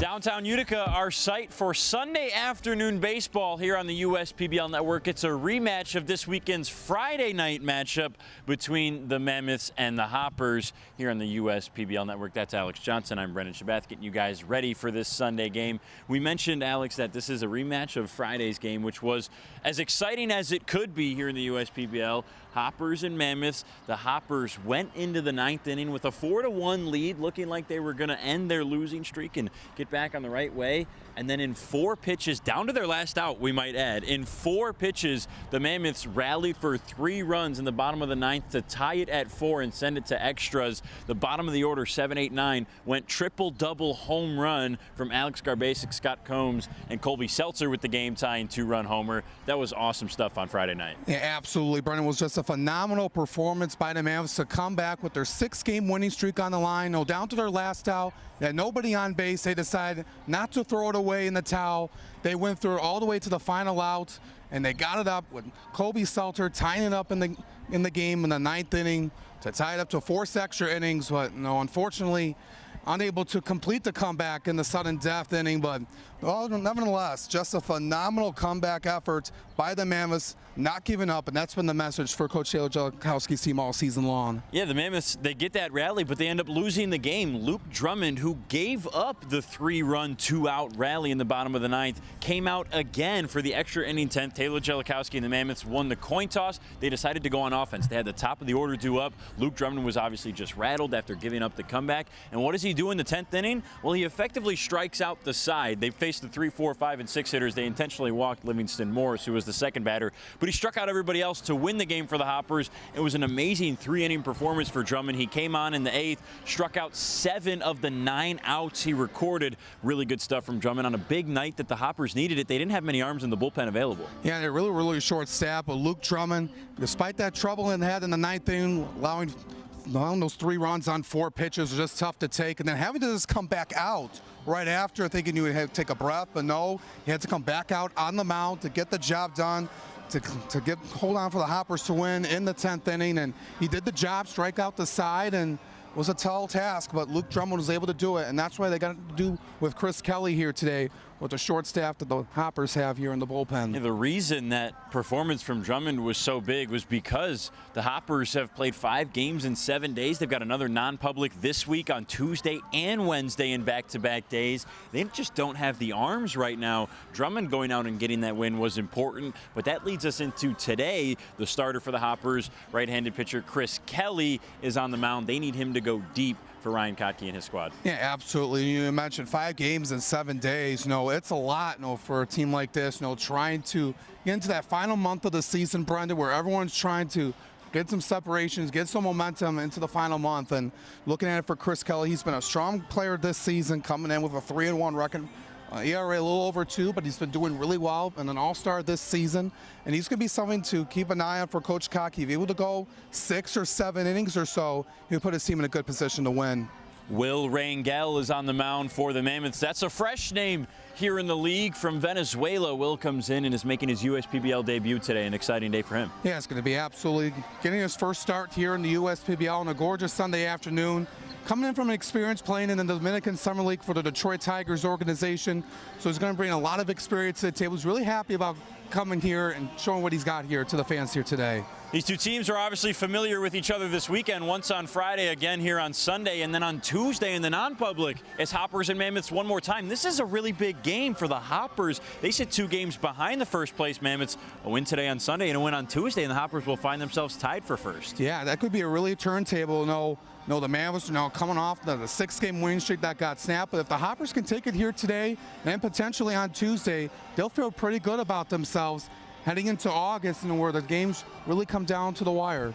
Downtown Utica, our site for Sunday afternoon baseball here on the USPBL Network. It's a rematch of this weekend's Friday night matchup between the Mammoths and the Hoppers here on the USPBL Network. That's Alex Johnson. I'm Brendan Shabath, getting you guys ready for this Sunday game. We mentioned, Alex, that this is a rematch of Friday's game, which was as exciting as it could be here in the USPBL. Hoppers and Mammoths. The Hoppers went into the ninth inning with a 4-1 lead, looking like they were going to end their losing streak and get back on the right way. And then in 4 pitches, down to their last out, we might add, in 4 pitches, the Mammoths rallied for 3 runs in the bottom of the ninth to tie it at 4 and send it to extras. The bottom of the order, 7, 8, 9, went triple-double home run from Alex Garbasic, Scott Combs, and Colby Seltzer with the game-tying 2-run homer. That was awesome stuff on Friday night. Yeah, absolutely, Brendan. It was just a phenomenal performance by the Mammoths to come back with their 6-game winning streak on the line. No, down to their last out. They had nobody on base. They decided not to throw it away in the towel. They went through all the way to the final out, and they got it up with Colby Seltzer tying it up in the game in the 9th inning to tie it up to 4 extra innings. But no, unfortunately, unable to complete the comeback in the sudden death inning. But nevertheless, just a phenomenal comeback effort by the Mammoths, not giving up, and that's been the message for Coach Taylor Jellikowski's team all season long. Yeah, the Mammoths, they get that rally, but they end up losing the game. Luke Drummond, who gave up the 3-run, 2-out rally in the bottom of the 9th, came out again for the extra inning 10th. Taylor Jellikowski and the Mammoths won the coin toss. They decided to go on offense. They had the top of the order due up. Luke Drummond was obviously just rattled after giving up the comeback. And what does he do in the 10th inning? Well, he effectively strikes out the side. They faced the 3, 4, 5, and 6 hitters. They intentionally walked Livingston Morris, who was the second batter, but he struck out everybody else to win the game for the Hoppers. It was an amazing 3-inning performance for Drummond. He came on in the 8th, struck out 7 of the 9 outs he recorded. Really good stuff from Drummond on a big night that the Hoppers needed it. They didn't have many arms in the bullpen available. Yeah, they're really short staff, but Luke Drummond, despite that trouble he had in the 9th inning, allowing those 3 runs on 4 pitches was just tough to take, and then having to just come back out right after, thinking you would have to take a breath, but no, he had to come back out on the mound to get the job done, to hold on for the Hoppers to win in the 10th inning, and he did the job, strike out the side, and it was a tall task, but Luke Drummond was able to do it, and that's why they got to do with Chris Kelly here today, with the short staff that the Hoppers have here in the bullpen. Yeah, the reason that performance from Drummond was so big was because the Hoppers have played 5 games in 7 days. They've got another non-public this week on Tuesday and Wednesday in back-to-back days. They just don't have the arms right now. Drummond going out and getting that win was important, but that leads us into today. The starter for the Hoppers, right-handed pitcher Chris Kelly, is on the mound. They need him to go deep for Ryan Kotke and his squad. Yeah, absolutely. You mentioned 5 games in 7 days. No, it's a lot, for a team like this. Trying to get into that final month of the season, Brendan, where everyone's trying to get some separations, get some momentum into the final month. And looking at it for Chris Kelly, he's been a strong player this season, coming in with a 3-1 record. ERA a little over 2, but he's been doing really well and an all-star this season. And he's going to be something to keep an eye on for Coach Kotke. If he's able to go 6 or 7 innings or so, he'll put his team in a good position to win. Will Rangel is on the mound for the Mammoths. That's a fresh name here in the league from Venezuela. Will comes in and is making his USPBL debut today. An exciting day for him. Yeah, it's going to be absolutely getting his first start here in the USPBL on a gorgeous Sunday afternoon. Coming in from an experience playing in the Dominican Summer League for the Detroit Tigers organization. So he's going to bring a lot of experience to the table. He's really happy about coming here and showing what he's got here to the fans here today. These two teams are obviously familiar with each other this weekend, once on Friday, again here on Sunday, and then on Tuesday in the non-public as Hoppers and Mammoths one more time. This is a really big game for the Hoppers. They sit 2 games behind the first place Mammoths. A win today on Sunday and a win on Tuesday, and the Hoppers will find themselves tied for first. Yeah, that could be a really turntable. No, the Mammoths are now coming off the 6-game winning streak that got snapped. But if the Hoppers can take it here today and potentially on Tuesday, they'll feel pretty good about themselves heading into August, and where the games really come down to the wire.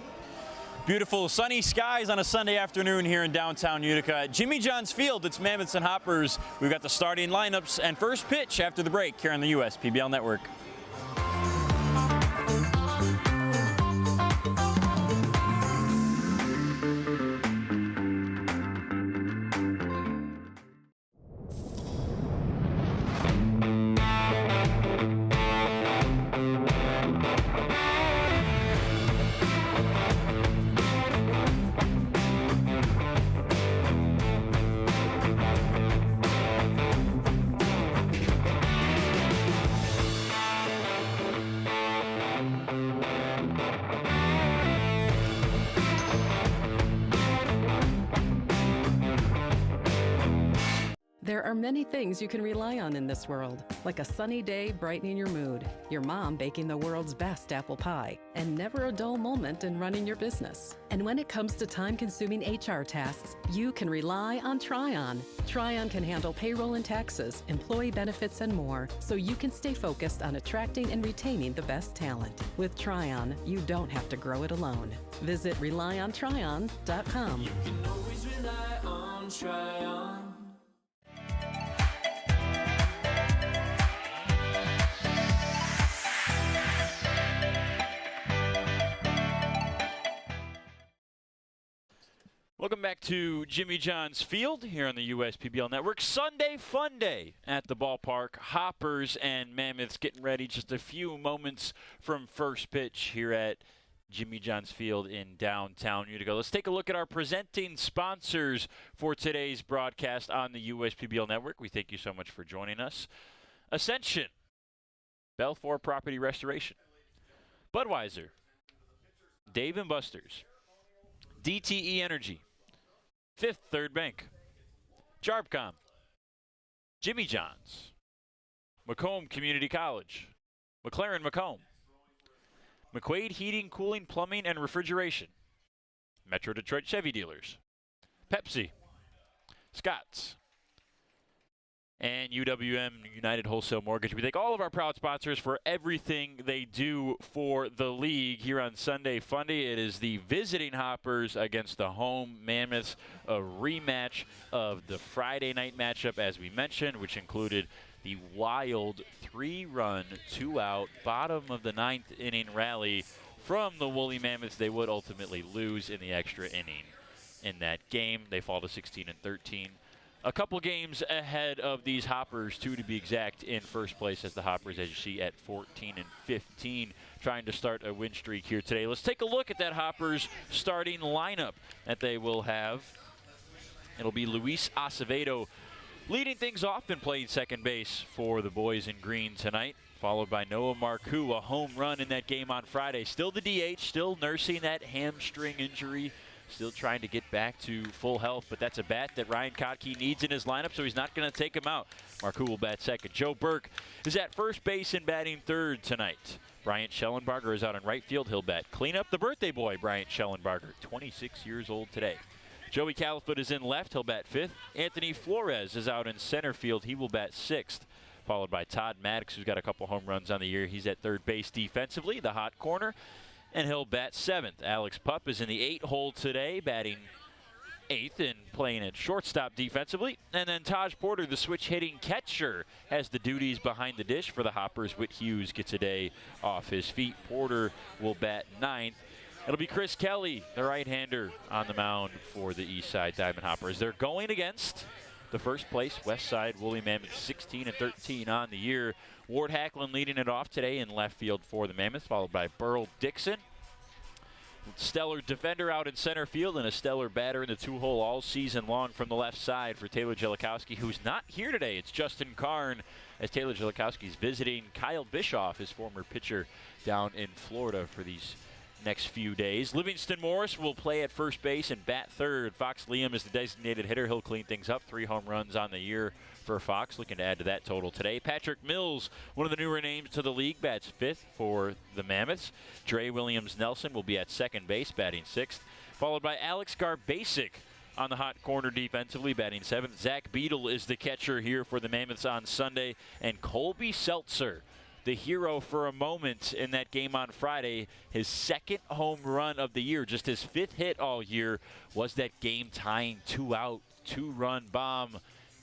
Beautiful sunny skies on a Sunday afternoon here in downtown Utica. At Jimmy John's Field, it's Mammoths and Hoppers. We've got the starting lineups and first pitch after the break here on the USPBL Network. There are many things you can rely on in this world, like a sunny day brightening your mood, your mom baking the world's best apple pie, and never a dull moment in running your business. And when it comes to time-consuming HR tasks, you can rely on Tryon. Tryon can handle payroll and taxes, employee benefits, and more, so you can stay focused on attracting and retaining the best talent. With Tryon, you don't have to grow it alone. Visit RelyOnTryon.com. You can always rely on Tryon. Welcome back to Jimmy John's Field here on the USPBL Network. Sunday fun day at the ballpark. Hoppers and Mammoths getting ready just a few moments from first pitch here at Jimmy John's Field in downtown Utica. Let's take a look at our presenting sponsors for today's broadcast on the USPBL Network. We thank you so much for joining us. Ascension, Belfour Property Restoration, Budweiser, Dave & Buster's, DTE Energy, Fifth Third Bank, Jarbcom, Jimmy John's, Macomb Community College, McLaren Macomb, McQuaid Heating, Cooling, Plumbing, and Refrigeration, Metro Detroit Chevy Dealers, Pepsi, Scott's, and UWM United Wholesale Mortgage. We thank all of our proud sponsors for everything they do for the league here on Sunday Funday. It is the visiting Hoppers against the home Mammoths, a rematch of the Friday night matchup, as we mentioned, which included the wild 3-run, 2-out, bottom of the 9th inning rally from the Woolly Mammoths. They would ultimately lose in the extra inning in that game. They fall to 16-13. A couple games ahead of these Hoppers, 2 to be exact, in first place as the Hoppers, as you see, at 14-15, trying to start a win streak here today. Let's take a look at that Hoppers starting lineup that they will have. It'll be Luis Acevedo leading things off and playing second base for the boys in green tonight, followed by Noah Marcoux, a home run in that game on Friday. Still the DH, still nursing that hamstring injury. Still trying to get back to full health, but that's a bat that Ryan Kotke needs in his lineup, so he's not going to take him out. Marcoux will bat second. Joe Burke is at first base and batting third tonight. Bryant Schellenbarger is out in right field. He'll bat cleanup. The birthday boy, Bryant Schellenbarger, 26 years old today. Joey Califoot is in left. He'll bat fifth. Anthony Flores is out in center field. He will bat sixth, followed by Todd Maddox, who's got a couple home runs on the year. He's at third base defensively, the hot corner, and he'll bat seventh. Alex Pupp is in the 8-hole today, batting eighth and playing at shortstop defensively. And then Taj Porter, the switch-hitting catcher, has the duties behind the dish for the Hoppers. Whit Hughes gets a day off his feet. Porter will bat ninth. It'll be Chris Kelly, the right-hander, on the mound for the Eastside Diamond Hoppers. They're going against the first place Westside Woolly Mammoths, 16-13 on the year. Ward Hacklin leading it off today in left field for the Mammoths, followed by Burl Dixon. Stellar defender out in center field and a stellar batter in the 2-hole all season long from the left side for Taylor Jellikowski, who's not here today. It's Justin Karn, as Taylor Jellikowski's visiting Kyle Bischoff, his former pitcher down in Florida, for these next few days. Livingston Morris will play at first base and bat third. Fox Liam is the designated hitter. He'll clean things up. 3 home runs on the year for Fox, looking to add to that total today. Patrick Mills, one of the newer names to the league, bats fifth for the Mammoths. Dre Williams-Nelson will be at second base, batting sixth, followed by Alex Garbasic on the hot corner defensively, batting seventh. Zach Beadle is the catcher here for the Mammoths on Sunday, and Colby Seltzer, the hero for a moment in that game on Friday, his second home run of the year, just his 5th hit all year, was that game-tying 2-out, 2-run bomb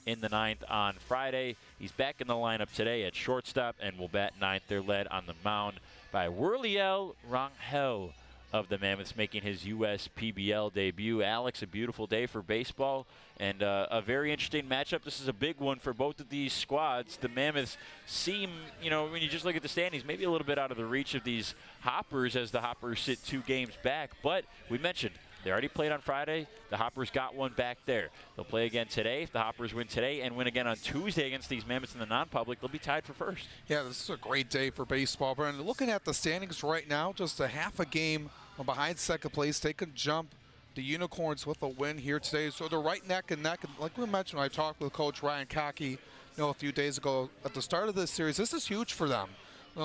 in the 9th on Friday. He's back in the lineup today at shortstop and will bat ninth. They're led on the mound by Werliel Rangel of the Mammoths, making his USPBL debut. Alex, a beautiful day for baseball and a very interesting matchup. This is a big one for both of these squads. The Mammoths seem, you know, when you just look at the standings, maybe a little bit out of the reach of these Hoppers as the Hoppers sit 2 games back. But we mentioned they already played on Friday. The Hoppers got one back there. They'll play again today. If the Hoppers win today and win again on Tuesday against these Mammoths in the non-public, they'll be tied for first. Yeah, this is a great day for baseball, Brendan. Looking at the standings right now, just a half a game behind second place. They could jump the Unicorns with a win here today. So they're right neck and neck. And like we mentioned when I talked with Coach Ryan Cockey, a few days ago at the start of this series, this is huge for them.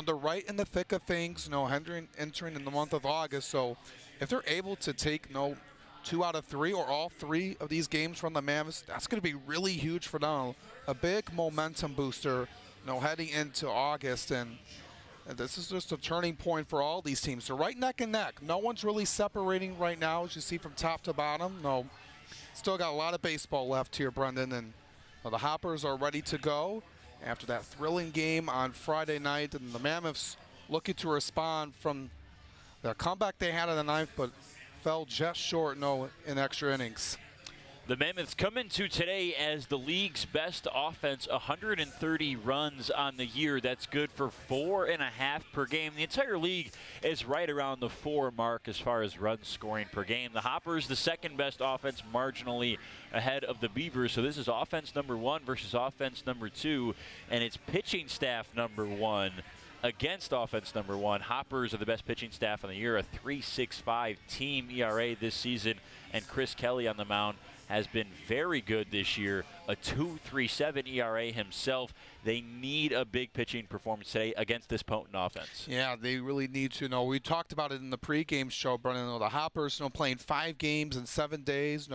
They're right in the thick of things, entering in the month of August. So if they're able to take 2 out of 3 or all 3 of these games from the Mammoths, that's going to be really huge for them. A big momentum booster, heading into August. And this is just a turning point for all these teams. They're right neck and neck. No one's really separating right now, as you see from top to bottom. Still got a lot of baseball left here, Brendan. And the Hoppers are ready to go after that thrilling game on Friday night. And the Mammoths looking to respond from the comeback they had in the ninth, but fell just short in extra innings. The Mammoths come into today as the league's best offense, 130 runs on the year. That's good for 4.5 per game. The entire league is right around the 4 mark as far as runs scoring per game. The Hoppers, the second best offense, marginally ahead of the Beavers. So this is offense number 1 versus offense number 2, and it's pitching staff number 1 against offense number 1. Hoppers are the best pitching staff on the year, a 3.65 team ERA this season, and Chris Kelly on the mound has been very good this year, a 2.37 ERA himself. They need a big pitching performance today against this potent offense. Yeah, they really need to. We talked about it in the pregame show, Brennan. The Hoppers, playing 5 games in 7 days,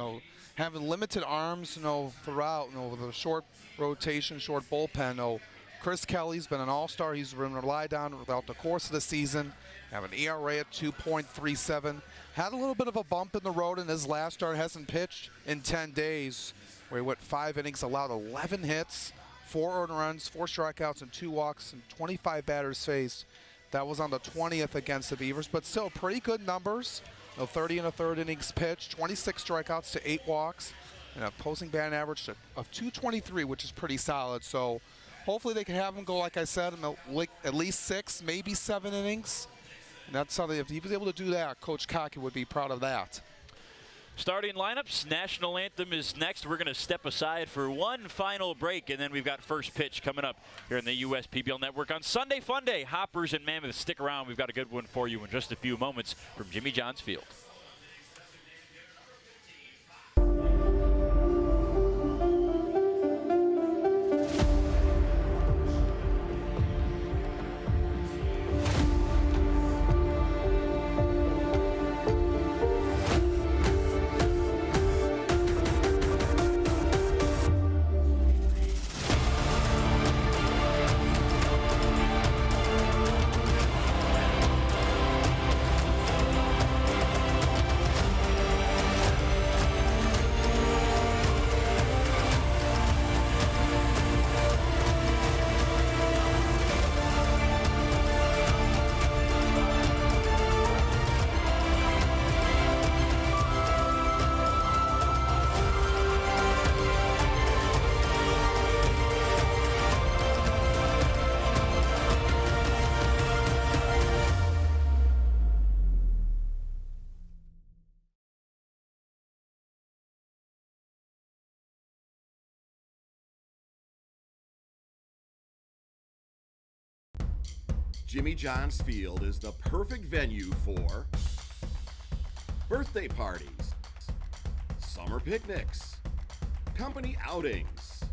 having limited arms, throughout, with a short rotation, short bullpen. Chris Kelly's been an all-star. He's been relied on throughout the course of the season. Have an ERA at 2.37. Had a little bit of a bump in the road in his last start. Hasn't pitched in 10 days. Where he went 5 innings, allowed 11 hits, 4 earned runs, 4 strikeouts, and 2 walks, and 25 batters faced. That was on the 20th against the Beavers, but still pretty good numbers. 30 1/3 innings pitched, 26 strikeouts to 8 walks, and a opposing batting average of 223, which is pretty solid. So hopefully they can have him go, like I said, in at least 6, maybe 7 innings. And that's something, if he was able to do that, Coach Cockey would be proud of that. Starting lineups, national anthem is next. We're going to step aside for one final break, and then we've got first pitch coming up here in the USPBL Network on Sunday Fun Day. Hoppers and Mammoths, stick around. We've got a good one for you in just a few moments from Jimmy John's Field. Jimmy John's Field is the perfect venue for birthday parties, summer picnics, company outings,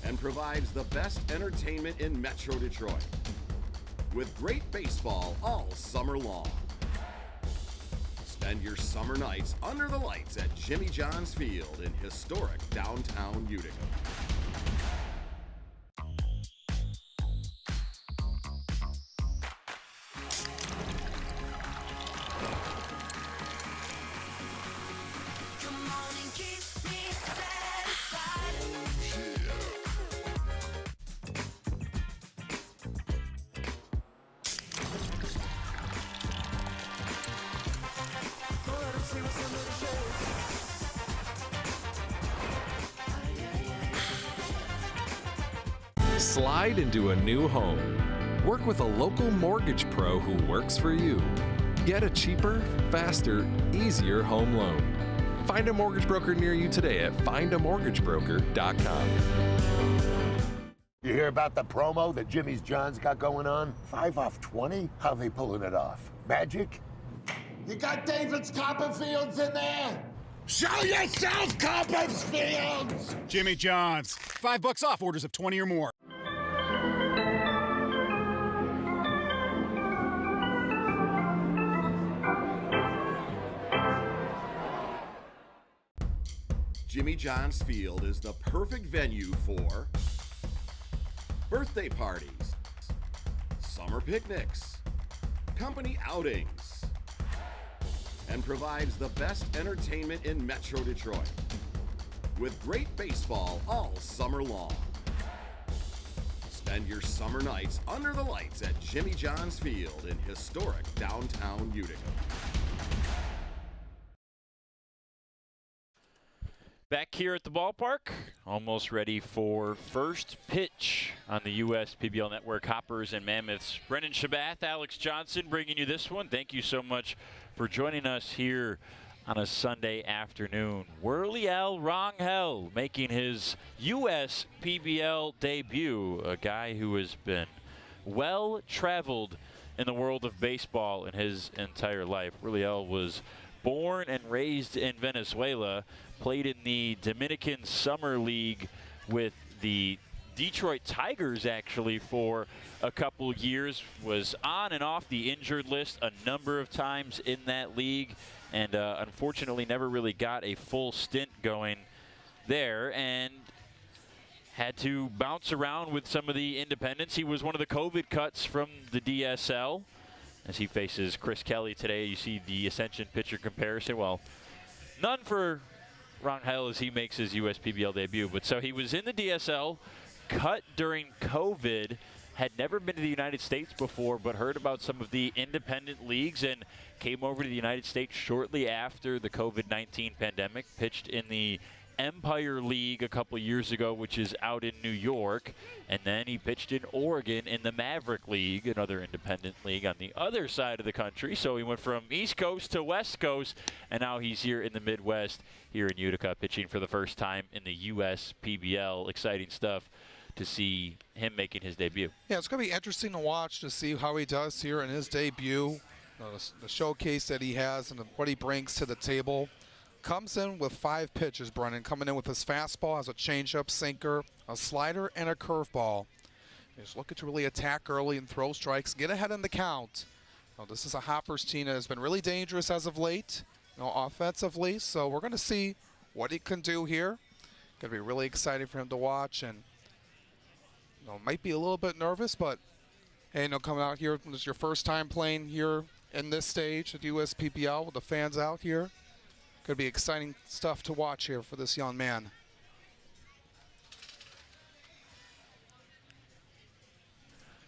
and provides the best entertainment in Metro Detroit with great baseball all summer long. Spend your summer nights under the lights at Jimmy John's Field in historic downtown Utica. Slide into a new home. Work with a local mortgage pro who works for you. Get a cheaper, faster, easier home loan. Find a mortgage broker near you today at findamortgagebroker.com. You hear about the promo that Jimmy's John's got going on? 5 off 20? How they pulling it off? Magic? You got David's Copperfields in there? Show yourself, Copperfields! Jimmy John's. $5 off orders of 20 or more. Jimmy John's Field is the perfect venue for birthday parties, summer picnics, company outings, and provides the best entertainment in Metro Detroit with great baseball all summer long. Spend your summer nights under the lights at Jimmy John's Field in historic downtown Utica. Back here at the ballpark, almost ready for first pitch on the U.S. PBL Network. Hoppers and Mammoths. Brendan Shabath, Alex Johnson bringing you this one. Thank you so much for joining us here on a Sunday afternoon. Wurliel Rangel making his U.S. PBL debut. A guy who has been well-traveled in the world of baseball in his entire life. Wurliel was born and raised in Venezuela, played in the Dominican Summer League with the Detroit Tigers actually for a couple years, was on and off the injured list a number of times in that league, and unfortunately never really got a full stint going there, and had to bounce around with some of the independents. He was one of the COVID cuts from the DSL. As he faces Chris Kelly today, you see the Ascension pitcher comparison. Well, none for Rangel as he makes his USPBL debut. But so he was in the DSL, cut during COVID, had never been to the United States before, but heard about some of the independent leagues and came over to the United States shortly after the COVID-19 pandemic, pitched in the Empire League a couple years ago, which is out in New York, and then he pitched in Oregon in the Maverick League, another independent league on the other side of the country. So he went from East Coast to West Coast, and now he's here in the Midwest, here in Utica, pitching for the first time in the U.S. PBL. Exciting stuff to see him making his debut. Yeah, it's going to be interesting to watch to see how he does here in his debut, the showcase that he has and what he brings to the table. Comes in with 5 pitches, Brennan, coming in with his fastball, has a changeup, sinker, a slider, and a curveball. He's looking to really attack early and throw strikes, get ahead in the count. Now, this is a Hoppers team that has been really dangerous as of late, offensively, so we're going to see what he can do here. Going to be really exciting for him to watch, and might be a little bit nervous, but hey, coming out here, this is your first time playing here in this stage at USPBL with the fans out here. Could be exciting stuff to watch here for this young man.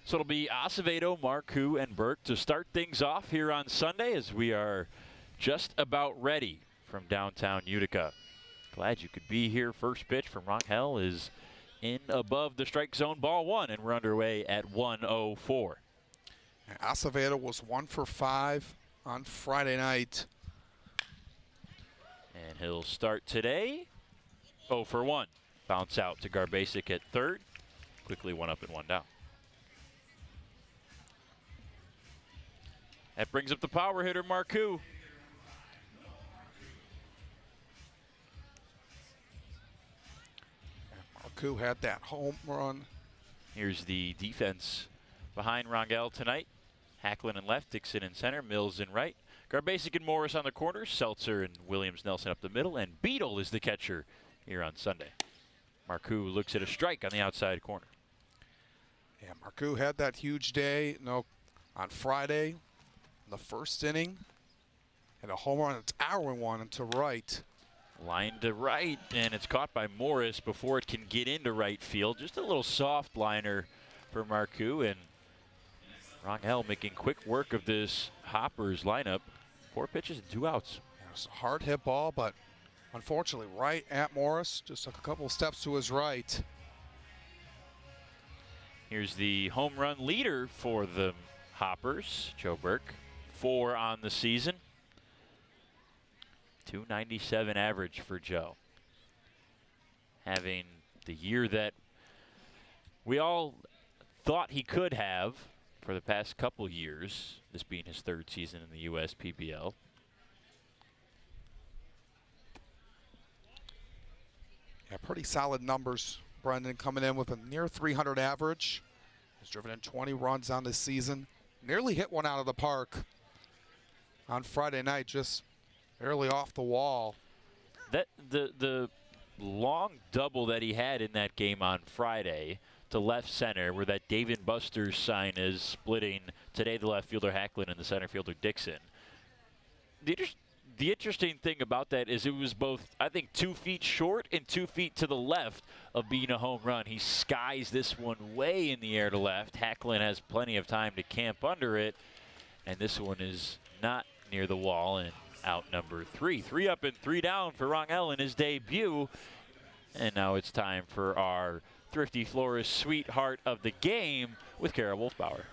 So it'll be Acevedo, Marcoux, and Burke to start things off here on Sunday as we are just about ready from downtown Utica. Glad you could be here. First pitch from Rangel is in above the strike zone, ball 1, and we're underway at 1:04. Acevedo was 1 for 5 on Friday night. And he'll start today 0 for 1. Bounce out to Garbasic at third. Quickly 1 up and 1 down. That brings up the power hitter, Marcoux. Marcoux had that home run. Here's the defense behind Rangel tonight. Hacklin in left, Dixon in center, Mills in right. Garbasic and Morris on the corners, Seltzer and Williams-Nelson up the middle, and Beadle is the catcher here on Sunday. Marcoux looks at a strike on the outside corner. Yeah, Marcoux had that huge day, on Friday, in the first inning. Had a home run, it's our one to right. Line to right, and it's caught by Morris before it can get into right field. Just a little soft liner for Marcoux, and Rangel making quick work of this Hoppers lineup. 4 pitches and 2 outs. Yeah, it's a hard hit ball, but unfortunately right at Morris. Just took a couple steps to his right. Here's the home run leader for the Hoppers, Joe Burke. 4 on the season. .297 average for Joe. Having the year that we all thought he could have for the past couple years, this being his 3rd season in the USPBL. Yeah, pretty solid numbers. Brendan coming in with a near 300 average. He's driven in 20 runs on this season. Nearly hit one out of the park on Friday night, just barely off the wall. That the long double that he had in that game on Friday to left center, where that David Buster's sign is splitting today the left fielder Hacklin and the center fielder Dixon. The interesting thing about that is it was both, I think, 2 feet short and 2 feet to the left of being a home run. He skies this one way in the air to left. Hacklin has plenty of time to camp under it, and this one is not near the wall and out number 3. 3 up and 3 down for Rangel in his debut. And now it's time for our Thrifty Florist sweetheart of the game with Kara Wolfbauer.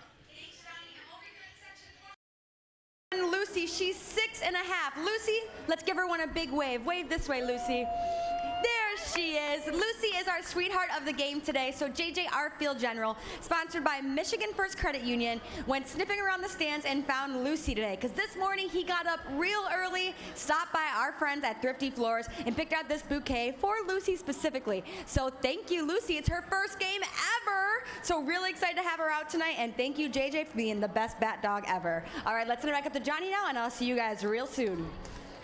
Lucy, she's 6.5. Lucy, let's give her one a big wave. Wave this way, Lucy. There she is. Lucy is our sweetheart of the game today. So JJ, our field general, sponsored by Michigan First Credit Union, went sniffing around the stands and found Lucy today. Because this morning he got up real early, stopped by our friends at Thrifty Florist, and picked out this bouquet for Lucy specifically. So thank you, Lucy. It's her first game ever. So really excited to have her out tonight. And thank you, JJ, for being the best bat dog ever. All right, let's send it back up to Johnny now, and I'll see you guys real soon.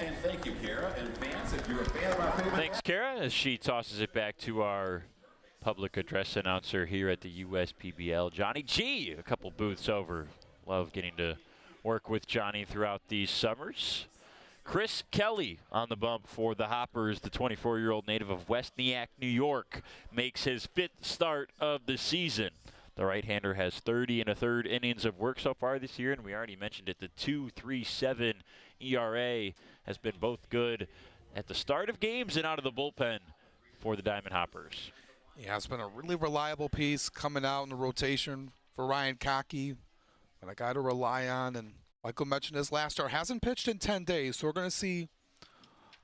And thank you, Kara. And fans, if you're a fan of our favorite... Thanks, Kara, as she tosses it back to our public address announcer here at the USPBL, Johnny G, a couple booths over. Love getting to work with Johnny throughout these summers. Chris Kelly on the bump for the Hoppers. The 24-year-old native of West Nyack, New York, makes his 5th start of the season. The right-hander has 30 1/3 innings of work so far this year, and we already mentioned it. The 2.37 ERA has been both good at the start of games and out of the bullpen for the Diamond Hoppers. Yeah, it's been a really reliable piece coming out in the rotation for Ryan Cockey, and a guy to rely on. And Michael mentioned his last start hasn't pitched in 10 days, so we're going to see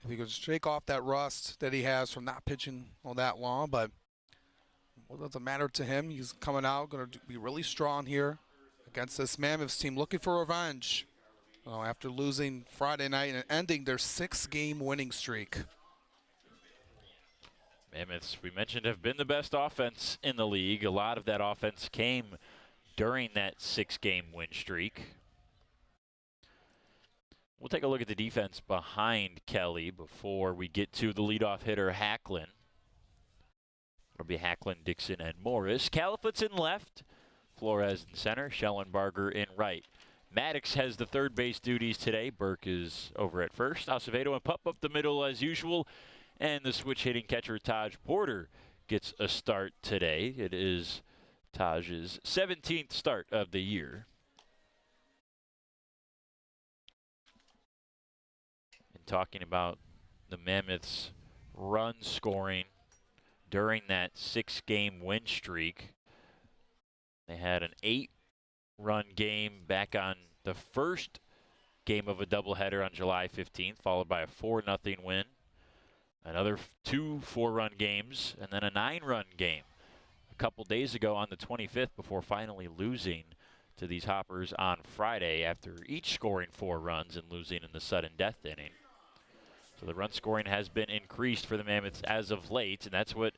if he can shake off that rust that he has from not pitching all that long. But what doesn't matter to him? He's coming out, going to be really strong here against this Mammoths team, looking for revenge after losing Friday night and ending their 6-game winning streak. Mammoths, we mentioned, have been the best offense in the league. A lot of that offense came during that 6-game win streak. We'll take a look at the defense behind Kelly before we get to the leadoff hitter, Hacklin. It'll be Hacklin, Dixon, and Morris. Califoot's in left, Flores in center, Schellenbarger in right. Maddox has the third base duties today. Burke is over at first. Acevedo and Pup up the middle as usual. And the switch-hitting catcher, Taj Porter, gets a start today. It is Taj's 17th start of the year. And talking about the Mammoths' run scoring during that 6-game win streak, they had an 8-run game back on the first game of a doubleheader on July 15th, followed by a 4-0 win. Another 2 4-run games, and then a 9-run game a couple days ago on the 25th before finally losing to these Hoppers on Friday after each scoring 4 runs and losing in the sudden death inning. So the run scoring has been increased for the Mammoths as of late, and that's what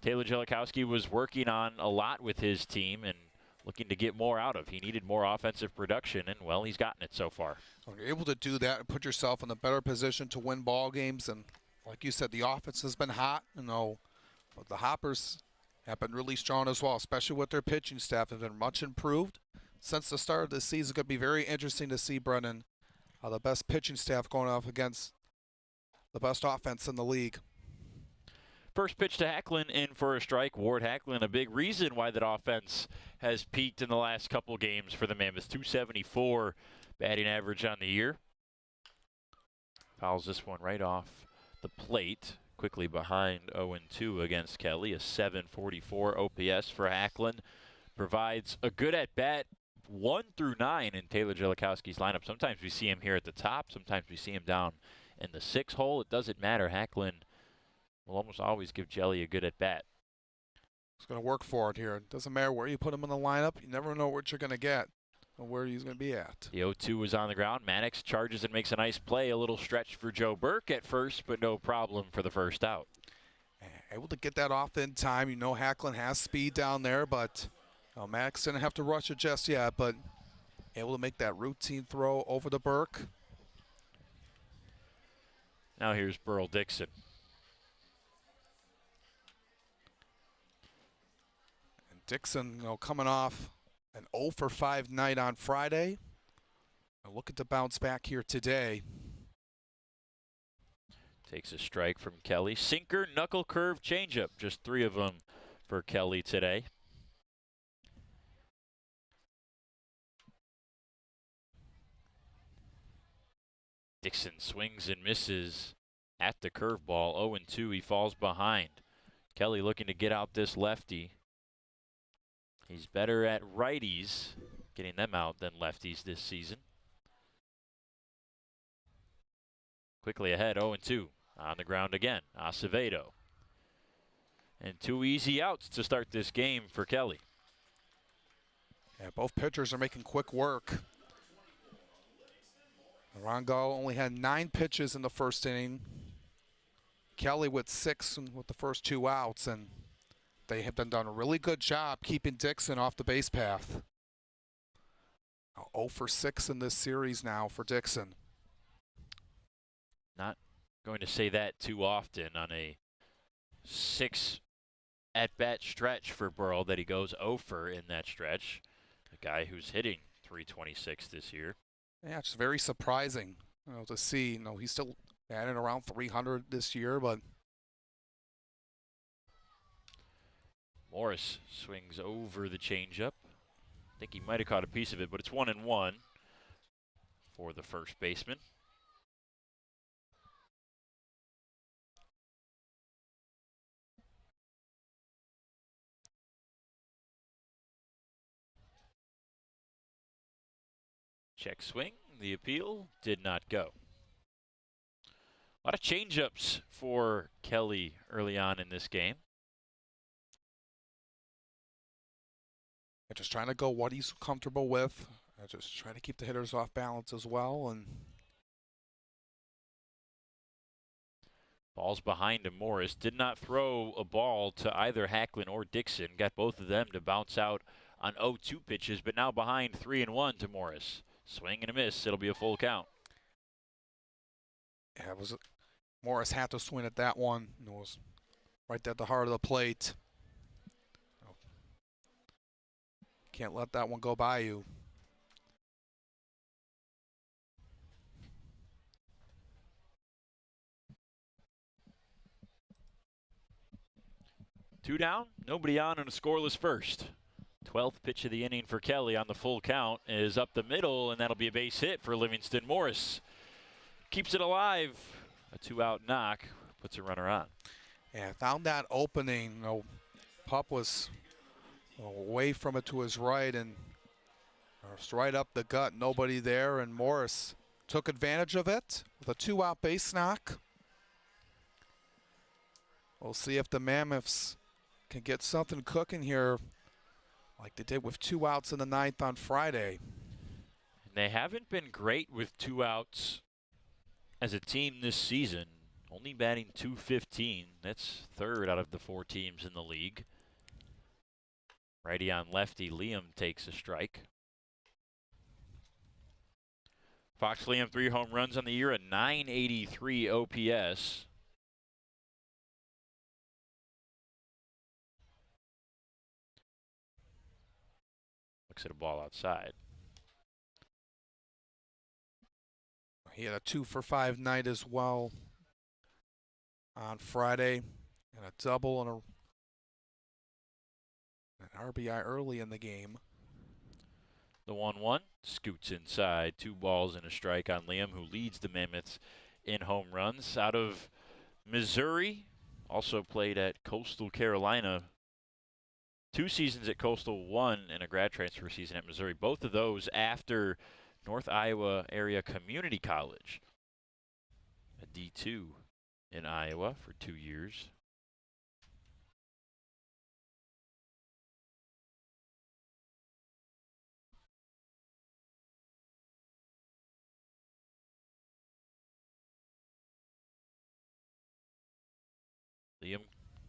Taylor Jellikowski was working on a lot with his team and looking to get more out of. He needed more offensive production, and, well, he's gotten it so far. When you're able to do that and put yourself in a better position to win ball games, and like you said, the offense has been hot, but the Hoppers have been really strong as well, especially with their pitching staff. Have been much improved since the start of the season. It's going to be very interesting to see, Brennan, how the best pitching staff going off against the best offense in the league. First pitch to Hacklin in for a strike. Ward Hacklin, a big reason why that offense has peaked in the last couple games for the Mammoths. 274 batting average on the year. Fouls this one right off the plate, quickly behind 0-2 against Kelly. A 744 OPS for Hacklin. Provides a good at-bat 1 through 9 in Taylor Jellikowski's lineup. Sometimes we see him here at the top. Sometimes we see him down in the 6 hole. It doesn't matter. Hacklin will almost always give Jelly a good at-bat. He's going to work for it here. It doesn't matter where you put him in the lineup. You never know what you're going to get or where he's going to be at. The 0-2 is on the ground. Maddox charges and makes a nice play. A little stretch for Joe Burke at first, but no problem for the first out. Able to get that off in time. You know Hacklin has speed down there, but Max didn't have to rush it just yet, but able to make that routine throw over to Burke. Now here's Burl Dixon. And Dixon, coming off an 0 for 5 night on Friday. Looking to bounce back here today. Takes a strike from Kelly. Sinker, knuckle curve, changeup. Just 3 of them for Kelly today. Dixon swings and misses at the curveball. 0-2, he falls behind. Kelly looking to get out this lefty. He's better at righties, getting them out than lefties this season. Quickly ahead, 0-2. On the ground again, Acevedo. And 2 easy outs to start this game for Kelly. Yeah, both pitchers are making quick work. Arango only had 9 pitches in the first inning. Kelly with 6 with the first 2 outs, and they have done a really good job keeping Dixon off the base path. 0 for 6 in this series now for Dixon. Not going to say that too often on a 6 at-bat stretch for Burl that he goes 0 for in that stretch. A guy who's hitting .326 this year. Yeah, it's very surprising to see. He's still batting around 300 this year, but Morris swings over the changeup. I think he might have caught a piece of it, but it's 1-1 for the first baseman. Check swing. The appeal did not go. A lot of changeups for Kelly early on in this game. just trying to go what he's comfortable with. Just trying to keep the hitters off balance as well. And ball's behind him. Morris did not throw a ball to either Hacklin or Dixon. Got both of them to bounce out on 0-2 pitches, but now behind 3-1 to Morris. Swing and a miss. It'll be a full count. yeah, Morris had to swing at that one. It was right at the heart of the plate. Can't let that one go by you. Two down, nobody on in a scoreless first. 12th pitch of the inning for Kelly on the full count is up the middle, and that'll be a base hit for Livingston. Morris keeps it alive. A 2-out knock puts a runner on. Yeah, found that opening. Pup was away from it to his right, and it's right up the gut. Nobody there, and Morris took advantage of it with a 2-out base knock. We'll see if the Mammoths can get something cooking here like they did with 2 outs in the 9th on Friday. And they haven't been great with 2 outs as a team this season. Only batting .215. That's 3rd out of the 4 teams in the league. Righty on lefty, Liam takes a strike. Fox Liam 3 home runs on the year, a .983 OPS. Looks at a ball outside. He had a 2 for 5 night as well on Friday, and a double and an RBI early in the game. The 1-1 scoots inside. 2 balls and a strike on Liam, who leads the Mammoths in home runs. Out of Missouri, also played at Coastal Carolina. 2 seasons at Coastal, 1 in a grad transfer season at Missouri. Both of those after North Iowa Area Community College. A D2 in Iowa for 2 years. Liam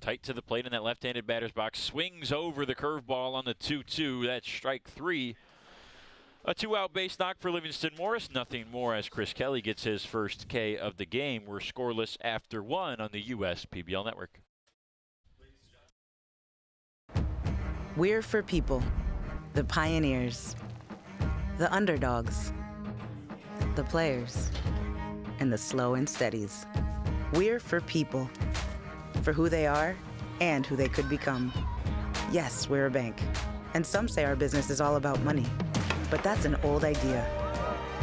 tight to the plate in that left-handed batter's box. Swings over the curveball on the 2-2. That's strike 3. A 2-out base knock for Livingston Morris. Nothing more as Chris Kelly gets his first K of the game. We're scoreless after 1 on the US PBL Network. We're for people, the pioneers, the underdogs, the players, and the slow and steadies. We're for people, for who they are and who they could become. Yes, we're a bank, and some say our business is all about money, but that's an old idea.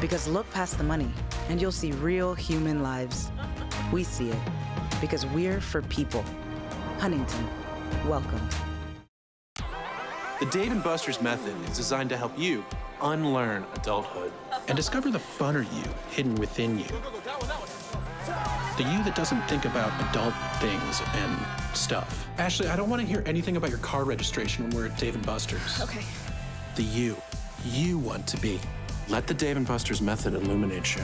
Because look past the money, and you'll see real human lives. We see it, because we're for people. Huntington, welcome. The Dave & Buster's method is designed to help you unlearn adulthood and discover the funner you hidden within you. The you that doesn't think about adult things and stuff. Ashley, I don't want to hear anything about your car registration when we're at Dave & Buster's. Okay. The you want to be. Let the Dave & Buster's method illuminate you.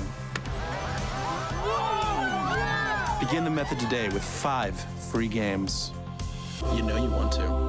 Begin the method today with 5 free games. You know you want to.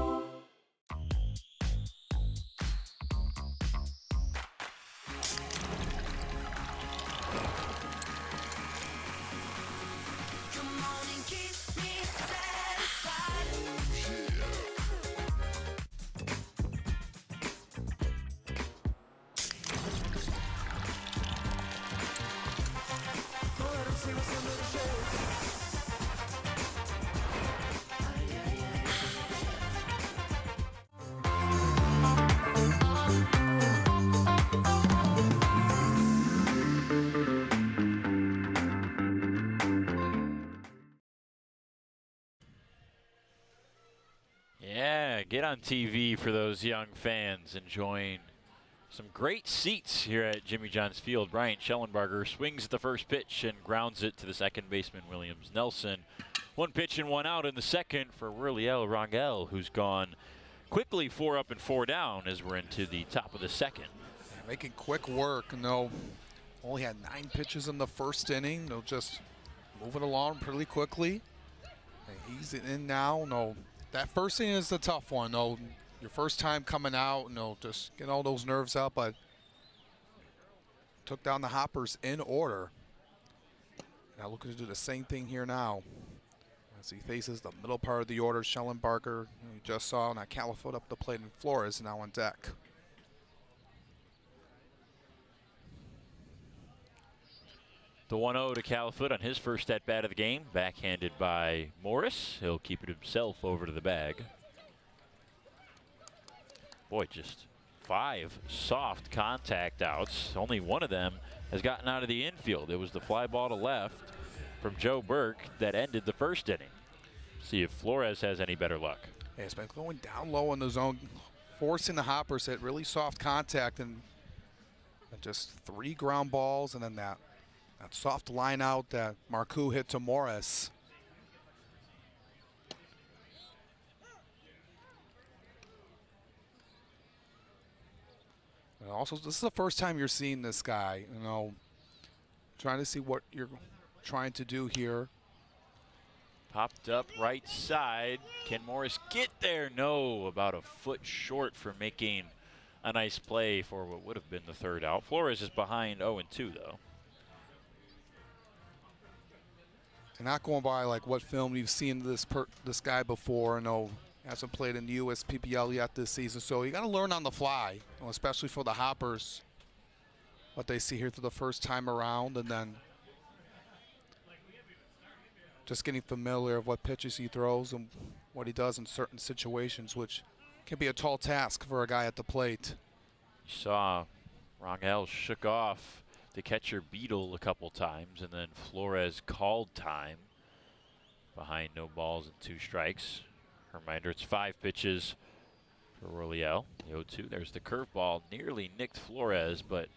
Yeah, get on TV for those young fans enjoying some great seats here at Jimmy John's Field. Bryant Schellenbarger swings at the first pitch and grounds it to the second baseman, Williams Nelson. 1 pitch and 1 out in the second for Roliel Rangel, who's gone quickly 4 up and 4 down as we're into the top of the second. Yeah, making quick work. Only had 9 pitches in the first inning. They'll just move it along pretty quickly. They ease it in now. That first inning is the tough one. Your first time coming out, just get all those nerves up, but took down the Hoppers in order. Now looking to do the same thing here now. As he faces the middle part of the order, Schellenbarger, you just saw, now Califoot up the plate, and Flores now on deck. The 1-0 to Califoot on his first at-bat of the game, backhanded by Morris. He'll keep it himself over to the bag. Boy, just 5 soft contact outs. Only one of them has gotten out of the infield. It was the fly ball to left from Joe Burke that ended the first inning. See if Flores has any better luck. Yeah, it's been going down low in the zone, forcing the Hoppers to hit really soft contact, and just 3 ground balls, and then that soft line out that Marcoux hit to Morris. And also, this is the first time you're seeing this guy, trying to see what you're trying to do here. Popped up right side. Can Morris get there? No, about a foot short for making a nice play for what would have been the 3rd out. Flores is behind 0-2 though. And not going by like what film you've seen this guy before. Hasn't played in the USPPL yet this season, so you got to learn on the fly, especially for the Hoppers, what they see here for the first time around, and then just getting familiar of what pitches he throws and what he does in certain situations, which can be a tall task for a guy at the plate. You saw Rangel shook off the catcher Beadle a couple times, and then Flores called time behind no balls and 2 strikes. Reminder, it's 5 pitches for Roliel. The 0-2. There's the curveball. Nearly nicked Flores, but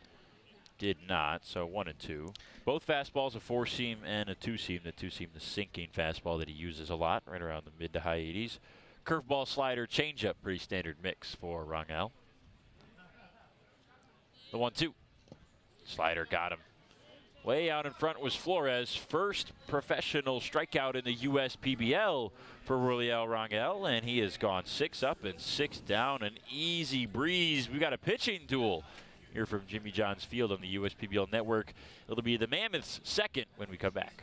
did not. So 1-2. Both fastballs, a 4-seam and a 2-seam. The 2-seam, the sinking fastball that he uses a lot, right around the mid to high 80s. Curveball, slider, changeup, pretty standard mix for Rangel. The 1-2. Slider got him Way out in front was Flores, first professional strikeout in the USPBL for Royale Rangel, and he has gone 6 up and 6 down, an easy breeze. We got a pitching duel here from Jimmy John's Field on the USPBL network. It'll be the Mammoths' second when we come back.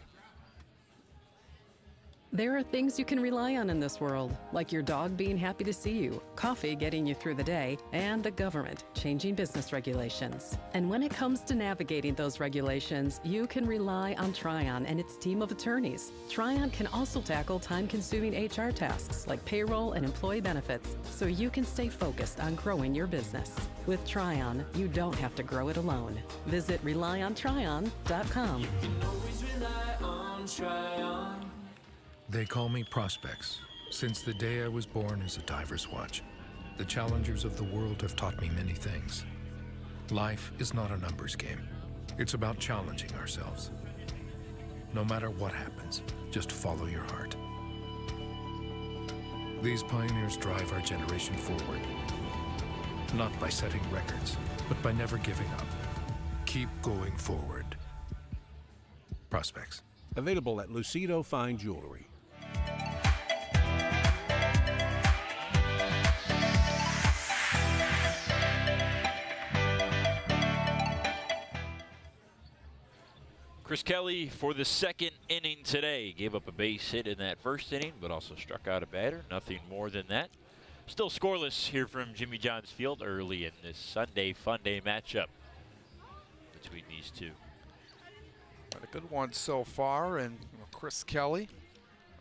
There are things you can rely on in this world, like your dog being happy to see you, coffee getting you through the day, and the government changing business regulations. And when it comes to navigating those regulations, you can rely on Tryon and its team of attorneys. Tryon can also tackle time-consuming HR tasks like payroll and employee benefits, so you can stay focused on growing your business. With Tryon, you don't have to grow it alone. Visit RelyOnTryon.com. You can always rely on Tryon. They call me Prospects. Since the day I was born as a diver's watch, the challengers of the world have taught me many things. Life is not a numbers game. It's about challenging ourselves. No matter what happens, just follow your heart. These pioneers drive our generation forward. Not by setting records, but by never giving up. Keep going forward. Prospects. Available at Lucido Fine Jewelry. Chris Kelly for the second inning today. Gave up a base hit in that first inning, but also struck out a batter. Nothing more than that. Still scoreless here from Jimmy John's Field early in this Sunday Fun Day matchup between these two. But a good one so far, and Chris Kelly,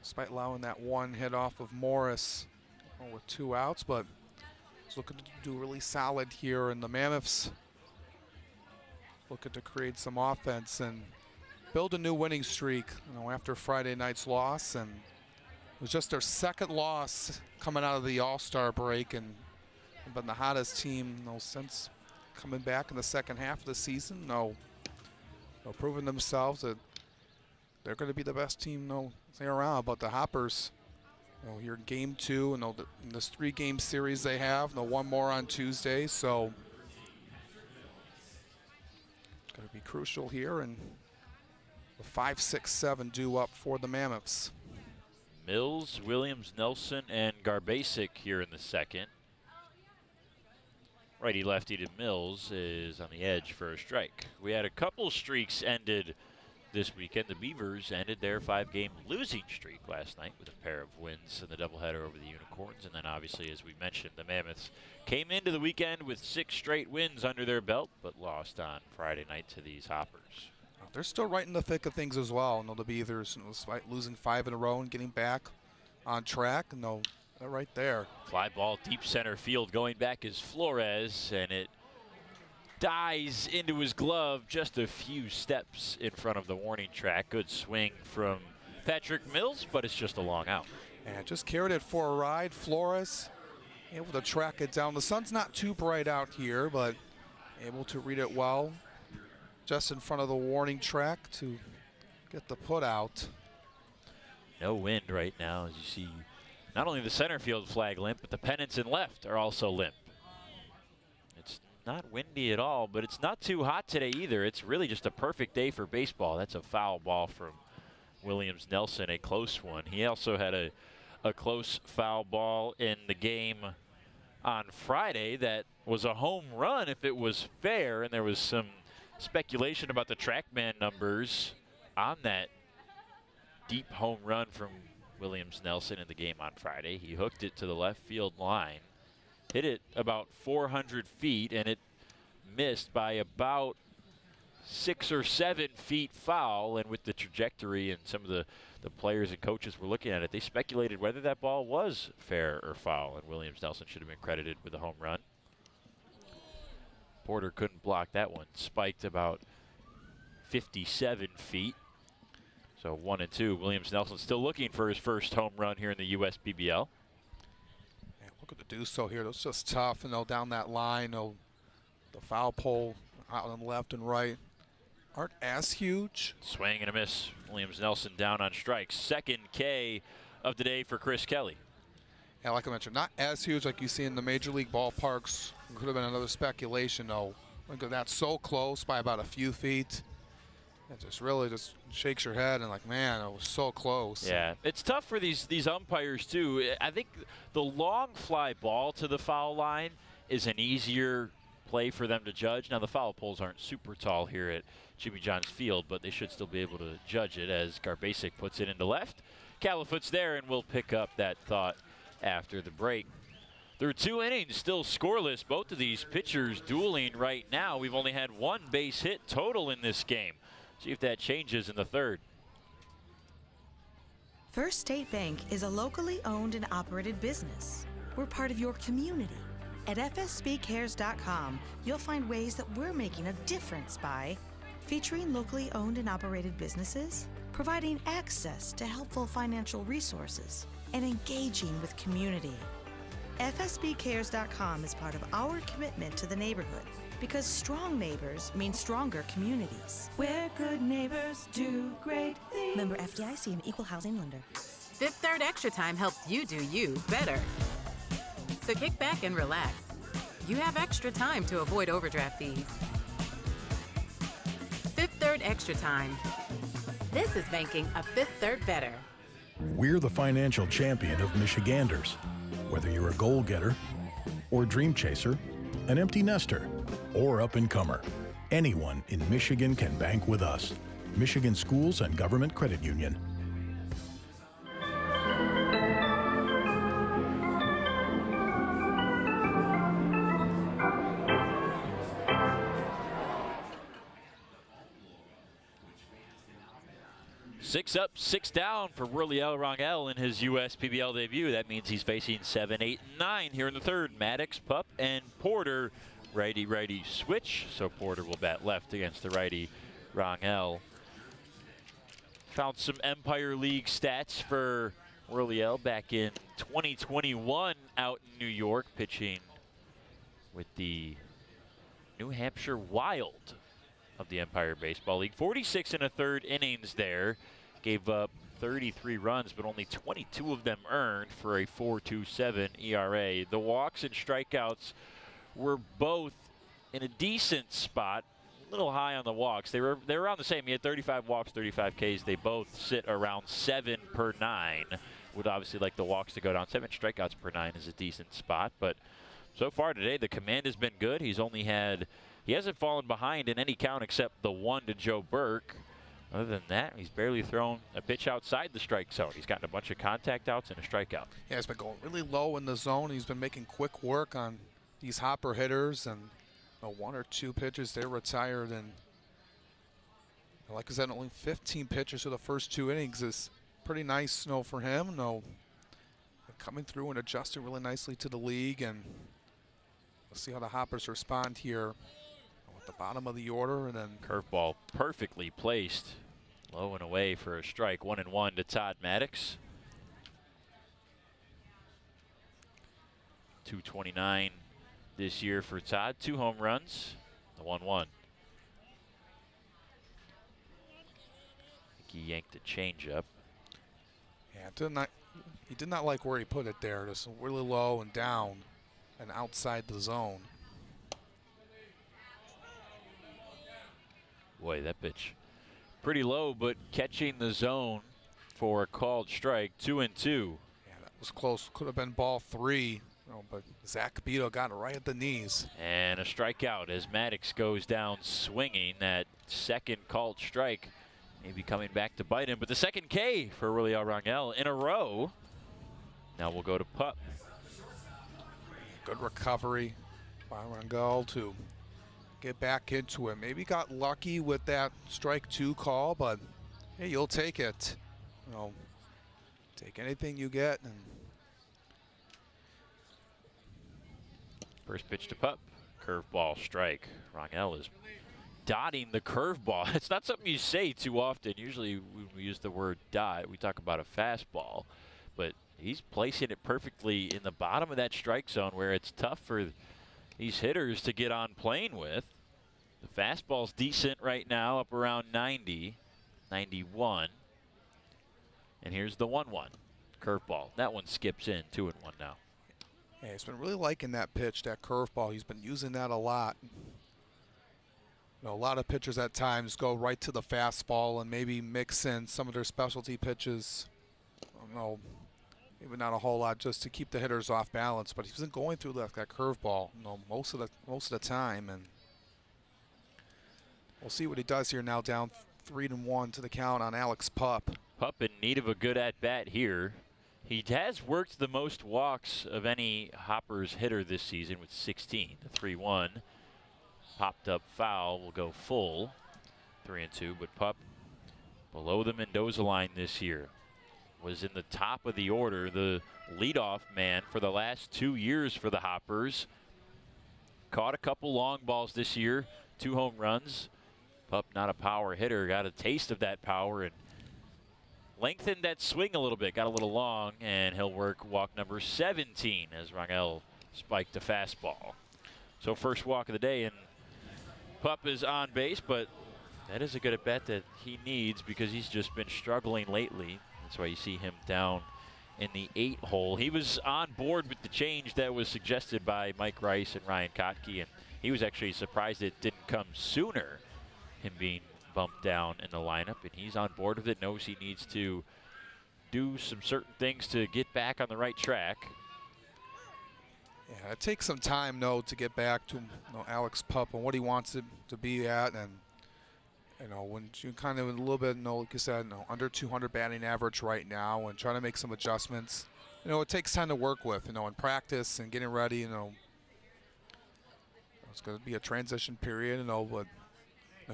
despite allowing that one hit off of Morris with 2 outs, but he's looking to do really solid here, and the Mammoths looking to create some offense and build a new winning streak, after Friday night's loss, and it was just their second loss coming out of the All-Star break, and been the hottest team since coming back in the second half of the season. Proving themselves that they're going to be the best team around. But the Hoppers, here in Game 2, and in this 3-game series they have, one more on Tuesday, so going to be crucial here, and the 5, 6, 7 due up for the Mammoths. Mills, Williams, Nelson, and Garbasic here in the second. Righty-lefty to Mills is on the edge for a strike. We had a couple streaks ended this weekend. The Beavers ended their 5-game losing streak last night with a pair of wins in the doubleheader over the Unicorns. And then obviously, as we mentioned, the Mammoths came into the weekend with 6 straight wins under their belt, but lost on Friday night to these Hoppers. They're still right in the thick of things as well. The Beavers, despite losing 5 in a row and getting back on track, they're right there. Fly ball deep center field. Going back is Flores, and it dies into his glove just a few steps in front of the warning track. Good swing from Patrick Mills, but it's just a long out. And just carried it for a ride. Flores able to track it down. The sun's not too bright out here, but able to read it well. Just in front of the warning track to get the put out. No wind right now, as you see. Not only the center field flag limp, but the pennants in left are also limp. It's not windy at all, but it's not too hot today either. It's really just a perfect day for baseball. That's a foul ball from Williams Nelson, a close one. He also had a close foul ball in the game on Friday that was a home run if it was fair, and there was some speculation about the TrackMan numbers on that deep home run from Williams Nelson in the game on Friday. He hooked it to the left field line, hit it about 400 feet, and it missed by about 6 or 7 feet foul. And with the trajectory and some of the players and coaches were looking at it, they speculated whether that ball was fair or foul, and Williams Nelson should have been credited with a home run. Porter couldn't block that one. Spiked about 57 feet. So 1-2. Williams Nelson still looking for his first home run here in the USPBL. Man, look at the do so here. That's just tough, down that line. The foul pole out on the left and right aren't as huge. Swing and a miss. Williams Nelson down on strikes. Second K of the day for Chris Kelly. Yeah, like I mentioned, not as huge like you see in the major league ballparks. Could have been another speculation, though. Look at that, so close by about a few feet. It just really just shakes your head and like, man, it was so close. Yeah, it's tough for these umpires too. I think the long fly ball to the foul line is an easier play for them to judge. Now the foul poles aren't super tall here at Jimmy John's Field, but they should still be able to judge it as Garbasic puts it into left. Califoot's there, and we'll pick up that thought after the break. Through 2 innings, still scoreless. Both of these pitchers dueling right now. We've only had 1 base hit total in this game. See if that changes in the third. First State Bank is a locally owned and operated business. We're part of your community. At fsbcares.com, you'll find ways that we're making a difference by featuring locally owned and operated businesses, providing access to helpful financial resources, and engaging with community. fsbcares.com is part of our commitment to the neighborhood because strong neighbors mean stronger communities. Where good neighbors do great things. Member FDIC and Equal Housing Lender. Fifth Third Extra Time helps you do you better. So kick back and relax. You have extra time to avoid overdraft fees. Fifth Third Extra Time. This is banking a Fifth Third better. We're the financial champion of Michiganders. Whether you're a goal-getter or dream chaser, an empty nester, or up-and-comer, anyone in Michigan can bank with us. Michigan Schools and Government Credit Union. Six up, 6 down for Wurliel Rangel in his USPBL debut. That means he's facing 7, 8, and 9 here in the third. Maddox, Pup, and Porter righty-righty switch. So Porter will bat left against the righty Rangel. Found some Empire League stats for Wurliel back in 2021 out in New York, pitching with the New Hampshire Wild of the Empire Baseball League. 46 1/3 innings there. Gave up 33 runs, but only 22 of them earned for a 4.27 ERA. The walks and strikeouts were both in a decent spot, a little high on the walks. They were around the same. He had 35 walks, 35 Ks. They both sit around 7 per 9. Would obviously like the walks to go down. 7 strikeouts per 9 is a decent spot, but so far today the command has been good. He hasn't fallen behind in any count except the one to Joe Burke. Other than that, he's barely thrown a pitch outside the strike zone. He's gotten a bunch of contact outs and a strikeout. Yeah, he's been going really low in the zone. He's been making quick work on these hopper hitters, and 1 or 2 pitches they retired. And like I said, only 15 pitches for the first 2 innings is pretty nice for him. Coming through and adjusting really nicely to the league, and we'll see how the hoppers respond here. The bottom of the order, and then curveball perfectly placed, low and away for a strike. 1-1 to Todd Maddox. 229 this year for Todd. 2 home runs. The 1-1. I think he yanked a changeup. Yeah, he did not like where he put it there. Just really low and down, and outside the zone. Boy, that pitch pretty low, but catching the zone for a called strike. 2-2. Yeah, that was close. Could have been ball 3, but Zach Beto got it right at the knees. And a strikeout as Maddox goes down swinging. That second called strike maybe coming back to bite him, but the second K for Wurliel Rangel in a row. Now we'll go to Pup. Good recovery by Rangel to get back into it. Maybe got lucky with that strike 2 call, but hey, you'll take it. Take anything you get. And first pitch to Pup, curveball strike. Rangel is dotting the curveball. It's not something you say too often. Usually when we use the word dot, we talk about a fastball, but he's placing it perfectly in the bottom of that strike zone where it's tough for these hitters to get on plane with. The fastball's decent right now, up around 90, 91. And here's the 1-1 curveball. That one skips in. 2-1 now. Yeah, he's been really liking that pitch, that curveball. He's been using that a lot. A lot of pitchers at times go right to the fastball and maybe mix in some of their specialty pitches. Maybe not a whole lot, just to keep the hitters off balance. But he wasn't going through that curveball, most of the time. And we'll see what he does here now. Down 3-1 to the count on Alex Pup. Pup in need of a good at bat here. He has worked the most walks of any Hoppers hitter this season with 16. The 3-1 popped up foul will go full. 3-2, but Pup below the Mendoza line this year. Was in the top of the order, the leadoff man for the last 2 years for the Hoppers. Caught a couple long balls this year, 2 home runs. Pup, not a power hitter, got a taste of that power and lengthened that swing a little bit, got a little long, and he'll work walk number 17 as Rangel spiked a fastball. So first walk of the day, and Pup is on base, but that is a good at bat that he needs because he's just been struggling lately. That's why you see him down in the 8 hole. He was on board with the change that was suggested by Mike Rice and Ryan Kottke, and he was actually surprised it didn't come sooner, him being bumped down in the lineup, and he's on board with it, knows he needs to do some certain things to get back on the right track. Yeah, it takes some time, though, to get back to Alex Pup and what he wants it to be at. And when you kind of a little bit, like you said, under 200 batting average right now and trying to make some adjustments, it takes time to work with, in practice and getting ready, It's going to be a transition period, but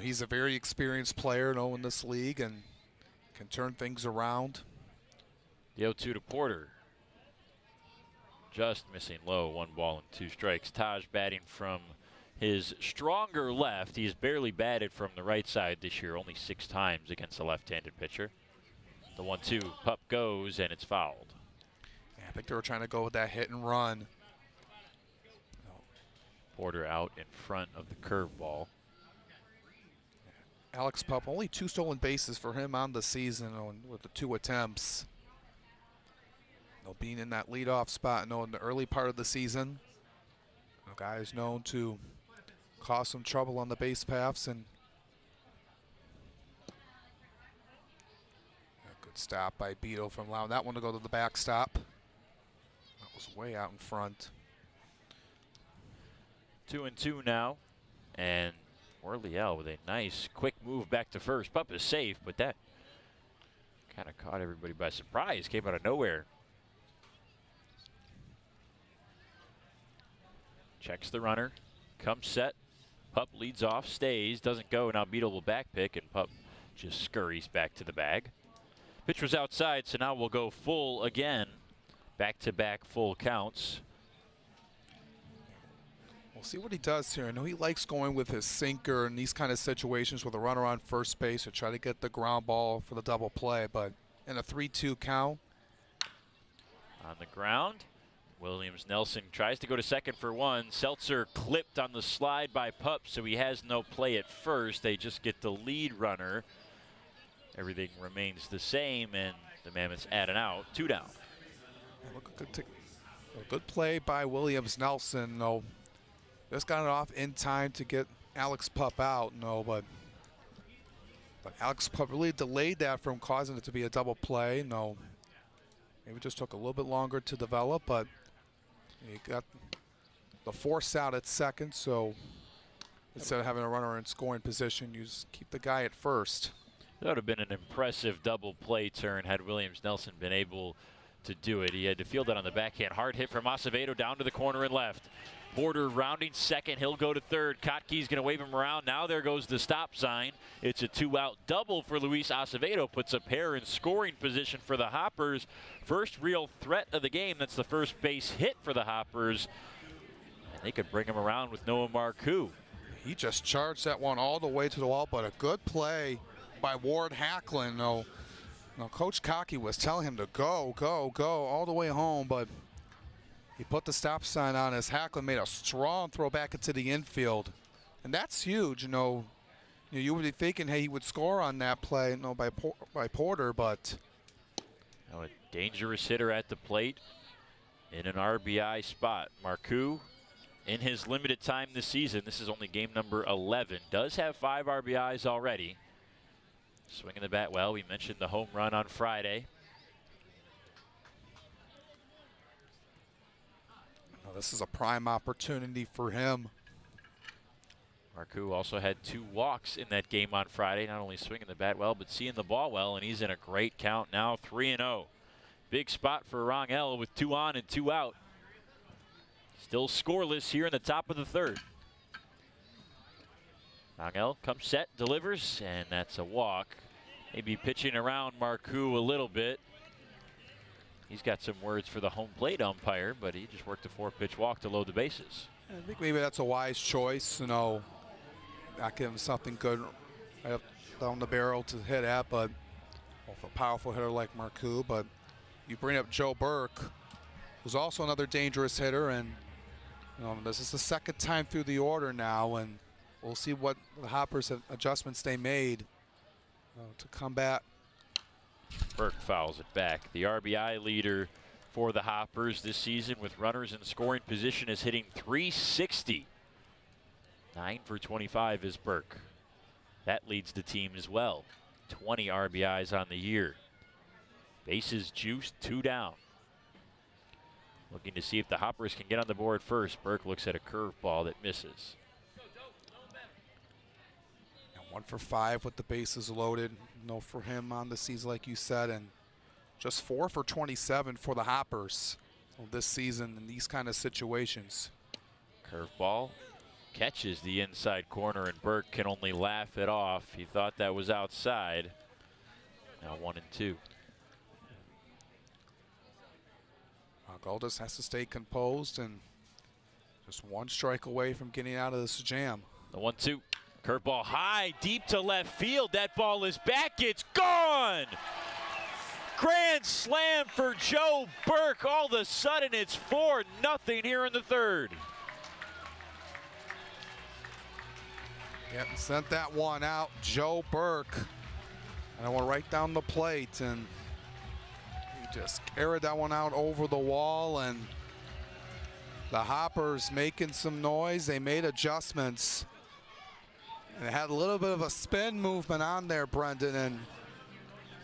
he's a very experienced player, in this league and can turn things around. The 0-2 to Porter. Just missing low, 1 ball and 2 strikes. Taj batting from his stronger left. He's barely batted from the right side this year, only 6 times against a left-handed pitcher. The 1-2, Pup goes, and it's fouled. Yeah, I think they were trying to go with that hit and run. Porter out in front of the curveball. Alex Pup, only 2 stolen bases for him on the season with the 2 attempts. Being in that leadoff spot, in the early part of the season. A guy is known to cause some trouble on the base paths, and a good stop by Beto from allowing that one to go to the backstop. That was way out in front. 2-2 now, and Worley with a nice quick move back to first. Pup is safe, but that kind of caught everybody by surprise. Came out of nowhere. Checks the runner, comes set. Pup leads off, stays, doesn't go. Now Beetle will back pick, and Pup just scurries back to the bag. Pitch was outside, so now we'll go full again. Back-to-back full counts. We'll see what he does here. I know he likes going with his sinker in these kind of situations with a runner on first base to try to get the ground ball for the double play, but in a 3-2 count. On the ground, Williams Nelson tries to go to second for 1. Seltzer clipped on the slide by Pup, so he has no play at first. They just get the lead runner. Everything remains the same, and the Mammoths add an out. 2 down. A good play by Williams Nelson, though. Just got it off in time to get Alex Pup out, but Alex Pup really delayed that from causing it to be a double play. Maybe just took a little bit longer to develop, but he got the force out at second, so instead of having a runner in scoring position, you just keep the guy at first. That would have been an impressive double play turn had Williams Nelson been able to do it. He had to field it on the backhand. Hard hit from Acevedo down to the corner and left. Porter rounding second. He'll go to third. Kottke's going to wave him around. Now there goes the stop sign. It's a 2-out double for Luis Acevedo. Puts a pair in scoring position for the Hoppers. First real threat of the game. That's the first base hit for the Hoppers. And they could bring him around with Noah Marcoux. He just charged that one all the way to the wall, but a good play by Ward Hacklin. Coach Kottke was telling him to go all the way home, but he put the stop sign on as Hacklin made a strong throw back into the infield. And that's huge, you would be thinking, hey, he would score on that play, by Porter, but. A dangerous hitter at the plate in an RBI spot. Marcoux in his limited time this season. This is only game number 11. Does have 5 RBIs already. Swinging the bat well. We mentioned the home run on Friday. Well, this is a prime opportunity for him. Marcoux also had 2 walks in that game on Friday. Not only swinging the bat well, but seeing the ball well, and he's in a great count now, 3-0. Big spot for Rangel with 2 on and 2 out. Still scoreless here in the top of the 3rd. Rangel comes set, delivers, and that's a walk. Maybe pitching around Marcoux a little bit. He's got some words for the home plate umpire, but he just worked a 4-pitch walk to load the bases. I think maybe that's a wise choice, you know, not give him something good right up down the barrel to hit at, but with a powerful hitter like Marcoux. But you bring up Joe Burke, who's also another dangerous hitter, and you know, this is the 2nd time through the order now, and we'll see what the Hoppers adjustments they made to combat. Burke fouls it back. The RBI leader for the Hoppers this season with runners in scoring position is hitting .360. 9 for 25 is Burke. That leads the team as well. 20 RBIs on the year. Bases juiced, 2 down. Looking to see if the Hoppers can get on the board first. Burke looks at a curveball that misses. 1 for 5 with the bases loaded. No for him on the season, like you said, and just 4 for 27 for the Hoppers this season in these kind of situations. Curveball catches the inside corner, and Burke can only laugh it off. He thought that was outside. Now 1-2. Goldust has to stay composed and just 1 strike away from getting out of this jam. The 1-2. Curveball high, deep to left field. That ball is back. It's gone. Grand slam for Joe Burke. All of a sudden, it's 4-0 here in the 3rd. Yep, sent that one out. Joe Burke. And I went right down the plate, and he just carried that one out over the wall, and the Hoppers making some noise. They made adjustments. And it had a little bit of a spin movement on there, Brendan, and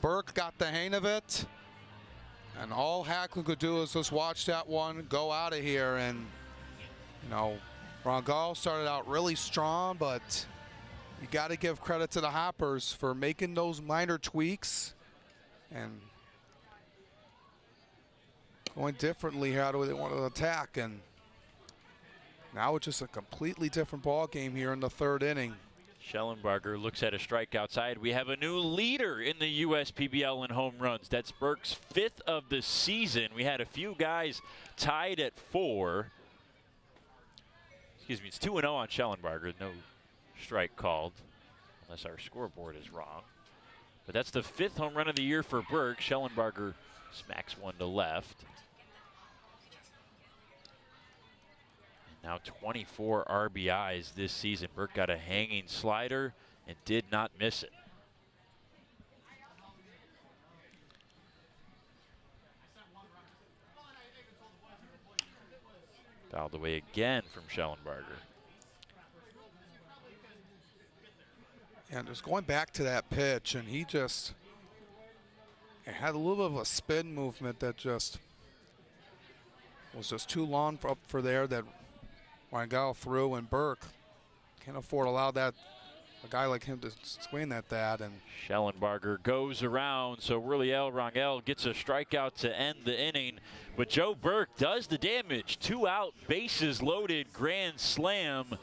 Burke got the hang of it. And all Hacklin could do is just watch that one go out of here. And, you know, Rangel started out really strong, but you got to give credit to the Hoppers for making those minor tweaks and going differently how do they want to attack. And now it's just a completely different ball game here in the 3rd inning. Schellenbarger looks at a strike outside. We have a new leader in the USPBL in home runs. That's Burke's 5th of the season. We had a few guys tied at 4. Excuse me, it's 2-0 on Schellenbarger. No strike called, unless our scoreboard is wrong. But that's the 5th home run of the year for Burke. Schellenbarger smacks one to left. Now 24 RBIs this season. Burke got a hanging slider and did not miss it. Fouled away again from Schellenbarger. And just going back to that pitch, and he just had a little bit of a spin movement that just was just too long up for there that Rangel threw, and Burke can't afford to allow that, a guy like him to swing at that. And Schellenbarger goes around, so Ruriel Rangel gets a strikeout to end the inning. But Joe Burke does the damage. 2 out, bases loaded, grand slam.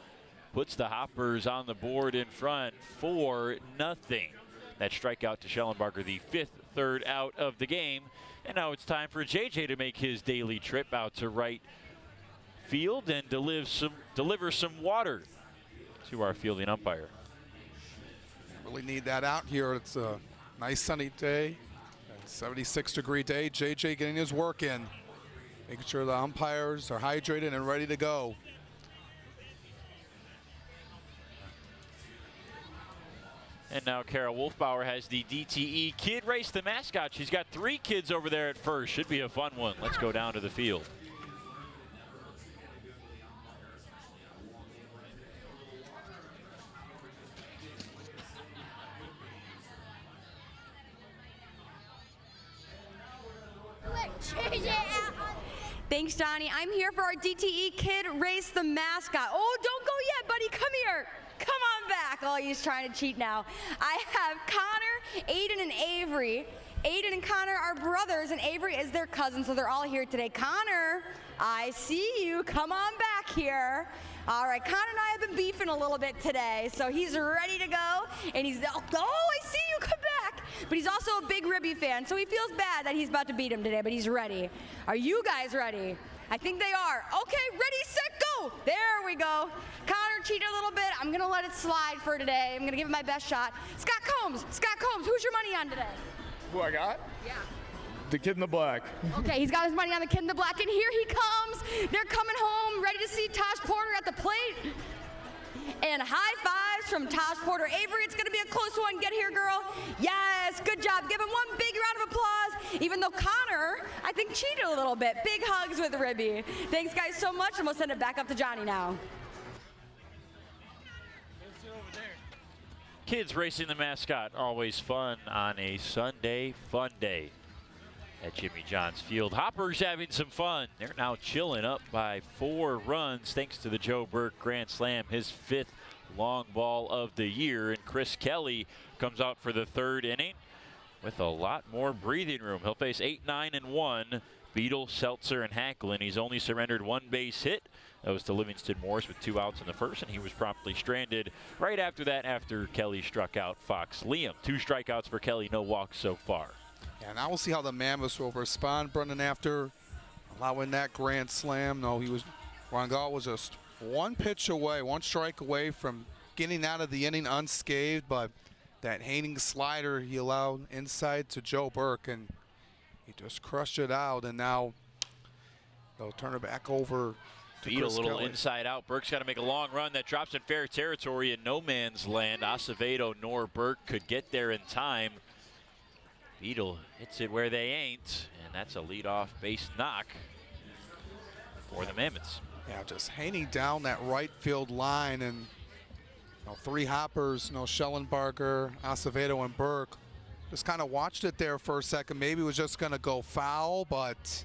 Puts the Hoppers on the board in front, 4-0. That strikeout to Schellenbarger, the 5th third out of the game. And now it's time for JJ to make his daily trip out to right field and deliver some water to our fielding umpire. Really need that out here. It's a nice sunny day, 76-degree day. JJ getting his work in, making sure the umpires are hydrated and ready to go. And now Kara Wolfbauer has the DTE Kid Race, the mascot. She's got 3 kids over there at first. Should be a fun one. Let's go down to the field. Thanks, Johnny. I'm here for our DTE Kid Race the Mascot. Oh, don't go yet, buddy. Come here. Come on back. Oh, he's trying to cheat now. I have Connor, Aiden, and Avery. Aiden and Connor are brothers, and Avery is their cousin, so they're all here today. Connor, I see you. Come on back here. All right, Connor and I have been beefing a little bit today, so he's ready to go, and he's, oh, I see you, come back. But he's also a big Ribby fan, so he feels bad that he's about to beat him today, but he's ready. Are you guys ready? I think they are. Okay, ready, set, go. There we go. Connor cheated a little bit. I'm going to let it slide for today. I'm going to give it my best shot. Scott Combs, who's your money on today? Who I got? Yeah. The Kid in the Black. Okay, he's got his money on the Kid in the Black, and here he comes. They're coming home, ready to see Tosh Porter at the plate. And high fives from Tosh Porter. Avery, it's going to be a close one. Get here, girl. Yes, good job. Give him one big round of applause, even though Connor, I think, cheated a little bit. Big hugs with Ribby. Thanks, guys, so much, and we'll send it back up to Johnny now. Kids racing the mascot, always fun on a Sunday fun day at Jimmy John's Field. Hoppers having some fun. They're now chilling up by 4 runs thanks to the Joe Burke Grand Slam, his 5th long ball of the year. And Chris Kelly comes out for the 3rd inning with a lot more breathing room. He'll face 8, 9, and 1. Beadle, Seltzer, and Hacklin. He's only surrendered 1 base hit. That was to Livingston Morris with 2 outs in the first, and he was promptly stranded right after that after Kelly struck out Fox Liam. 2 strikeouts for Kelly, no walks so far. Yeah, now we'll see how the Mammoths will respond, Brendan, after allowing that grand slam. No, Rangel was just 1 pitch away, 1 strike away from getting out of the inning unscathed, but that hanging slider he allowed inside to Joe Burke, and he just crushed it out, and now they'll turn it back over to Beat a Chris little Kelly. inside out. Burke's got to make a long run that drops in fair territory in no man's land. Acevedo nor Burke could get there in time. Beadle hits it where they ain't, and that's a leadoff base knock for the Mammoths. Yeah, just hanging down that right field line, and 3 hoppers, Schellenbarger, Acevedo, and Burke. Just kind of watched it there for a second. Maybe it was just going to go foul, but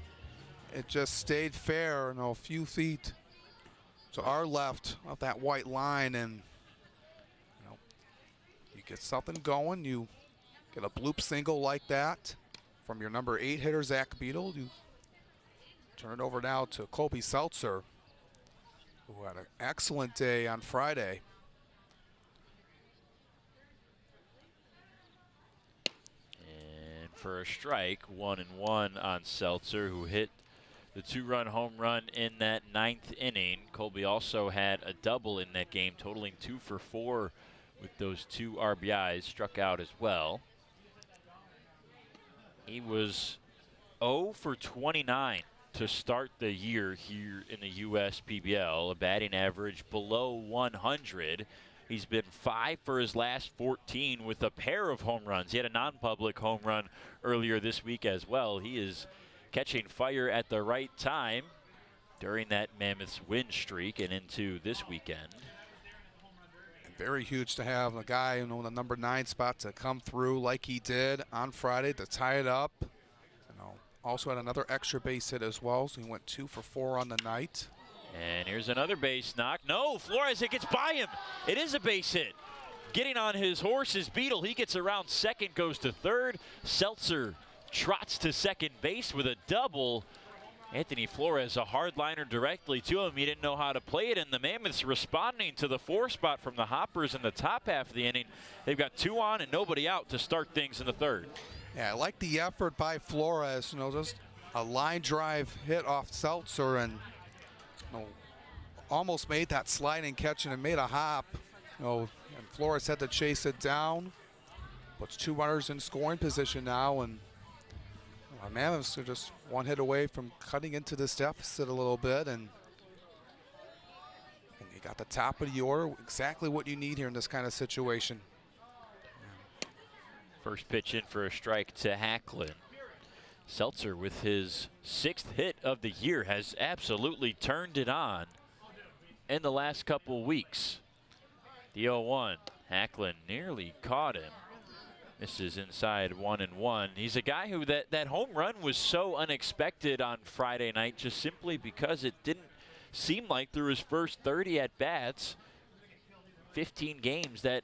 it just stayed fair, a few feet to our left of that white line, and you get something going. You get a bloop single like that from your number 8 hitter, Zach Beadle. You turn it over now to Colby Seltzer, who had an excellent day on Friday. For a strike, 1-1 on Seltzer, who hit the 2-run home run in that 9th inning. Colby also had a double in that game, totaling 2 for 4 with those 2 RBIs, struck out as well. He was 0 for 29 to start the year here in the USPBL, a batting average below 100. He's been 5 for his last 14 with a pair of home runs. He had a non-public home run earlier this week as well. He is catching fire at the right time during that Mammoths win streak and into this weekend. And very huge to have a guy in the number 9 spot to come through like he did on Friday to tie it up. Also had another extra base hit as well, so he went 2 for 4 on the night. And here's another base knock. No, Flores, it gets by him. It is a base hit. Getting on his horse is Beadle. He gets around second, goes to third. Seltzer trots to second base with a double. Anthony Flores, a hardliner directly to him. He didn't know how to play it, and the Mammoths responding to the 4 spot from the Hoppers in the top half of the inning. They've got 2 on and nobody out to start things in the 3rd. Yeah, I like the effort by Flores. Just a line drive hit off Seltzer, and almost made that sliding catch and made a hop. And Flores had to chase it down. Puts 2 runners in scoring position now, and Mammoths are just 1 hit away from cutting into this deficit a little bit, and you got the top of the order, exactly what you need here in this kind of situation. First pitch in for a strike to Hacklin. Seltzer, with his 6th hit of the year, has absolutely turned it on in the last couple weeks. The 0-1, Hacklin nearly caught him. Misses inside 1-1. He's a guy who that home run was so unexpected on Friday night just simply because it didn't seem like through his first 30 at-bats, 15 games, that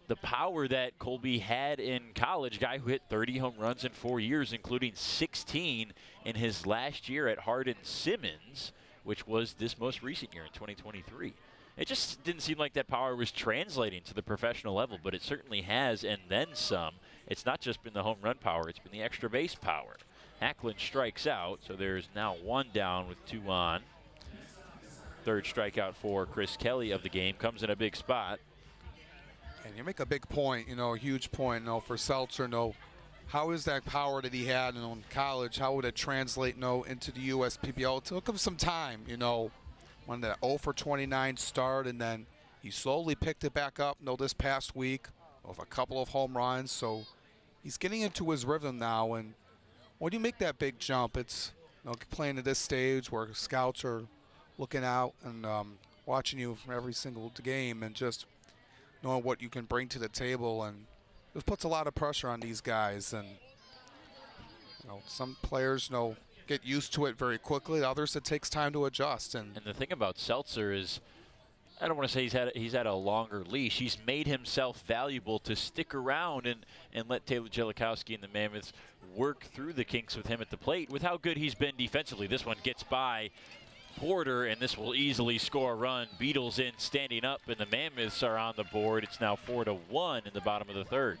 the power that Colby had in college, guy who hit 30 home runs in 4 years, including 16 in his last year at Hardin-Simmons, which was this most recent year in 2023. It just didn't seem like that power was translating to the professional level, but it certainly has, and then some. It's not just been the home run power, it's been the extra base power. Hacklin strikes out, so there's now 1 down with 2 on. Third strikeout for Chris Kelly of the game, comes in a big spot. And you make a big point, a huge point, for Seltzer, how is that power that he had in college, how would it translate, into the USPBL? It took him some time, when that 0 for 29 start, and then he slowly picked it back up, this past week with a couple of home runs. So he's getting into his rhythm now, and when you make that big jump, it's playing at this stage where scouts are looking out and watching you from every single game and just knowing what you can bring to the table, and it puts a lot of pressure on these guys. And some players get used to it very quickly. Others, it takes time to adjust. And the thing about Seltzer is, I don't want to say he's had a longer leash. He's made himself valuable to stick around and let Taylor Jellikowski and the Mammoths work through the kinks with him at the plate with how good he's been defensively. This one gets by Porter, and this will easily score a run. Beatles in, standing up, and the Mammoths are on the board. It's now 4-1 in the bottom of the third.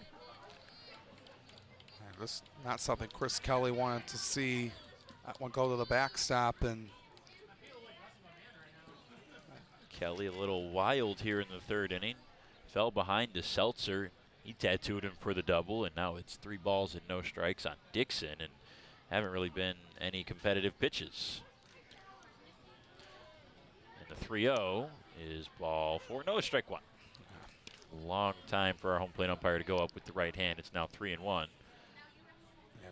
This is not something Chris Kelly wanted to see. That one go to the backstop, and Kelly a little wild here in the third inning. Fell behind to Seltzer. He tattooed him for the double, and now it's 3 balls and no strikes on Dixon, and haven't really been any competitive pitches. And the 3-0 is ball 4. No, strike 1. Long time for our home plate umpire to go up with the right hand. It's now 3-1.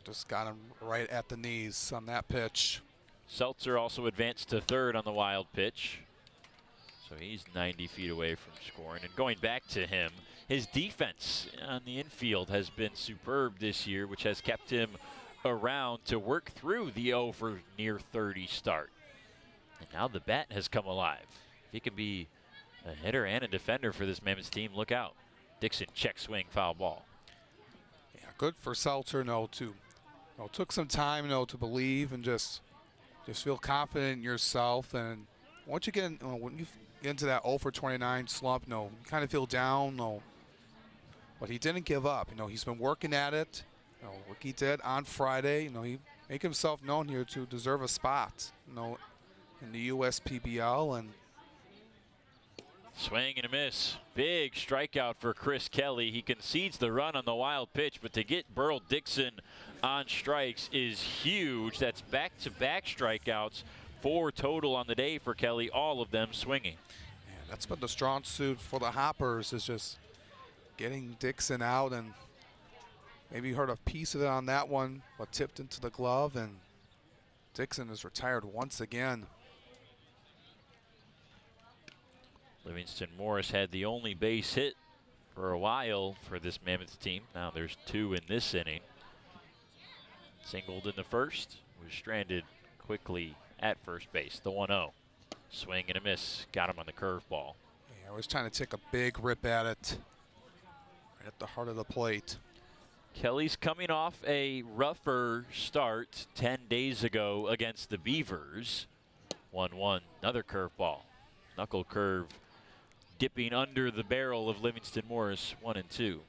Just got him right at the knees on that pitch. Seltzer also advanced to third on the wild pitch. So he's 90 feet away from scoring. And going back to him, his defense on the infield has been superb this year, which has kept him around to work through the 0 for near 30 start. And now the bat has come alive. If he can be a hitter and a defender for this Mammoths team, look out. Dixon check swing, foul ball. Yeah, good for Seltzer, took some time, to believe and just feel confident in yourself. And once you get when you get into that 0 for 29 slump, you kind of feel down, but he didn't give up. He's been working at it. Like he did on Friday. He make himself known here to deserve a spot, in the USPBL. And swing and a miss. Big strikeout for Chris Kelly. He concedes the run on the wild pitch, but to get Burl Dixon on strikes is huge. That's back-to-back strikeouts, 4 total on the day for Kelly, all of them swinging. Yeah, that's been the strong suit for the Hoppers, is just getting Dixon out, and maybe you heard a piece of it on that one, but tipped into the glove, and Dixon is retired once again. Livingston Morris had the only base hit for a while for this Mammoths team. Now there's 2 in this inning. Singled in the first, was stranded quickly at first base. The 1-0. Swing and a miss. Got him on the curveball. Yeah, I was trying to take a big rip at it. Right at the heart of the plate. Kelly's coming off a rougher start 10 days ago against the Beavers. 1-1. Another curveball. Knuckle curve dipping under the barrel of Livingston Morris, 1-2.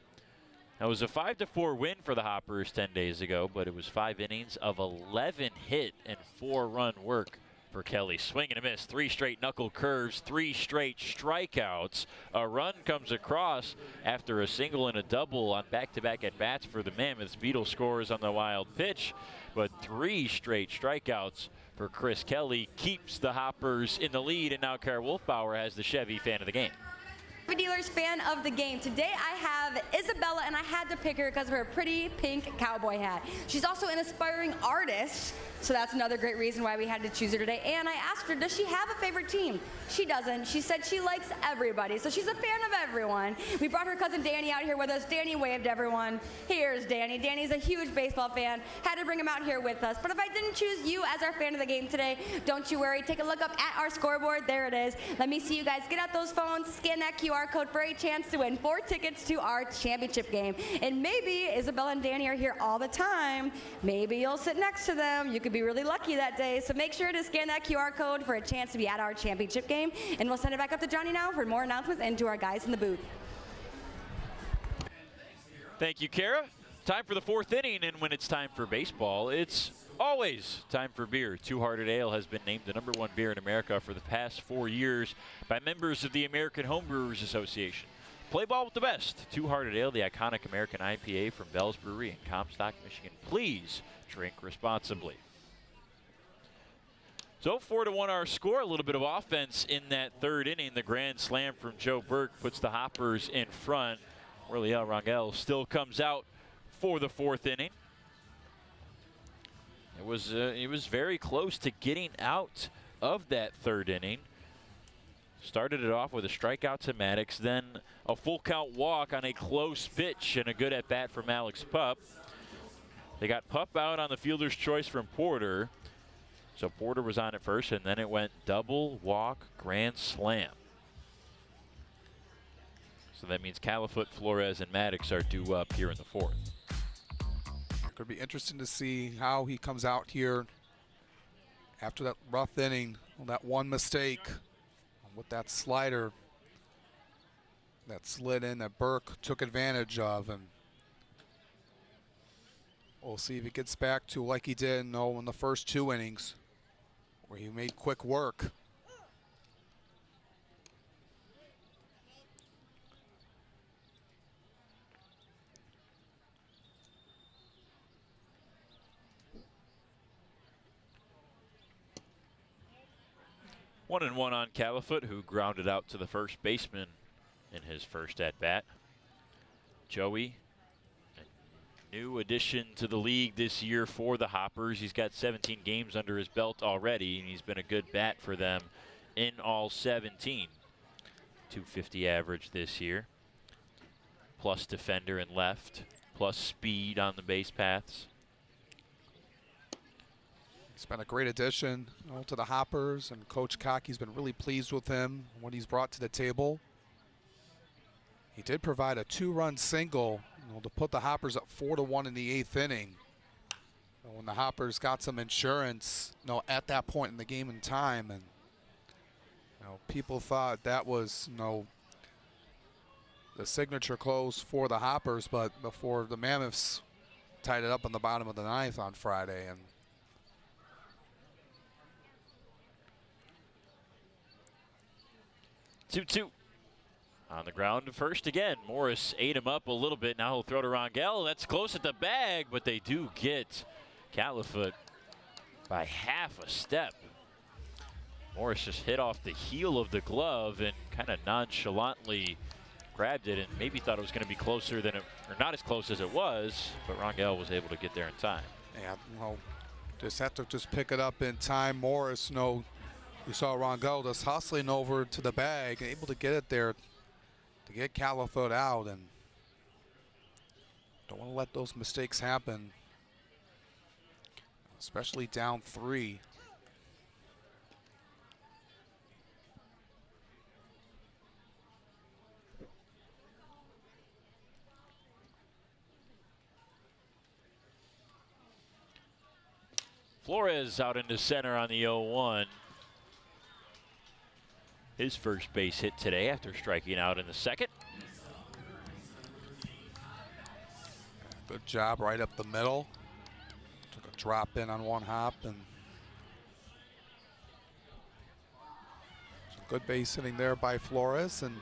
That was a 5-4 win for the Hoppers 10 days ago, but it was 5 innings of 11 hit and 4-run work for Kelly. Swing and a miss, 3 straight knuckle curves, 3 straight strikeouts. A run comes across after a single and a double on back-to-back at-bats for the Mammoths. Beetle scores on the wild pitch, but 3 straight strikeouts for Chris Kelly keeps the Hoppers in the lead, and now Kara Wolfbauer has the Chevy fan of the game. Dealers fan of the game. Today I have Isabella, and I had to pick her because of her pretty pink cowboy hat. She's also an aspiring artist, so that's another great reason why we had to choose her today. And I asked her, does she have a favorite team? She doesn't. She said she likes everybody, so she's a fan of everyone. We brought her cousin Danny out here with us. Danny waved everyone. Here's Danny. Danny's a huge baseball fan. Had to bring him out here with us. But if I didn't choose you as our fan of the game today, don't you worry. Take a look up at our scoreboard. There it is. Let me see you guys get out those phones, scan that QR code for a chance to win 4 tickets to our championship game. And maybe Isabella and Danny are here all the time. Maybe you'll sit next to them. You could be really lucky that day. So make sure to scan that QR code for a chance to be at our championship game. And we'll send it back up to Johnny now for more announcements and to our guys in the booth. Thank you, Kara. Time for the 4th inning, and when it's time for baseball, it's always time for beer. Two Hearted Ale has been named the #1 beer in America for the past 4 years by members of the American Homebrewers Association. Play ball with the best. Two Hearted Ale, the iconic American IPA from Bell's Brewery in Comstock, Michigan. Please drink responsibly. So 4-1 our score. A little bit of offense in that 3rd inning. The grand slam from Joe Burke puts the Hoppers in front. Orliel Rangel still comes out for the 4th inning. It was very close to getting out of that 3rd inning. Started it off with a strikeout to Maddox, then a full count walk on a close pitch and a good at bat from Alex Pup. They got Pup out on the fielder's choice from Porter. So Porter was on at first, and then it went double, walk, grand slam. So that means Califoot, Flores, and Maddox are due up here in the 4th. It could be interesting to see how he comes out here after that rough inning, that one mistake with that slider that slid in that Burke took advantage of. And we'll see if he gets back to like he did in the first 2 innings, where he made quick work. One and one on Califoot, who grounded out to the first baseman in his first at-bat. Joey, a new addition to the league this year for the Hoppers. He's got 17 games under his belt already, and he's been a good bat for them in all 17. .250 average this year. Plus defender and left, plus speed on the base paths. It's been a great addition to the Hoppers, and Coach Cockey's been really pleased with him, what he's brought to the table. He did provide a 2-run single to put the Hoppers up 4-1 in the 8th inning. When the Hoppers got some insurance at that point in the game and time, and people thought that was the signature close for the Hoppers, but before the Mammoths tied it up in the bottom of the 9th on Friday. And 2-2. On the ground to first again. Morris ate him up a little bit. Now he'll throw to Rangel. That's close at the bag, but they do get Califoot by half a step. Morris just hit off the heel of the glove and kind of nonchalantly grabbed it, and maybe thought it was going to be closer than it, or not as close as it was, but Rangel was able to get there in time. Yeah, just have to pick it up in time. Morris, you saw Rangel just hustling over to the bag and able to get it there to get Califoot out, and don't want to let those mistakes happen, especially down 3. Flores out into center on the 0-1. His first base hit today after striking out in the 2nd. Good job right up the middle. Took a drop in on one hop, and some good base hitting there by Flores. And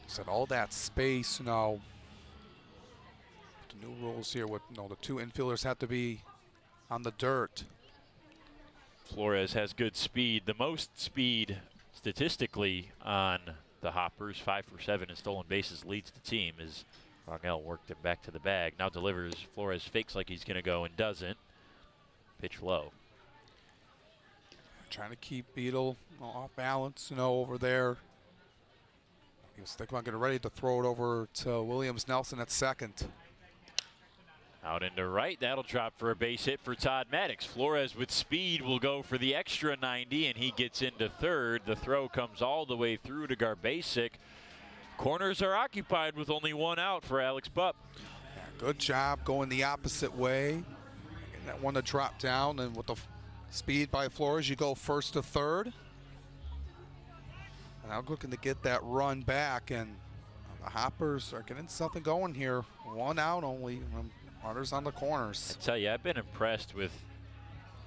said all that space, the new rules here with the 2 infielders have to be on the dirt. Flores has good speed, the most speed statistically on the Hoppers. 5 for 7 in stolen bases, leads the team as Rangel worked him back to the bag. Now delivers. Flores fakes like he's going to go and doesn't. Pitch low. Trying to keep Beetle off balance, over there. He was thinking about getting ready to throw it over to Williams Nelson at second. Out into right. That'll drop for a base hit for Todd Maddox. Flores with speed will go for the extra 90, and he gets into third. The throw comes all the way through to Garbasic. Corners are occupied with only one out for Alex Pup. Yeah, good job going the opposite way. Getting that one to drop down, and with the speed by Flores, you go first to third. And I'm looking to get that run back, and the Hoppers are getting something going here. One out only. Runners on the corners. I tell you, I've been impressed with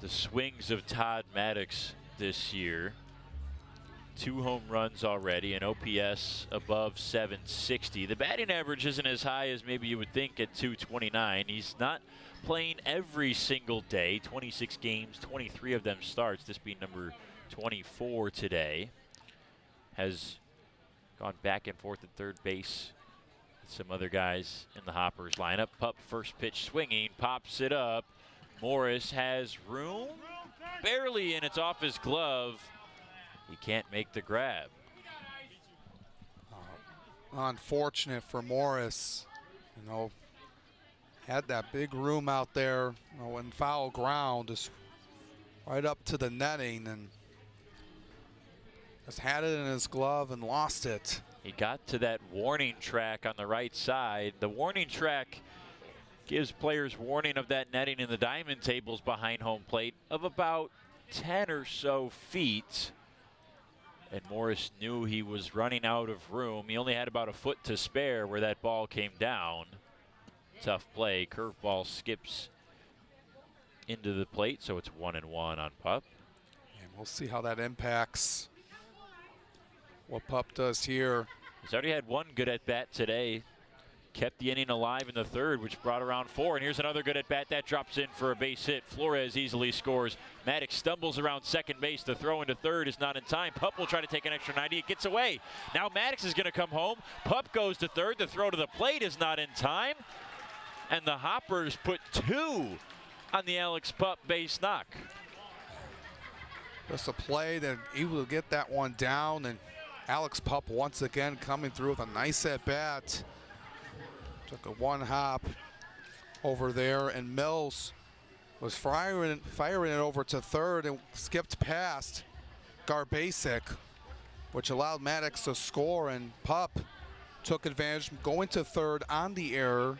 the swings of Todd Maddox this year. 2 home runs already, an OPS above 760. The batting average isn't as high as maybe you would think at 229. He's not playing every single day. 26 games, 23 of them starts. This being number 24 today. Has gone back and forth at third base. Some other guys in the Hoppers lineup. Pup first pitch swinging, pops it up. Morris has room, barely, and it's off his glove. He can't make the grab. Unfortunate for Morris. Had that big room out there, in foul ground, just right up to the netting, and just had it in his glove and lost it. He got to that warning track on the right side. The warning track gives players warning of that netting in the diamond tables behind home plate of about 10 or so feet. And Morris knew he was running out of room. He only had about a foot to spare where that ball came down. Tough play. Curveball skips into the plate, so it's 1-1 on Pup. And we'll see how that impacts what Pup does here. He's already had one good at-bat today. Kept the inning alive in the third, which brought around 4. And here's another good at-bat that drops in for a base hit. Flores easily scores. Maddox stumbles around second base. The throw into third is not in time. Pup will try to take an extra 90. It gets away. Now Maddox is going to come home. Pup goes to third. The throw to the plate is not in time. And the Hoppers put 2 on the Alex Pup base knock. Just a play that he will get that one down, and Alex Pup once again coming through with a nice at-bat. Took a one hop over there, and Mills was firing it over to third and skipped past Garbasic, which allowed Maddox to score, and Pup took advantage going to third on the error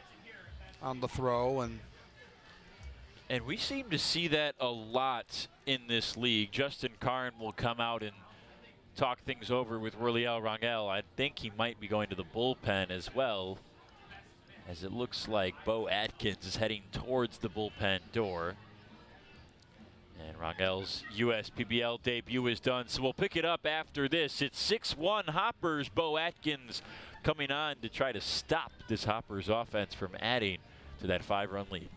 on the throw. And we seem to see that a lot in this league. Justin Karn will come out and talk things over with Roliel Rangel. I think he might be going to the bullpen as well, as it looks like Bo Atkins is heading towards the bullpen door. And Rangel's USPBL debut is done, so we'll pick it up after this. It's 6-1 Hoppers. Bo Atkins coming on to try to stop this Hoppers offense from adding to that 5-run lead.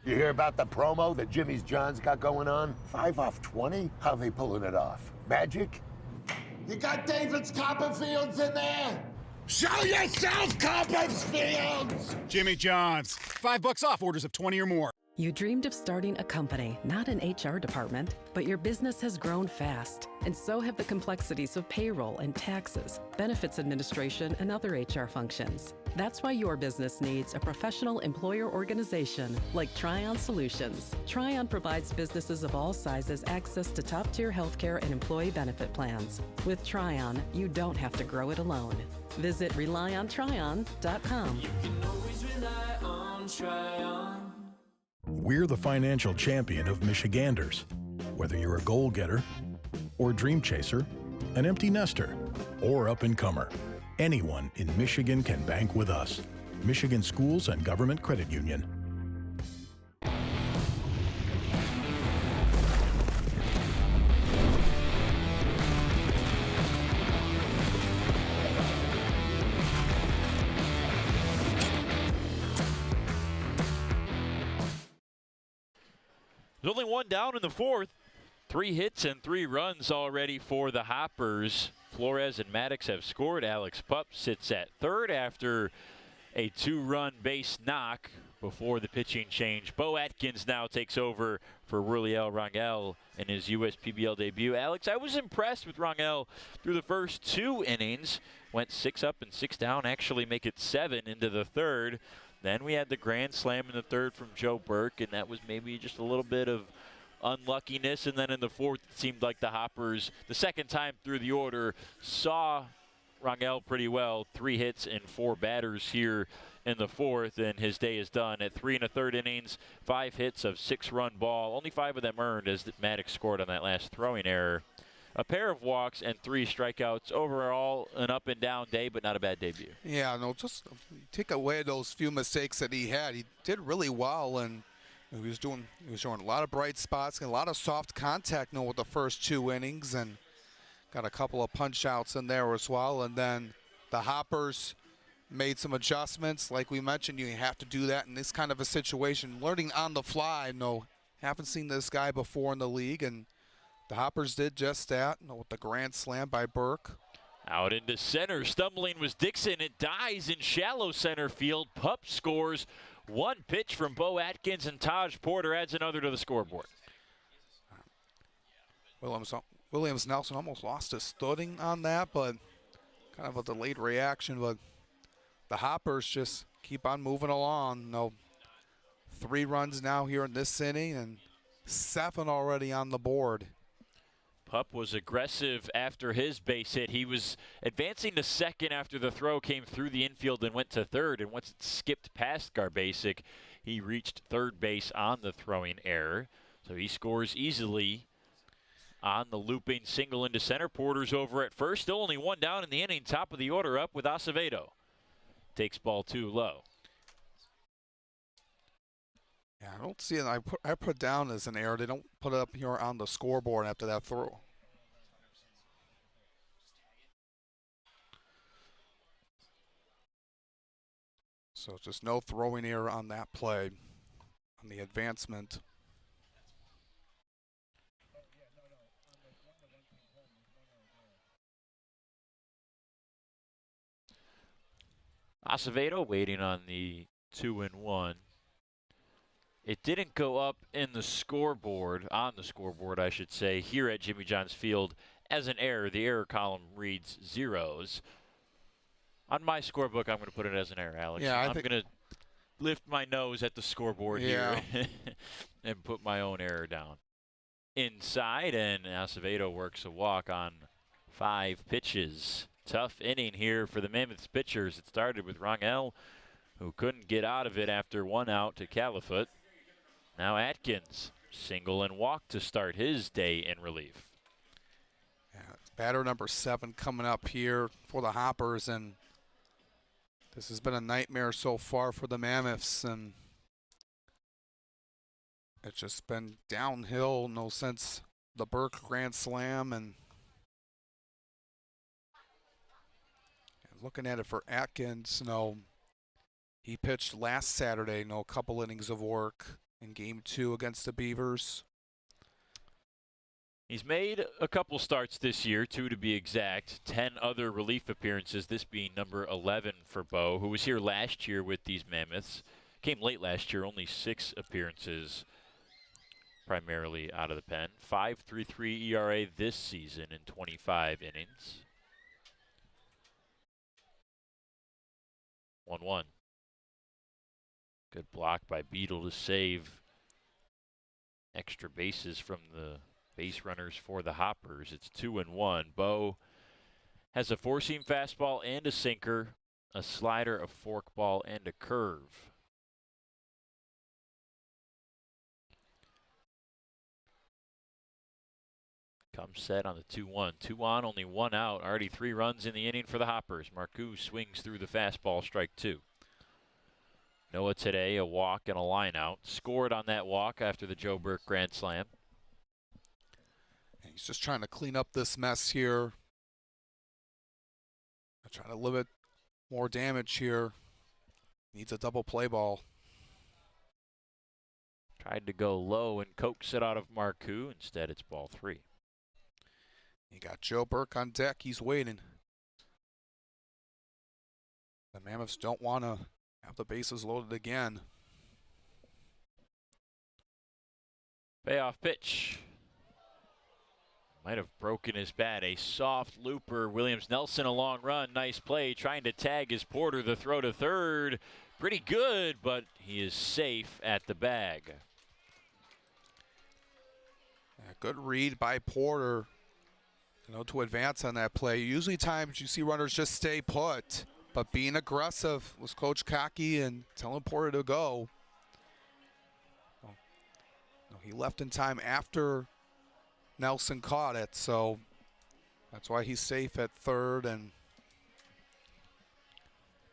You hear about the promo that Jimmy's John's got going on? 5 off 20? How they pulling it off? Magic? You got David's Copperfields in there? Show yourself, Copperfields! Jimmy John's. $5 off orders of 20 or more. You dreamed of starting a company, not an HR department, but your business has grown fast, and so have the complexities of payroll and taxes, benefits administration, and other HR functions. That's why your business needs a professional employer organization like Tryon Solutions. Tryon provides businesses of all sizes access to top-tier healthcare and employee benefit plans. With Tryon, you don't have to grow it alone. Visit RelyOnTryon.com. You can always rely on Tryon. We're the financial champion of Michiganders. Whether you're a goal-getter or dream chaser, an empty nester, or up-and-comer, anyone in Michigan can bank with us. Michigan Schools and Government Credit Union. There's only one down in the fourth. 3 hits and 3 runs already for the Hoppers. Flores and Maddox have scored. Alex Pup sits at third after a 2-run base knock before the pitching change. Bo Atkins now takes over for Ruriel Rangel in his USPBL debut. Alex, I was impressed with Rangel through the first 2 innings. Went 6 up and 6 down, actually make it 7 into the third. Then we had the grand slam in the third from Joe Burke, and that was maybe just a little bit of unluckiness. And then in the fourth, it seemed like the Hoppers, the second time through the order, saw Rangel pretty well. 3 hits and 4 batters here in the fourth, and his day is done. At 3 1/3 innings, 5 hits of 6-run ball. Only 5 of them earned as Maddox scored on that last throwing error. A pair of walks and 3 strikeouts. Overall, an up-and-down day, but not a bad debut. Yeah, no, just take away those few mistakes that he had. He did really well, and he was showing a lot of bright spots and a lot of soft contact with the first 2 innings, and got a couple of punch outs in there as well. And then the Hoppers made some adjustments. Like we mentioned, you have to do that in this kind of a situation. Learning on the fly. No, haven't seen this guy before in the league, and the Hoppers did just that with the grand slam by Burke. Out into center, stumbling was Dixon. It dies in shallow center field. Pup scores. 1 pitch from Bo Atkins, and Taj Porter adds another to the scoreboard. Williams Nelson almost lost his footing on that, but kind of a delayed reaction. But the Hoppers just keep on moving along. 3 runs now here in this inning, and 7 already on the board. Pup was aggressive after his base hit. He was advancing to second after the throw came through the infield and went to third. And once it skipped past Garbasic, he reached third base on the throwing error. So he scores easily on the looping single into center. Porter's over at first. Still only 1 down in the inning. Top of the order up with Acevedo. Takes ball 2 low. Yeah, I don't see it. I put down as an error. They don't put it up here on the scoreboard after that throw. So just no throwing error on that play, on the advancement. Acevedo waiting on the 2-1. It didn't go up in the scoreboard, on the scoreboard, I should say, here at Jimmy John's Field as an error. The error column reads 0s. On my scorebook, I'm going to put it as an error, Alex. Yeah, I'm going to lift my nose at the scoreboard here and put my own error down. Inside, and Acevedo works a walk on 5 pitches. Tough inning here for the Mammoths pitchers. It started with Rangel, who couldn't get out of it after 1 out to Califoot. Now Atkins, single and walk to start his day in relief. Yeah, batter number 7 coming up here for the Hoppers, and this has been a nightmare so far for the Mammoths, and it's just been downhill since the Burke grand slam. And looking at it for Atkins, he pitched last Saturday, a couple innings of work in Game 2 against the Beavers. He's made a couple starts this year, 2 to be exact, 10 other relief appearances, this being number 11 for Bo, who was here last year with these Mammoths. Came late last year, only 6 appearances primarily out of the pen. 5.33 ERA this season in 25 innings. 1-1. Good block by Beadle to save extra bases from the base runners for the Hoppers. It's 2-1. Bo has a 4-seam fastball and a sinker, a slider, a forkball, and a curve. Comes set on the 2-1. 2 on, only 1 out. Already 3 runs in the inning for the Hoppers. Marcoux swings through the fastball, strike 2. Noah today, a walk and a line out. Scored on that walk after the Joe Burke grand slam. He's just trying to clean up this mess here. Try to limit more damage here. Needs a double play ball. Tried to go low and coax it out of Marcoux. Instead, it's ball 3. You got Joe Burke on deck. He's waiting. The Mammoths don't want to have the bases loaded again. Payoff pitch. Might have broken his bat. A soft looper. Williams Nelson, a long run. Nice play. Trying to tag his Porter. The throw to third. Pretty good, but he is safe at the bag. Yeah, good read by Porter, to advance on that play. Usually times you see runners just stay put, but being aggressive was Coach Cocky and telling Porter to go. He left in time after Nelson caught it, so that's why he's safe at third. And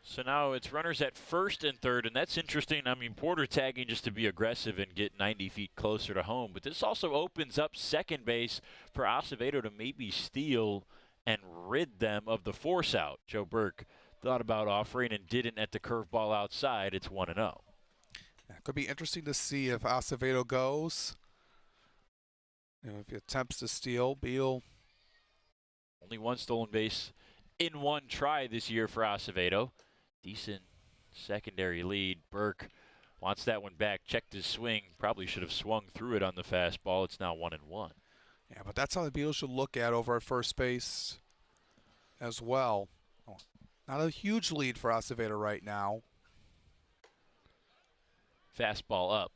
so now it's runners at first and third, and that's interesting. I mean, Porter tagging just to be aggressive and get 90 feet closer to home, but this also opens up second base for Acevedo to maybe steal and rid them of the force out. Joe Burke thought about offering and didn't at the curveball outside. It's 1-0. It could be interesting to see if Acevedo goes. If he attempts to steal, Beal. Only one stolen base in one try this year for Acevedo. Decent secondary lead. Burke wants that one back. Checked his swing. Probably should have swung through it on the fastball. It's now 1-1. Yeah, but that's how the Beal should look at over at first base as well. Not a huge lead for Acevedo right now. Fastball up.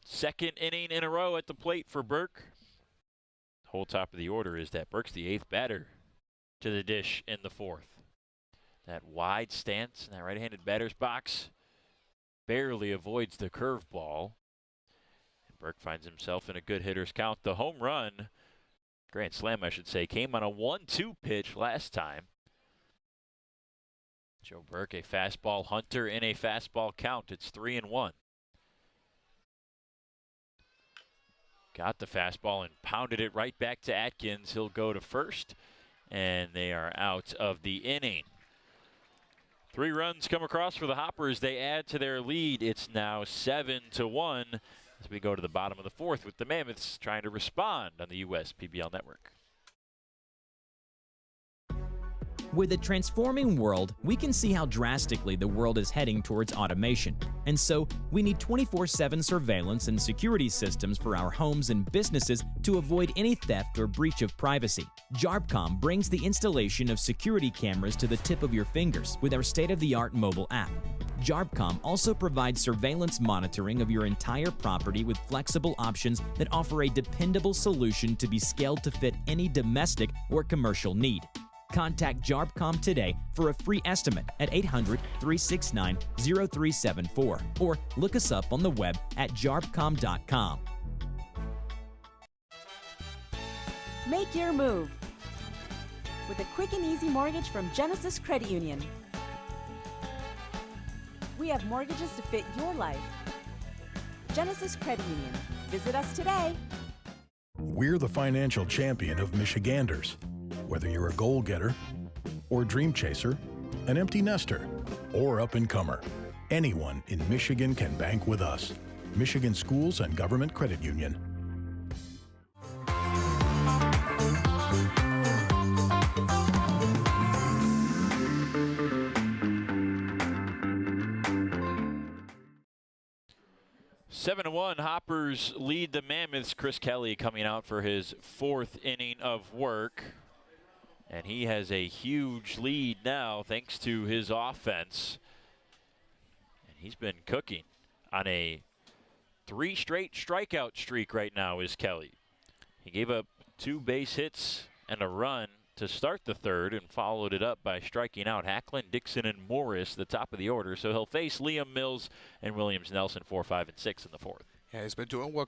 Second inning in a row at the plate for Burke. Whole top of the order is that Burke's the 8th batter to the dish in the 4th. That wide stance in that right-handed batter's box barely avoids the curveball. And Burke finds himself in a good hitter's count. The home run, grand slam I should say, came on a 1-2 pitch last time. Joe Burke, a fastball hunter in a fastball count. It's 3-1. Got the fastball and pounded it right back to Atkins. He'll go to first, and they are out of the inning. 3 runs come across for the Hoppers. They add to their lead. It's now 7-1 as we go to the bottom of the 4th with the Mammoths trying to respond on the US PBL network. With a transforming world, we can see how drastically the world is heading towards automation. And so, we need 24/7 surveillance and security systems for our homes and businesses to avoid any theft or breach of privacy. JARPCOM brings the installation of security cameras to the tip of your fingers with our state-of-the-art mobile app. JARPCOM also provides surveillance monitoring of your entire property with flexible options that offer a dependable solution to be scaled to fit any domestic or commercial need. Contact JARPCOM today for a free estimate at 800-369-0374 or look us up on the web at jarpcom.com. Make your move with a quick and easy mortgage from Genesis Credit Union. We have mortgages to fit your life. Genesis Credit Union. Visit us today. We're the financial champion of Michiganders. Whether you're a goal-getter or dream chaser, an empty nester, or up-and-comer, anyone in Michigan can bank with us. Michigan Schools and Government Credit Union. Seven to 1, Hoppers lead the Mammoths. Chris Kelly coming out for his 4th inning of work. And he has a huge lead now thanks to his offense. And he's been cooking on a 3 straight strikeout streak right now is Kelly. He gave up 2 base hits and a run to start the 3rd and followed it up by striking out Hacklin, Dixon, and Morris, the top of the order. So he'll face Liam Mills and Williams Nelson 4, 5, and 6 in the 4th. Yeah, he's been doing what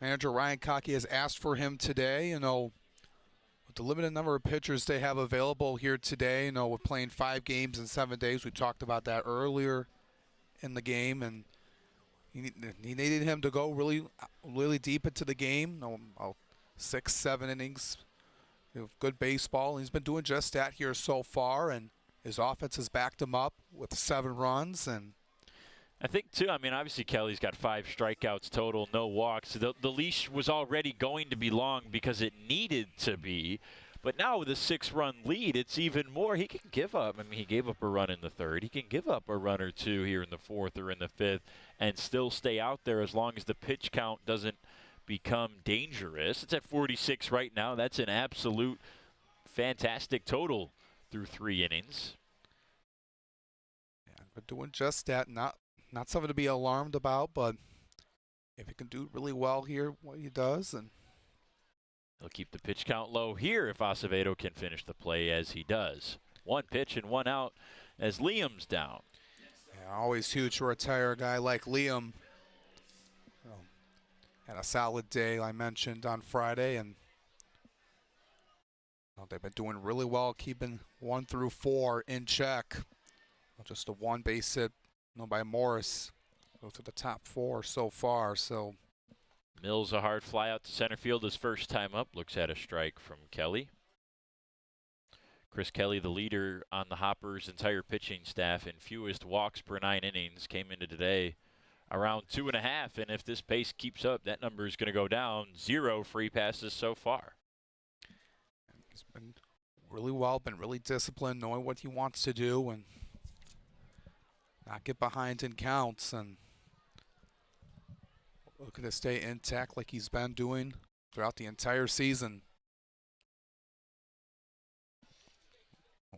manager Ryan Cocky has asked for him today. The limited number of pitchers they have available here today. We're playing 5 games in 7 days. We talked about that earlier in the game, and he needed him to go really deep into the game. 6, 7 innings of good baseball. He's been doing just that here so far, and his offense has backed him up with 7 runs. And I think, too, I mean, obviously Kelly's got 5 strikeouts total, no walks. The leash was already going to be long because it needed to be. But now with a 6-run lead, it's even more. He can give up. I mean, he gave up a run in the 3rd. He can give up a run or 2 here in the 4th or in the 5th and still stay out there as long as the pitch count doesn't become dangerous. It's at 46 right now. That's an absolute fantastic total through 3 innings. Yeah, but doing just that, not something to be alarmed about, but if he can do really well here, what he does, and he'll keep the pitch count low here if Acevedo can finish the play as he does. 1 pitch and 1 out as Liam's down. Yeah, always huge to retire a guy like Liam. Had a solid day, I mentioned, on Friday, and they've been doing really well keeping 1 through 4 in check. Just a 1 base hit by Morris. Go to the top 4 so far. So Mills a hard fly out to center field his first time up. Looks at a strike from Kelly. Chris Kelly, the leader on the Hoppers' entire pitching staff in fewest walks per 9 innings, came into today around 2.5, and if this pace keeps up, that number is going to go down. 0 free passes so far. He's been really well, been really disciplined, knowing what he wants to do and not get behind in counts, and looking to stay intact like he's been doing throughout the entire season.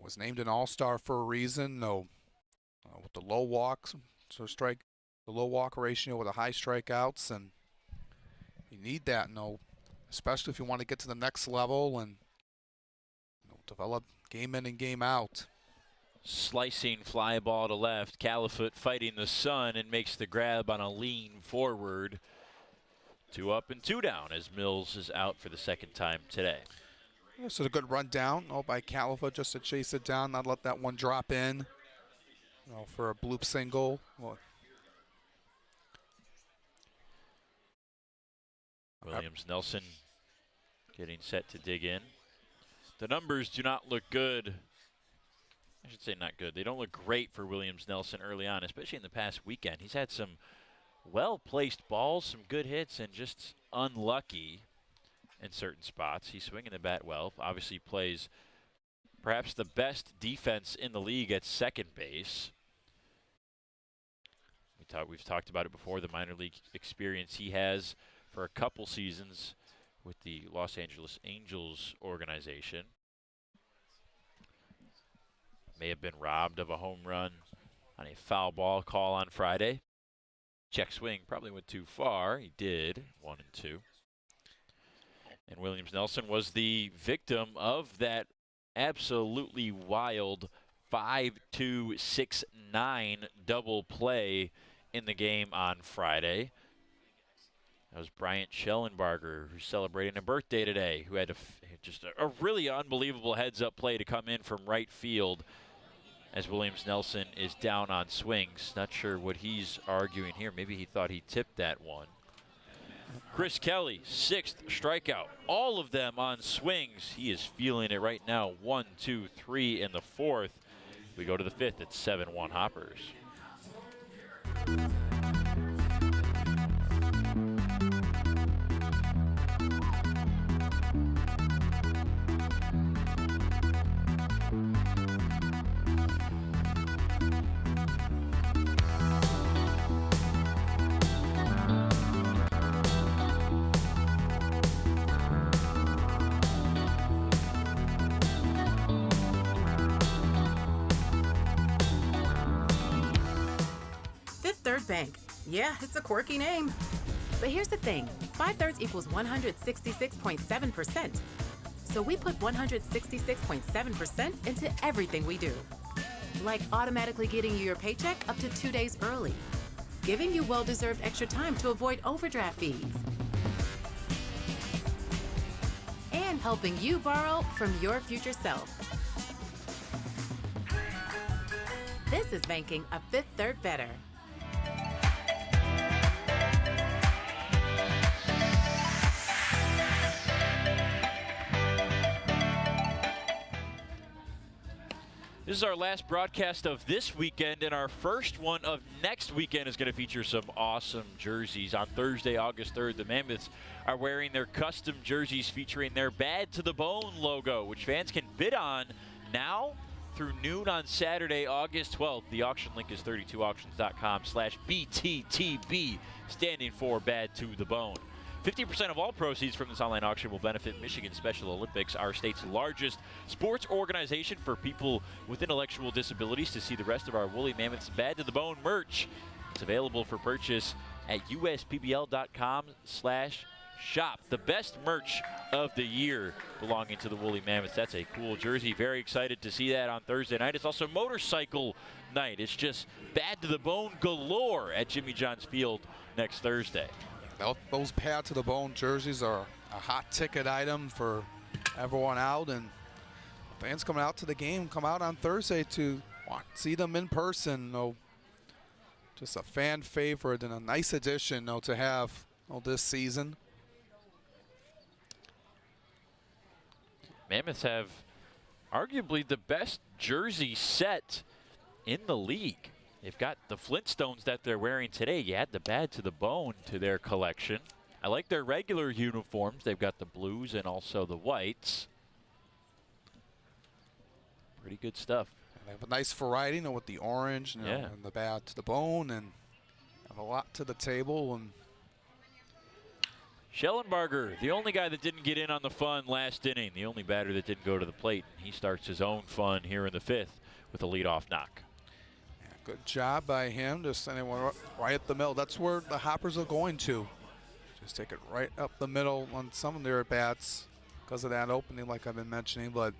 Was named an all-star for a reason. With the low walks, so the low walk ratio with the high strikeouts, and you need that, especially if you want to get to the next level and develop game in and game out. Slicing fly ball to left. Califoot fighting the sun and makes the grab on a lean forward. 2 up and 2 down as Mills is out for the 2nd time today. Yeah, so a good run down by Califoot just to chase it down, not let that one drop in for a bloop single. Williams Nelson getting set to dig in. The numbers do not look good. I should say not good. They don't look great for Williams Nelson early on, especially in the past weekend. He's had some well-placed balls, some good hits, and just unlucky in certain spots. He's swinging the bat well. Obviously plays perhaps the best defense in the league at second base. We've talked about it before, the minor league experience he has for a couple seasons with the Los Angeles Angels organization. May have been robbed of a home run on a foul ball call on Friday. Check swing probably went too far. He did, 1 and 2. And Williams Nelson was the victim of that absolutely wild 5-2-6-9 double play in the game on Friday. That was Bryant Schellenbarger, who's celebrating a birthday today, who had just a really unbelievable heads-up play to come in from right field as Williams Nelson is down on swings. Not sure what he's arguing here. Maybe he thought he tipped that one. Chris Kelly, 6th strikeout. All of them on swings. He is feeling it right now. 1, 2, 3 in the 4th. We go to the 5th. It's 7-1 Hoppers. Bank. Yeah, it's a quirky name. But here's the thing. 5/3 equals 166.7%. So we put 166.7% into everything we do. Like automatically getting you your paycheck up to 2 days early. Giving you well-deserved extra time to avoid overdraft fees. And helping you borrow from your future self. This is banking a 5/3 better. This is our last broadcast of this weekend, and our first one of next weekend is going to feature some awesome jerseys. On Thursday, August 3rd, the Mammoths are wearing their custom jerseys featuring their Bad to the Bone logo, which fans can bid on now through noon on Saturday, August 12th. The auction link is 32auctions.com/BTTB, standing for Bad to the Bone. 50% of all proceeds from this online auction will benefit Michigan Special Olympics, our state's largest sports organization for people with intellectual disabilities. To see the rest of our Woolly Mammoths Bad to the Bone merch, it's available for purchase at uspbl.com/shop. The best merch of the year belonging to the Woolly Mammoths. That's a cool jersey. Very excited to see that on Thursday night. It's also motorcycle night. It's just Bad to the Bone galore at Jimmy John's Field next Thursday. Those Bad to the Bone jerseys are a hot ticket item for everyone out, and fans coming out to the game come out on Thursday to see them in person. Just a fan favorite and a nice addition to have this season. Mammoths have arguably the best jersey set in the league. They've got the Flintstones that they're wearing today. You add the Bad to the Bone to their collection. I like their regular uniforms. They've got the blues and also the whites. Pretty good stuff. They have a nice variety, with the orange and the Bad to the Bone, and have a lot to the table. And Schellenbarger, the only guy that didn't get in on the fun last inning, the only batter that didn't go to the plate. He starts his own fun here in the 5th with a leadoff knock. Good job by him, just sending one right up the middle. That's where the Hoppers are going to. Just take it right up the middle on some of their at-bats because of that opening, like I've been mentioning. But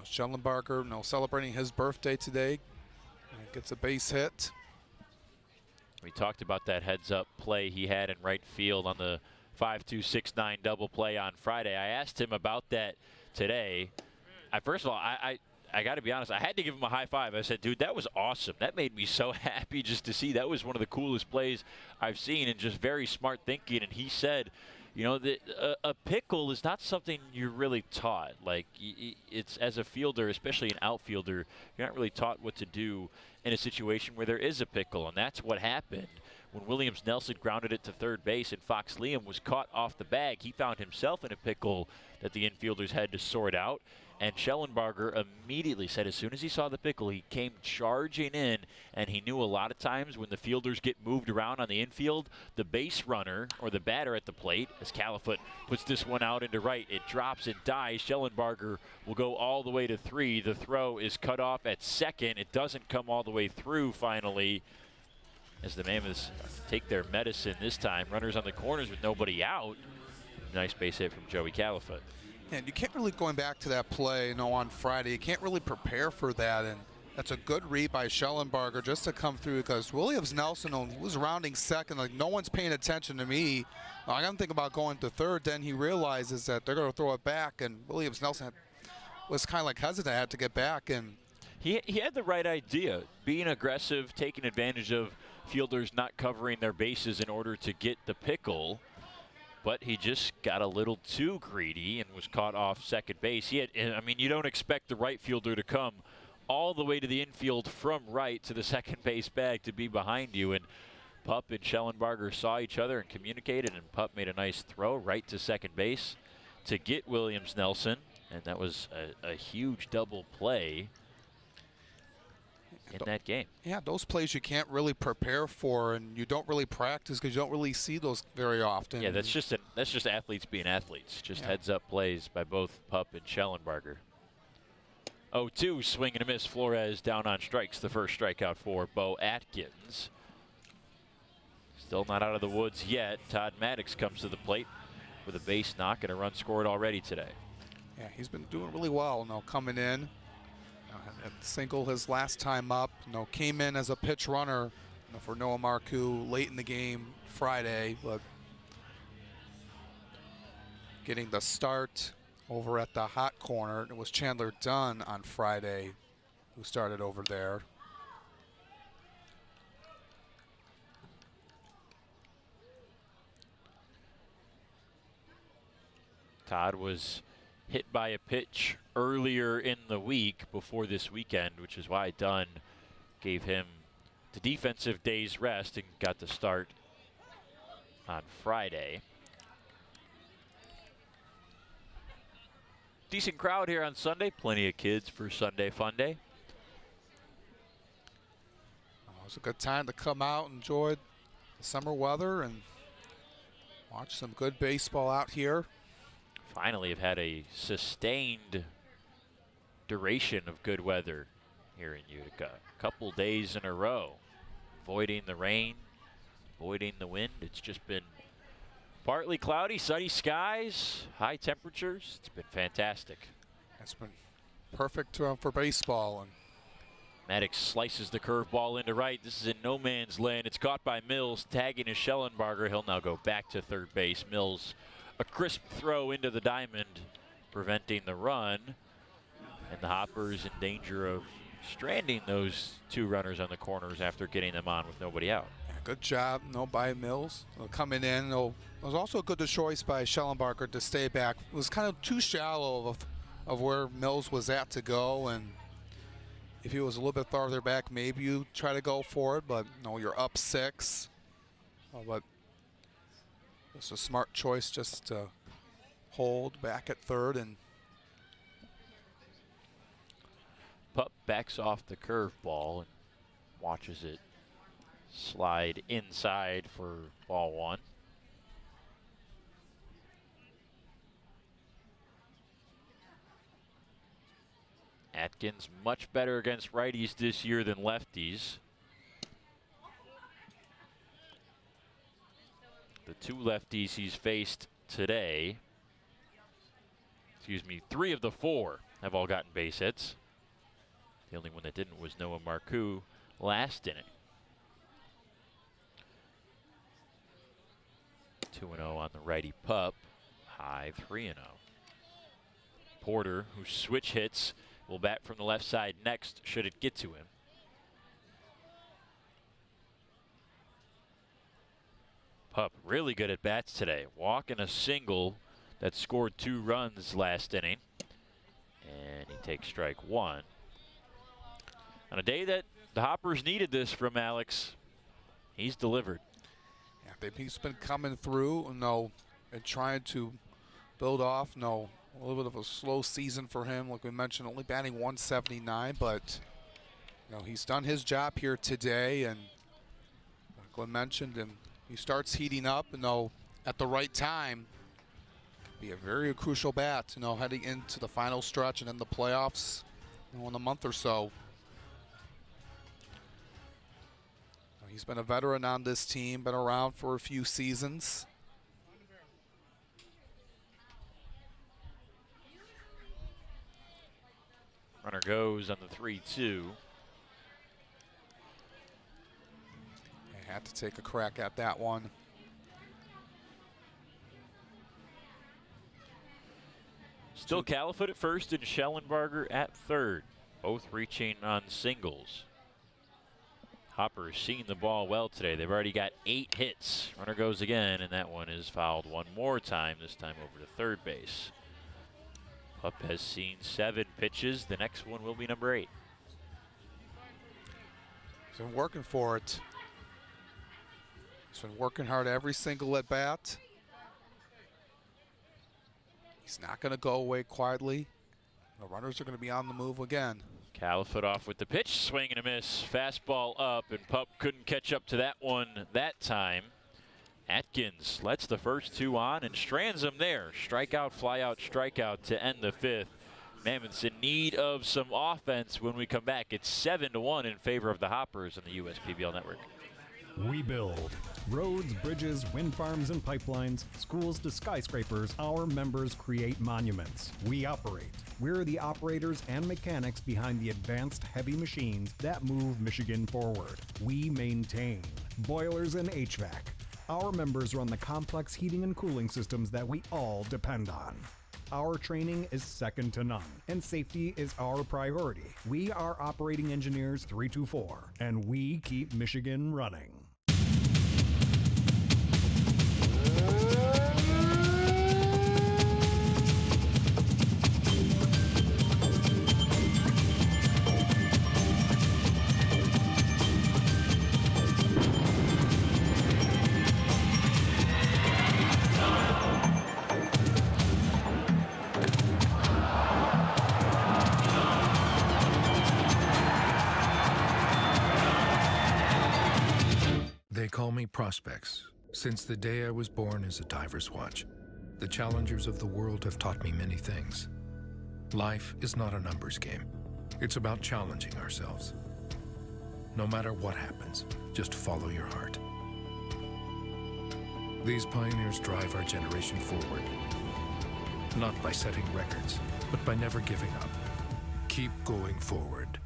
Schellenbarger, celebrating his birthday today, gets a base hit. We talked about that heads-up play he had in right field on the 5-2-6-9 double play on Friday. I asked him about that today. First of all, I got to be honest, I had to give him a high five. I said, dude, that was awesome. That made me so happy just to see. That was one of the coolest plays I've seen, and just very smart thinking. And he said, a pickle is not something you're really taught. Like, it's as a fielder, especially an outfielder, you're not really taught what to do in a situation where there is a pickle. And that's what happened when Williams Nelson grounded it to third base and Fox Liam was caught off the bag. He found himself in a pickle that the infielders had to sort out. And Schellenbarger immediately said as soon as he saw the pickle, he came charging in, and he knew a lot of times when the fielders get moved around on the infield, the base runner or the batter at the plate, as Califoot puts this one out into right, it drops and dies. Schellenbarger will go all the way to 3. The throw is cut off at second. It doesn't come all the way through finally, as the Mammoths take their medicine this time. Runners on the corners with nobody out. Nice base hit from Joey Califoot. And you can't really, going back to that play, on Friday, you can't really prepare for that. And that's a good read by Schellenbarger just to come through, because Williams Nelson was rounding second, like no one's paying attention to me. I'm thinking about going to third. Then he realizes that they're going to throw it back, and Williams Nelson was kind of like hesitant, had to get back. And he had the right idea, being aggressive, taking advantage of fielders not covering their bases in order to get the pickle. But he just got a little too greedy and was caught off second base. You don't expect the right fielder to come all the way to the infield from right to the second base bag to be behind you. And Pup and Schellenbarger saw each other and communicated, and Pup made a nice throw right to second base to get Williams Nelson. And that was a huge double play in that game. Yeah, those plays you can't really prepare for, and you don't really practice because you don't really see those very often. Yeah, that's just athletes being athletes. Just heads-up plays by both Pup and Schellenbarger. 0-2, swing and a miss. Flores down on strikes. The first strikeout for Bo Atkins. Still not out of the woods yet. Todd Maddox comes to the plate with a base knock and a run scored already today. Yeah, he's been doing really well coming in. Single his last time up, came in as a pitch runner for Noah Marcoux late in the game Friday, but getting the start over at the hot corner. It was Chandler Dunn on Friday who started over there. Todd was hit by a pitch earlier in the week before this weekend, which is why Dunn gave him the defensive day's rest and got the start on Friday. Decent crowd here on Sunday. Plenty of kids for Sunday Fun Day. It's a good time to come out and enjoy the summer weather and watch some good baseball out here. Finally have had a sustained duration of good weather here in Utica. A couple days in a row, avoiding the rain, avoiding the wind. It's just been partly cloudy, sunny skies, high temperatures. It's been fantastic. It's been perfect for baseball. And Maddox slices the curveball into right. This is in no man's land. It's caught by Mills, tagging is Schellenbarger. He'll now go back to third base. Mills, a crisp throw into the diamond, preventing the run. And the Hoppers in danger of stranding those two runners on the corners after getting them on with nobody out. yeah, good job, by Mills. Coming in, it was also a good choice by Schellenbarger to stay back. It was kind of too shallow of where Mills was at to go, and if he was a little bit farther back, maybe you try to go for it, but no, you're up 6. But it's a smart choice just to hold back at third. And Pup backs off the curveball and watches it slide inside for ball 1. Atkins much better against righties this year than lefties. The 2 lefties he's faced today, 3 of the 4 have all gotten base hits. The only one that didn't was Noah Marcoux last inning. 2-0 on the righty Pup. High 3-0. Porter, who switch hits, will bat from the left side next, should it get to him. Pup really good at bats today. Walking a single that scored 2 runs last inning. And he takes strike 1. On a day that the Hoppers needed this from Alex, he's delivered. yeah, he's been coming through, and trying to build off. A little bit of a slow season for him, like we mentioned, only batting 179, but he's done his job here today, and like Glenn mentioned, and he starts heating up, at the right time. Be a very crucial bat, heading into the final stretch and then the playoffs, in a month or so. He's been a veteran on this team, been around for a few seasons. Runner goes on the 3-2. Had to take a crack at that one. Still Califoot at first and Schellenbarger at third, both reaching on singles. Hopper's seen the ball well today. They've already got 8 hits. Runner goes again, and that one is fouled one more time, this time over to third base. Pup has seen 7 pitches. The next one will be number 8. He's been working for it. He's been working hard every single at bat. He's not going to go away quietly. The runners are going to be on the move again. Califoot off with the pitch, swing and a miss. Fastball up, and Pup couldn't catch up to that one that time. Atkins lets the first 2 on and strands them there. Strikeout, flyout, strikeout to end the 5th. Mammoths in need of some offense when we come back. It's 7-1 in favor of the Hoppers on the USPBL network. We build roads, bridges, wind farms, and pipelines, schools to skyscrapers. Our members create monuments. We operate. We're the operators and mechanics behind the advanced heavy machines that move Michigan forward. We maintain boilers and HVAC. Our members run the complex heating and cooling systems that we all depend on. Our training is second to none, and safety is our priority. We are Operating Engineers 324, and we keep Michigan running. call me Prospects. Since the day I was born as a diver's watch, the challengers of the world have taught me many things. Life is not a numbers game. It's about challenging ourselves. No matter what happens, just follow your heart. These pioneers drive our generation forward, not by setting records, but by never giving up. Keep going forward.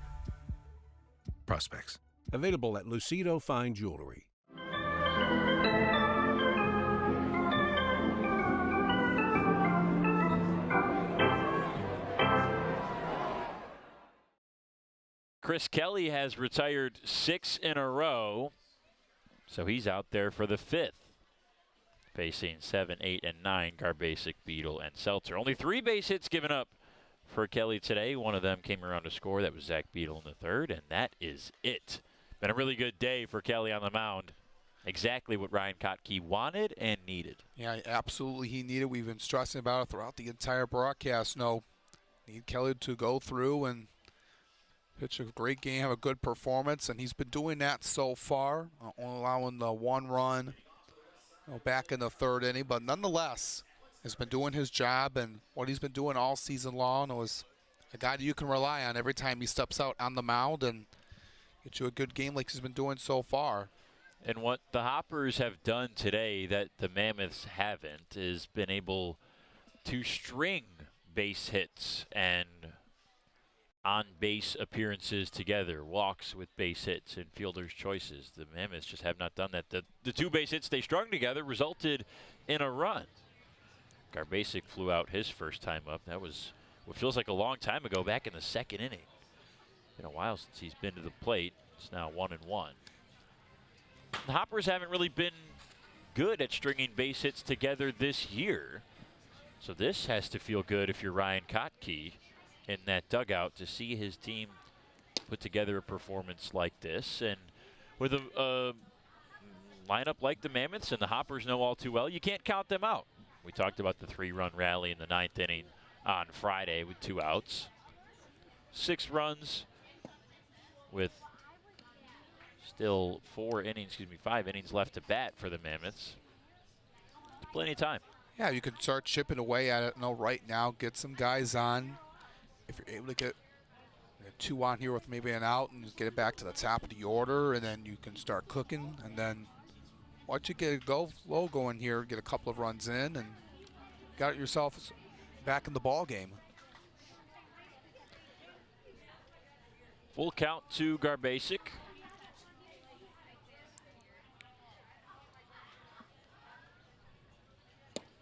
Prospects. Available at Lucido Fine Jewelry. Chris Kelly has retired 6 in a row, so he's out there for the 5th. Facing 7, 8, and 9, Garbasic, Beadle, and Seltzer. Only 3 base hits given up for Kelly today. One of them came around to score. That was Zach Beadle in the 3rd, and that is it. Been a really good day for Kelly on the mound. Exactly what Ryan Kottke wanted and needed. Yeah, absolutely he needed. We've been stressing about it throughout the entire broadcast. Need Kelly to go through and pitch a great game, have a good performance, and he's been doing that so far, only allowing the 1 run back in the 3rd inning. But nonetheless, has been doing his job, and what he's been doing all season long was a guy that you can rely on every time he steps out on the mound and get you a good game like he's been doing so far. And what the Hoppers have done today that the Mammoths haven't is been able to string base hits and on-base appearances together, walks with base hits and fielder's choices. The Mammoths just have not done that. The 2 base hits they strung together resulted in a run. Garbasic flew out his first time up. That was what feels like a long time ago, back in the 2nd inning. Been a while since he's been to the plate. It's now 1-1. The Hoppers haven't really been good at stringing base hits together this year. So this has to feel good if you're Ryan Kottke in that dugout to see his team put together a performance like this. And with a lineup like the Mammoths, and the Hoppers know all too well, you can't count them out. We talked about the 3-run rally in the 9th inning on Friday with 2 outs. 6 runs with still 5 innings left to bat for the Mammoths. Plenty of time. Yeah, you can start chipping away at it right now, get some guys on. If you're able to get 2 on here with maybe an out and just get it back to the top of the order, and then you can start cooking. And then once you get a low going here, get a couple of runs in, and got yourself back in the ball game. Full count to Garbasic.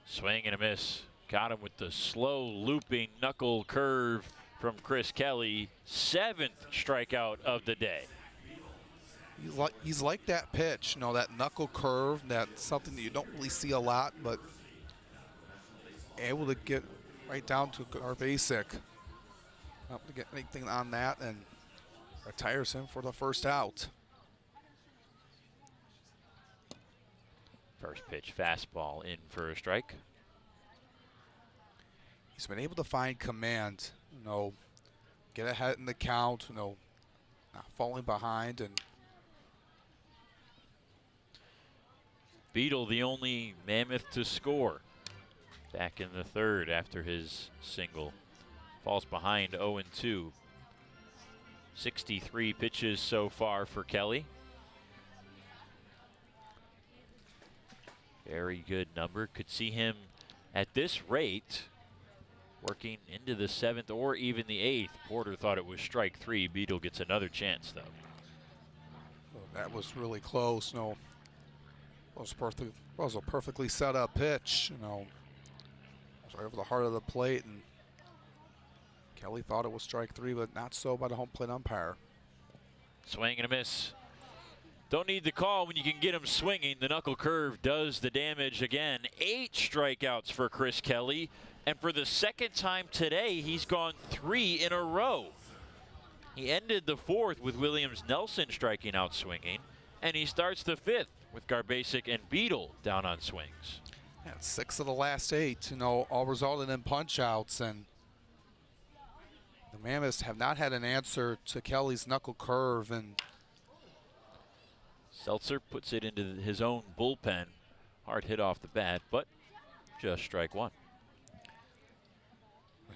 Swing and a miss. Got him with the slow looping knuckle curve from Chris Kelly. 7th strikeout of the day. He's like that pitch, that knuckle curve. That's something that you don't really see a lot, but able to get right down to Garbasic. Not to get anything on that, and retires him for the 1st out. First pitch fastball in for a strike. He's been able to find command, get ahead in the count, not falling behind. And Beadle, the only Mammoth to score back in the 3rd after his single. Falls behind 0-2. 63 pitches so far for Kelly. Very good number. Could see him at this rate working into the 7th or even the 8th. Porter thought it was strike 3. Beadle gets another chance, though. That was really close. It was a perfectly set up pitch. It was right over the heart of the plate, and Kelly thought it was strike 3, but not so by the home plate umpire. Swing and a miss. Don't need the call when you can get him swinging. The knuckle curve does the damage again. 8 strikeouts for Chris Kelly. And for the 2nd time today, he's gone 3 in a row. He ended the 4th with Williams Nelson striking out swinging. And he starts the 5th with Garbasic and Beadle down on swings. Yeah, 6 of the last 8, all resulted in punch outs. And the Mammoths have not had an answer to Kelly's knuckle curve. And Seltzer puts it into his own bullpen. Hard hit off the bat, but just strike one.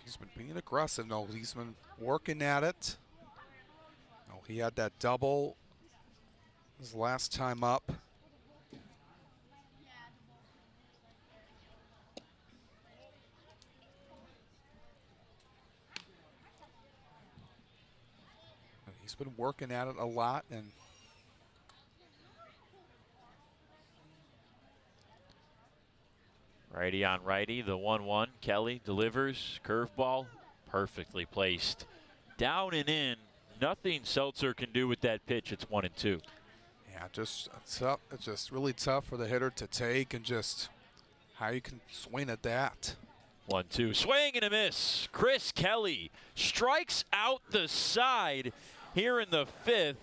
He's been being aggressive. No, he's been working at it. Oh, he had that double his last time up. He's been working at it a lot, and righty on righty, the 1-1. Kelly delivers, curveball, perfectly placed. Down and in, nothing Seltzer can do with that pitch. It's 1-2. yeah, just tough. It's just really tough for the hitter to take, and just how you can swing at that. 1-2, swing and a miss. Chris Kelly strikes out the side here in the 5th.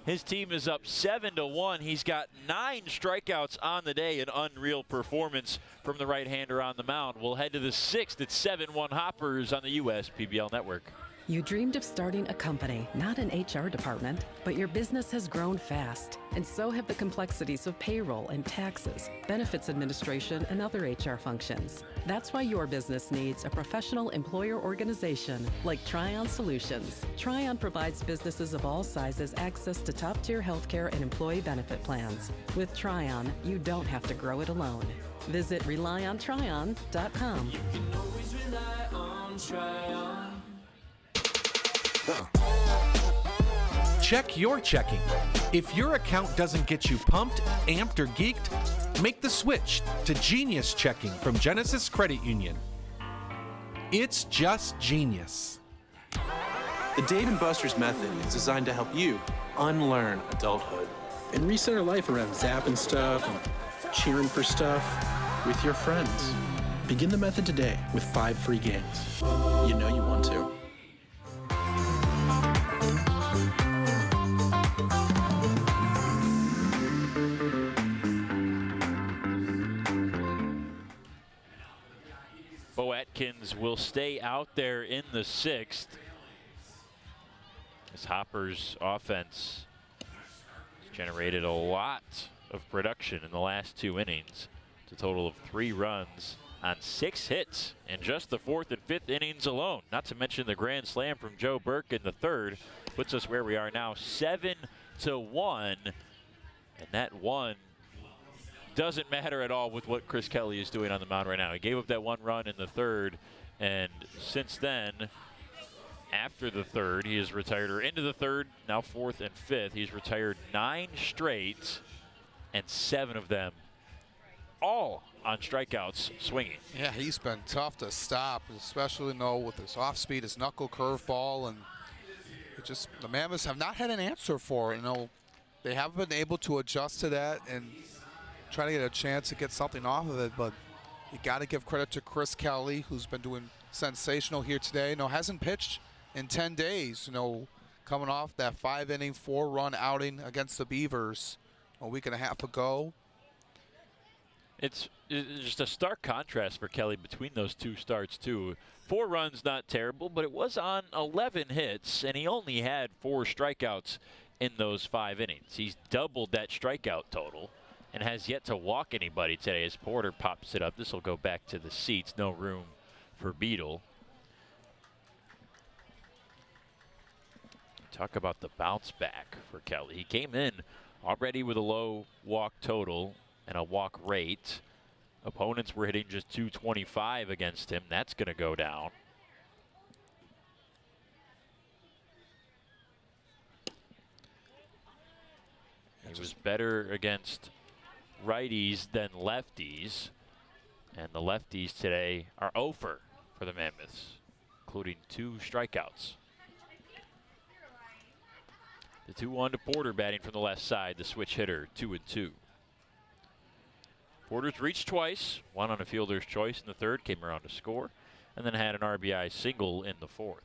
His team is up 7-1. He's got 9 strikeouts on the day, an unreal performance from the right-hander on the mound. We'll head to the 6th at 7-1 Hoppers on the USPBL Network. You dreamed of starting a company, not an HR department, but your business has grown fast, and so have the complexities of payroll and taxes, benefits administration, and other HR functions. That's why your business needs a professional employer organization like Tryon Solutions. Tryon provides businesses of all sizes access to top-tier healthcare and employee benefit plans. With Tryon, you don't have to grow it alone. Visit RelyOnTryon.com. You can always rely on Tryon. Check your checking. If your account doesn't get you pumped, amped, or geeked, make the switch to Genius Checking from Genesis Credit Union. It's just genius. The Dave & Buster's method is designed to help you unlearn adulthood and reset our life around zapping stuff and cheering for stuff with your friends. Begin the method today with 5 free games. You know you want to. Bo Atkins will stay out there in the 6th. As Hopper's offense has generated a lot of production in the last 2 innings. It's a total of 3 runs on 6 hits in just the 4th and 5th innings alone. Not to mention the grand slam from Joe Burke in the 3rd. Puts us where we are now, 7-1. And that one doesn't matter at all with what Chris Kelly is doing on the mound right now. He gave up that 1 run in the 3rd, and since then, after the 3rd, he has retired, or into the 3rd, now 4th and 5th. He's retired 9 straight, and 7 of them all on strikeouts swinging. Yeah, he's been tough to stop, especially with his off speed, his knuckle curveball, and the Mammoths have not had an answer for it. They haven't been able to adjust to that and try to get a chance to get something off of it, but you got to give credit to Chris Kelly, who's been doing sensational here today. Hasn't pitched in 10 days, coming off that 5-inning, 4-run outing against the Beavers a week and a half ago. It's just a stark contrast for Kelly between those 2 starts, too. 4 runs, not terrible, but it was on 11 hits, and he only had 4 strikeouts in those 5 innings. He's doubled that strikeout total and has yet to walk anybody today as Porter pops it up. This will go back to the seats. No room for Beadle. Talk about the bounce back for Kelly. He came in already with a low walk total and a walk rate. Opponents were hitting just 225 against him. That's going to go down. He was better against righties than lefties, and the lefties today are 0 for the Mammoths, including 2 strikeouts. The 2-1 to Porter batting from the left side, the switch hitter, 2-2. Porter's reached twice, 1 on a fielder's choice in the 3rd, came around to score, and then had an RBI single in the 4th.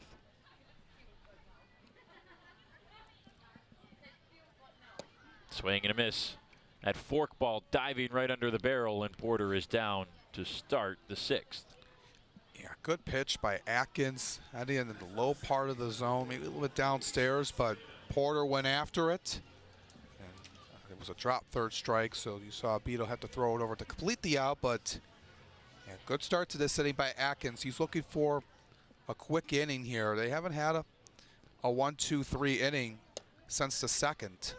Swing and a miss. That forkball diving right under the barrel, and Porter is down to start the 6th. Yeah, good pitch by Atkins. Heading in the low part of the zone, maybe a little bit downstairs, but Porter went after it. And It was a drop third strike, so you saw Beto have to throw it over to complete the out, but yeah, good start to this inning by Atkins. He's looking for a quick inning here. They haven't had a 1-2-3 inning since the second.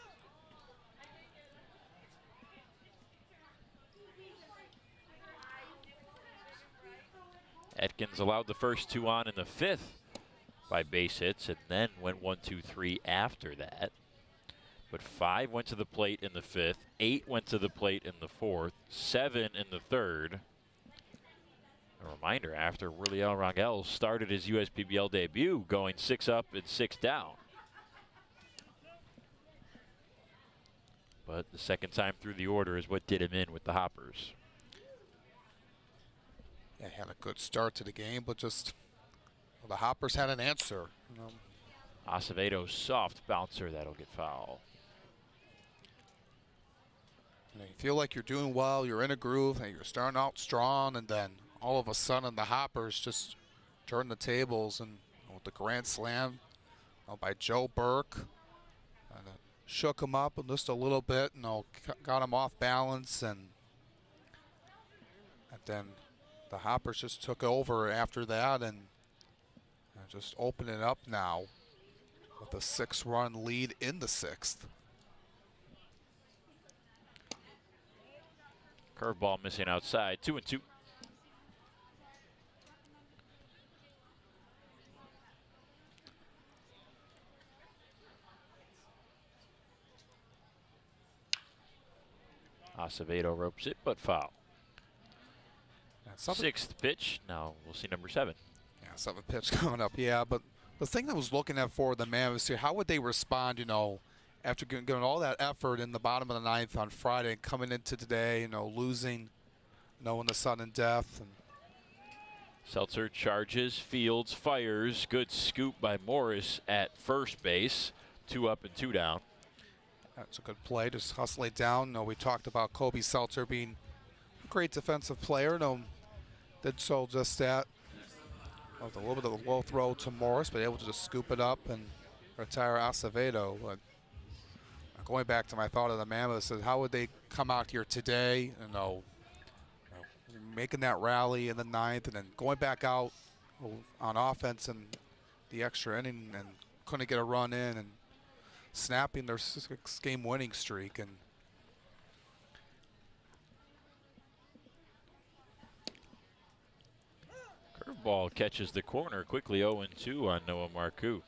Atkins allowed the first 2 on in the 5th by base hits, and then went 1-2-3 after that. But 5 went to the plate in the 5th, 8 went to the plate in the 4th, 7 in the 3rd. A reminder, after Williel Rangel started his USPBL debut, going 6 up and 6 down. But the second time through the order is what did him in with the Hoppers. Yeah, had a good start to the game, but just the Hoppers had an answer. Acevedo's soft bouncer, that'll get foul. You feel like you're doing well, you're in a groove, and you're starting out strong, and then all of a sudden the Hoppers just turn the tables, and with the grand slam by Joe Burke, and shook him up just a little bit, and got him off balance, and then the Hoppers just took over after that and just open it up now with a 6-run lead in the 6th. Curveball missing outside, 2-2. Acevedo ropes it, but foul. 6th pitch. Now we'll see number 7. Yeah, 7th pitch coming up. Yeah, but the thing that I was looking at for the Mammoths here, how would they respond, after giving all that effort in the bottom of the 9th on Friday and coming into today, losing, in the sudden death. And Seltzer charges, fields, fires. Good scoop by Morris at first base. 2 up and 2 down. That's a good play, just hustle it down. We talked about Kobe Seltzer being a great defensive player. Did so just that. With a little bit of a low throw to Morris, but able to just scoop it up and retire Acevedo. But going back to my thought of the Mammoths, is how would they come out here today? Making that rally in the 9th, and then going back out on offense in the extra inning and couldn't get a run in, and snapping their 6-game winning streak. And curveball catches the corner quickly. 0-2 on Noah Marcoux.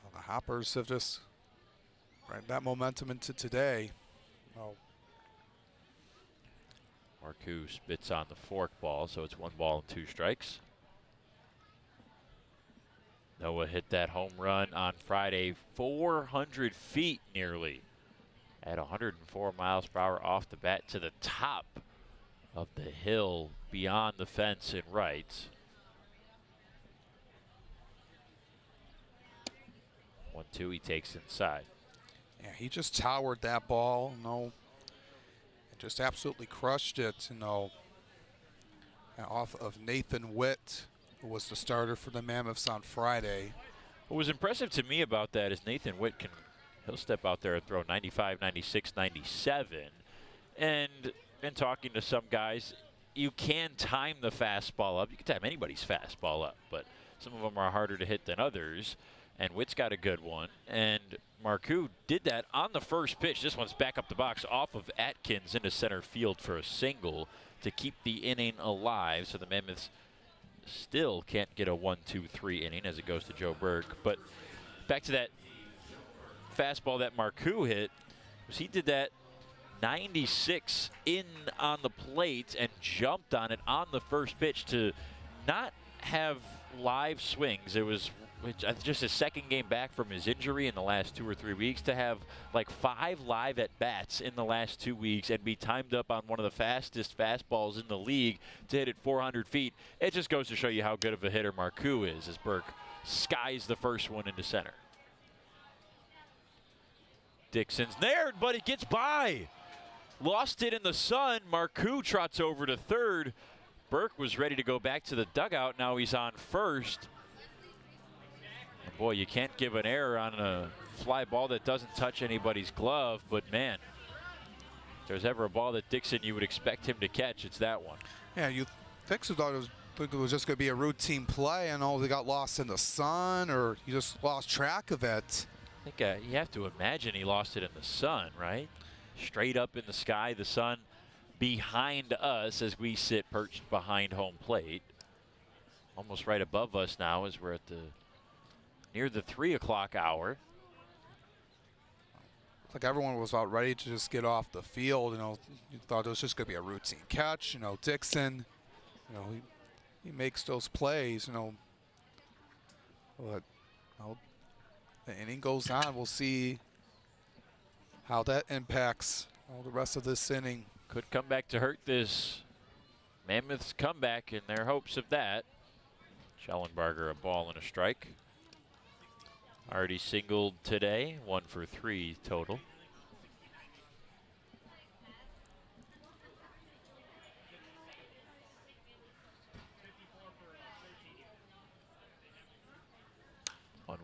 Well, the Hoppers have just brought that momentum into today. Marcoux spits on the fork ball, so it's 1 ball and 2 strikes. Noah hit that home run on Friday, 400 feet nearly, at 104 miles per hour off the bat to the top of the hill beyond the fence in right. 1-2, he takes inside. Yeah, he just towered that ball. Just absolutely crushed it. Off of Nathan Witt, who was the starter for the Mammoths on Friday. What was impressive to me about that is Nathan Witt he'll step out there and throw 95, 96, 97. And in talking to some guys, you can time the fastball up. You can time anybody's fastball up, but some of them are harder to hit than others. And Witt's got a good one. And Marcoux did that on the first pitch. This one's back up the box off of Atkins into center field for a single to keep the inning alive. So the Mammoths still can't get a 1-2-3 inning as it goes to Joe Burke. But back to that fastball that Marcoux hit, he did that 96 in on the plate and jumped on it on the first pitch to not have live swings. It was just his second game back from his injury in the last 2 or 3 weeks, to have like 5 live at-bats in the last 2 weeks and be timed up on one of the fastest fastballs in the league to hit it 400 feet. It just goes to show you how good of a hitter Marcoux is as Burke skies the first one into center. Dixon's nared, but it gets by. Lost it in the sun. Marcoux trots over to third. Burke was ready to go back to the dugout. Now he's on first. Boy, you can't give an error on a fly ball that doesn't touch anybody's glove, but man, if there's ever a ball that Dixon you would expect him to catch, it's that one. Yeah, you Dixon thought it was just going to be a routine play, and they got lost in the sun, or you just lost track of it. I think you have to imagine he lost it in the sun, right? Straight up in the sky, the sun behind us as we sit perched behind home plate. Almost right above us now as we're at near the 3 o'clock hour. Like everyone was about ready to just get off the field. You thought it was just going to be a routine catch. Dixon, he makes those plays. But the inning goes on. We'll see how that impacts the rest of this inning. Could come back to hurt this Mammoths comeback in their hopes of that. Schellenbarger, a ball and a strike. Already singled today, 1 for 3 total.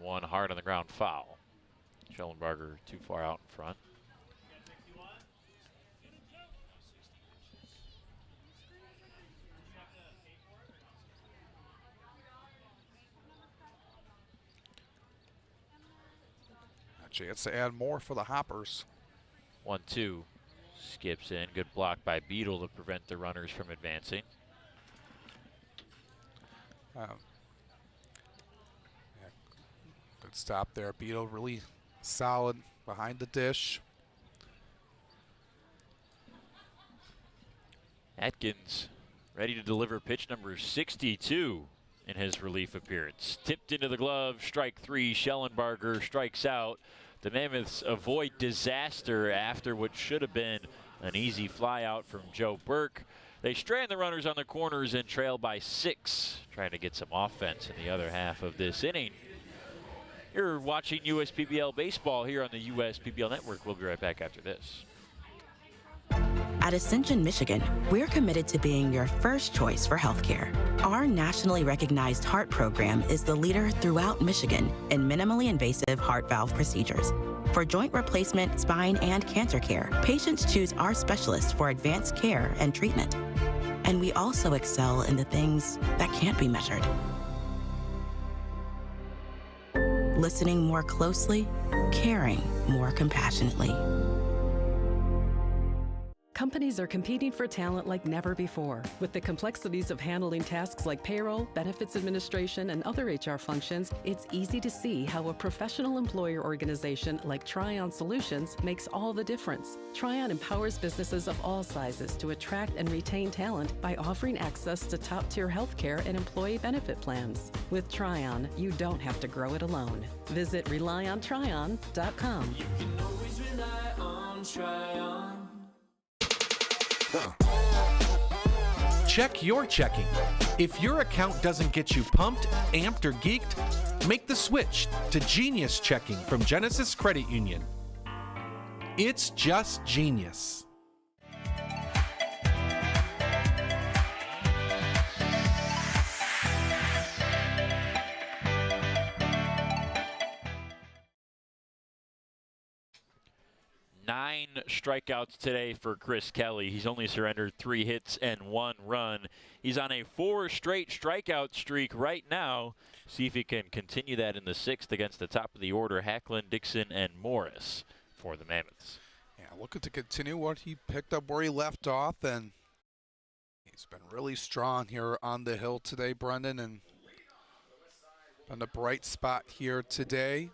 One hard on the ground foul. Schellenbarger too far out in front. Chance to add more for the Hoppers. 1-2. Skips in. Good block by Beadle to prevent the runners from advancing. Yeah, good stop there. Beadle really solid behind the dish. Atkins ready to deliver pitch number 62 in his relief appearance. Tipped into the glove, strike 3. Schellenbarger strikes out. The Mammoths avoid disaster after what should have been an easy fly out from Joe Burke. They strand the runners on the corners and trail by 6, trying to get some offense in the other half of this inning. You're watching USPBL baseball here on the USPBL Network. We'll be right back after this. At Ascension, Michigan, we're committed to being your first choice for healthcare. Our nationally recognized heart program is the leader throughout Michigan in minimally invasive heart valve procedures. For joint replacement, spine, and cancer care, patients choose our specialists for advanced care and treatment. And we also excel in the things that can't be measured. Listening more closely, caring more compassionately. Companies are competing for talent like never before. With the complexities of handling tasks like payroll, benefits administration, and other HR functions, it's easy to see how a professional employer organization like Tryon Solutions makes all the difference. Tryon empowers businesses of all sizes to attract and retain talent by offering access to top-tier healthcare and employee benefit plans. With Tryon, you don't have to grow it alone. Visit RelyOnTryon.com. You can always rely on Tryon. Check your checking. If your account doesn't get you pumped, amped, or geeked, make the switch to Genius Checking from Genesis Credit Union. It's just genius. Nine strikeouts today for Chris Kelly. He's only surrendered 3 hits and 1 run. He's on a 4 straight strikeout streak right now. See if he can continue that in the 6th against the top of the order, Hacklin, Dixon, and Morris for the Mammoths. Yeah, looking to continue what he picked up where he left off, and he's been really strong here on the hill today, Brendan, and been a bright spot here today.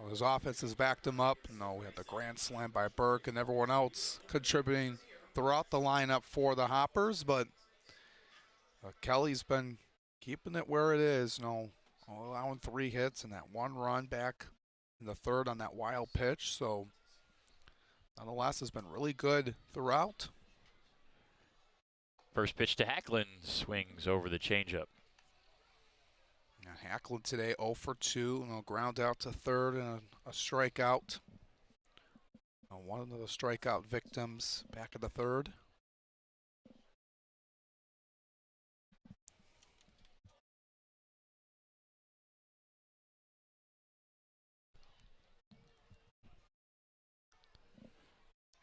His offense has backed him up. We had the grand slam by Burke and everyone else contributing throughout the lineup for the Hoppers, but Kelly's been keeping it where it is, allowing 3 hits and that 1 run back in the 3rd on that wild pitch. So nonetheless, has been really good throughout. First pitch to Hacklin, swings over the changeup. Hacklin today 0 for 2, ground out to 3rd and a strikeout. One of the strikeout victims back in the 3rd.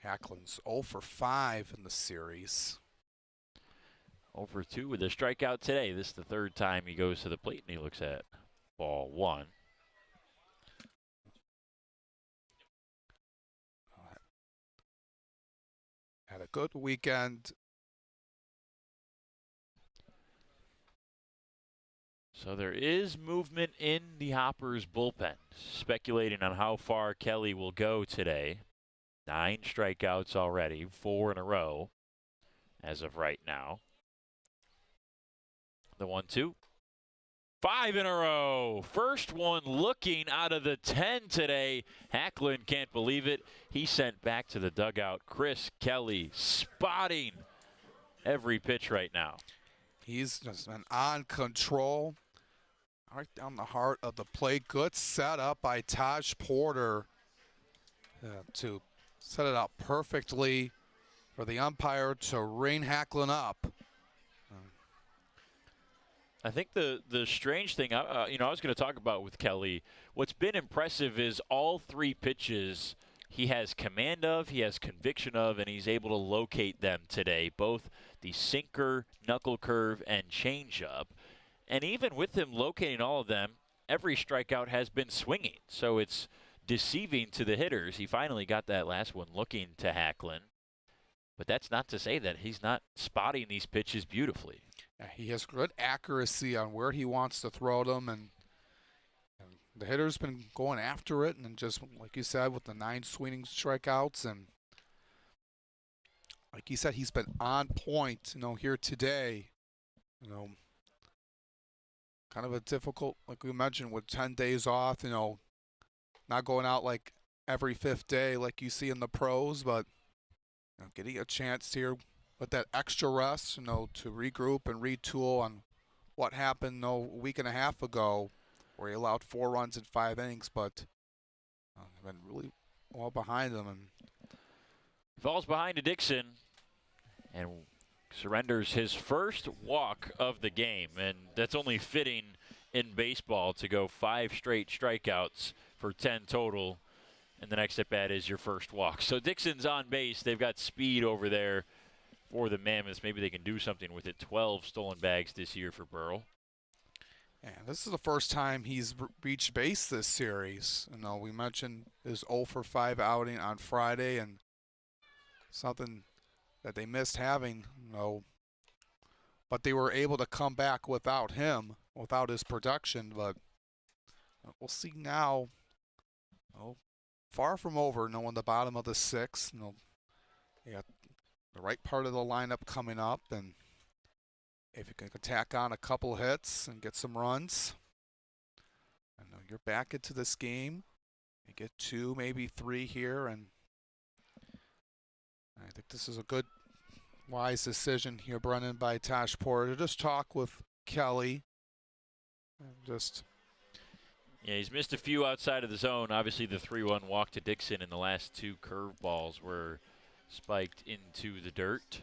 Hacklin's 0 for 5 in the series. 0 for 2 with a strikeout today. This is the third time he goes to the plate and he looks at ball 1. Had a good weekend. So there is movement in the Hoppers bullpen. Speculating on how far Kelly will go today. 9 strikeouts already, 4 in a row as of right now. The 1-2. 5 in a row. First one looking out of the 10 today. Hacklin can't believe it. He sent back to the dugout. Chris Kelly spotting every pitch right now. He's just been on control. Right down the heart of the plate. Good setup by Taj Porter to set it up perfectly for the umpire to ring Hacklin up. I think the strange thing, I was going to talk about with Kelly, what's been impressive is all 3 pitches he has command of, he has conviction of, and he's able to locate them today, both the sinker, knuckle curve, and changeup. And even with him locating all of them, every strikeout has been swinging. So it's deceiving to the hitters. He finally got that last one looking to Hacklin. But that's not to say that he's not spotting these pitches beautifully. Yeah, he has good accuracy on where he wants to throw them, and the hitter's been going after it, and just like you said, with the 9 swinging strikeouts, and like you said, he's been on point, here today. Kind of a difficult, like we mentioned, with 10 days off, not going out like every 5th day like you see in the pros, but getting a chance here with that extra rest, to regroup and retool on what happened a week and a half ago where he allowed 4 runs in 5 innings, but been really well behind him. And falls behind to Dixon and surrenders his first walk of the game, and that's only fitting in baseball to go 5 straight strikeouts for 10 total, and the next at bat is your first walk. So Dixon's on base. They've got speed over there for the Mammoths. Maybe they can do something with it. 12 stolen bags this year for Burrell. And this is the first time he's reached base this series. We mentioned his 0 for 5 outing on Friday, and something that they missed having, but they were able to come back without him, without his production. But we'll see now. Far from over, in the bottom of the 6th. You got the right part of the lineup coming up, and if you can tack on a couple hits and get some runs, you're back into this game. You get 2, maybe 3 here, and I think this is a good, wise decision here, Brennan, by Taj Porter to just talk with Kelly. Yeah, he's missed a few outside of the zone. Obviously, the 3-1 walk to Dixon and the last 2 curveballs were spiked into the dirt.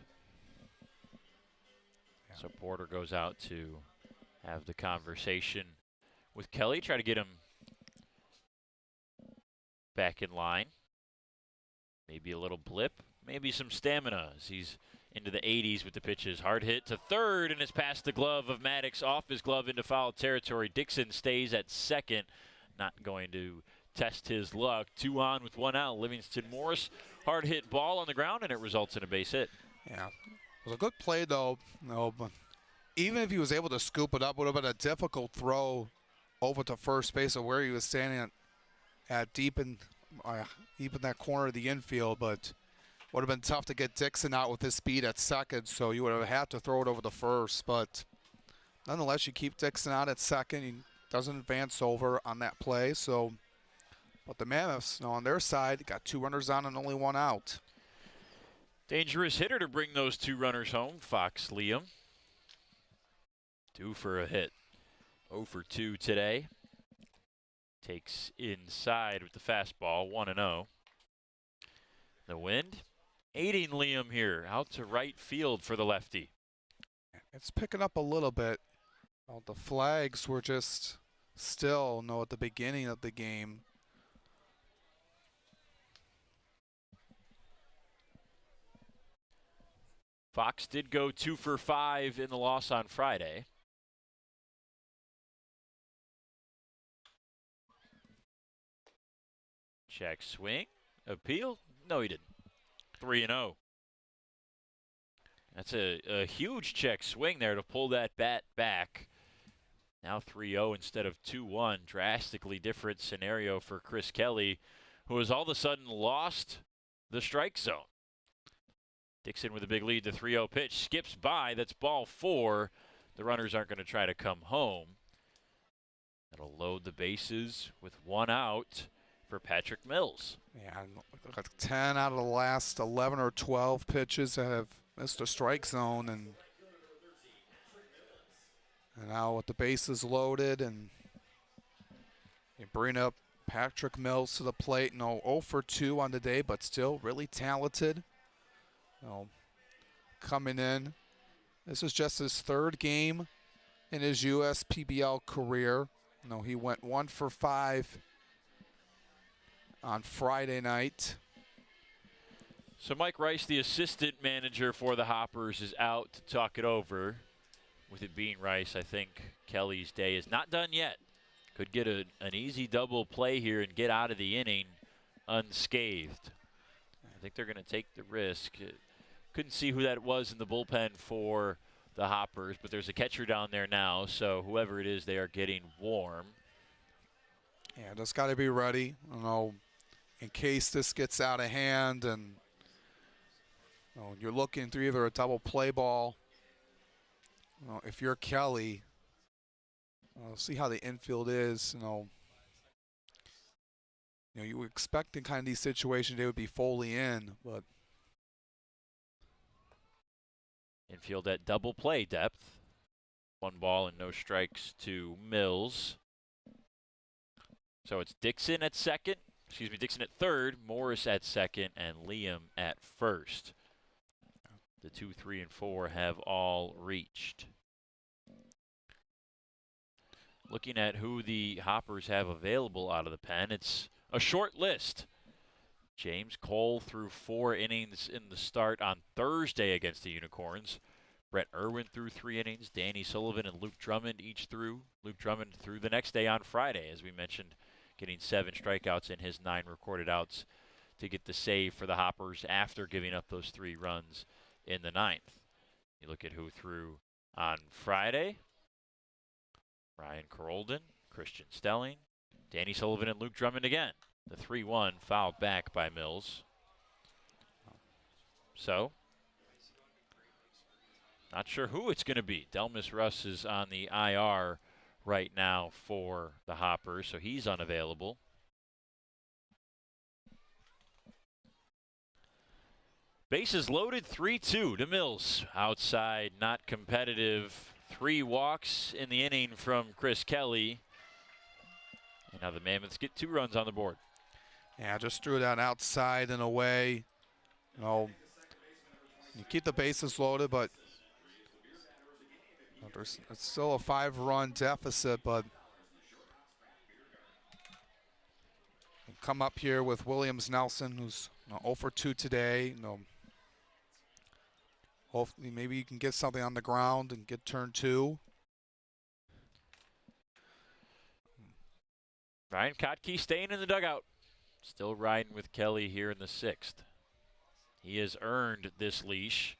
Yeah. So Porter goes out to have the conversation with Kelly, try to get him back in line. Maybe a little blip, maybe some stamina as he's into the 80s with the pitches. Hard hit to third, and it's past the glove of Maddox, off his glove into foul territory. Dixon stays at second, not going to test his luck. 2 on with 1 out. Livingston Morris, hard hit ball on the ground, and it results in a base hit. Yeah, it was a good play though. But even if he was able to scoop it up, it would have been a difficult throw over to first base of where he was standing at deep in that corner of the infield, but would have been tough to get Dixon out with his speed at second, so you would have had to throw it over the first. But nonetheless, you keep Dixon out at second. He doesn't advance over on that play. So, but the Mammoths, on their side, got 2 runners on and only 1 out. Dangerous hitter to bring those 2 runners home, Fox Liam. 2 for a hit. 0 for 2 today. Takes inside with the fastball, 1-0. The wind aiding Liam here, out to right field for the lefty. It's picking up a little bit. The flags were just still, at the beginning of the game. Fox did go 2 for 5 in the loss on Friday. Check swing. Appeal? No, he didn't. 3-0. That's a huge check swing there to pull that bat back. Now 3-0 instead of 2-1. Drastically different scenario for Chris Kelly, who has all of a sudden lost the strike zone. Dixon with a big lead. The 3-0 pitch skips by. That's ball 4. The runners aren't going to try to come home. That'll load the bases with 1 out for Patrick Mills. Yeah, 10 out of the last 11 or 12 pitches that have missed a strike zone, and now with the bases loaded, and you bring up Patrick Mills to the plate. No, 0 for 2 on the day, but still really talented. Coming in, this is just his 3rd game in his USPBL career. He went 1 for 5 on Friday night. So Mike Rice, the assistant manager for the Hoppers, is out to talk it over. With it being Rice, I think Kelly's day is not done yet. Could get an easy double play here and get out of the inning unscathed. I think they're going to take the risk. Couldn't see who that was in the bullpen for the Hoppers, but there's a catcher down there now, so whoever it is, they are getting warm. Yeah, just got to be ready, in case this gets out of hand, and you're looking through either a double play ball. If you're Kelly, see how the infield is. You would expect in kind of these situations they would be fully in, but infield at double play depth. 1 ball and no strikes to Mills. So it's Dixon at Dixon at 3rd, Morris at 2nd, and Liam at 1st. The 2, 3, and 4 have all reached. Looking at who the Hoppers have available out of the pen, it's a short list. James Cole threw 4 innings in the start on Thursday against the Unicorns. Brett Irwin threw 3 innings. Danny Sullivan and Luke Drummond each threw. Luke Drummond threw the next day on Friday, as we mentioned, getting 7 strikeouts in his 9 recorded outs to get the save for the Hoppers after giving up those 3 runs in the 9th. You look at who threw on Friday. Ryan Carolden, Christian Stelling, Danny Sullivan, and Luke Drummond again. The 3-1 fouled back by Mills. So, not sure who it's going to be. Delmas Russ is on the IR right now for the Hoppers, so he's unavailable. Bases loaded, 3-2 to Mills. Outside, not competitive. 3 walks in the inning from Chris Kelly. And now the Mammoths get 2 runs on the board. Yeah, just threw that outside and away. You keep the bases loaded, but it's still a 5-run deficit, but come up here with Williams Nelson, who's 0 for 2 today. Hopefully maybe you can get something on the ground and get turn 2. Ryan Kotke staying in the dugout. Still riding with Kelly here in the 6th. He has earned this leash,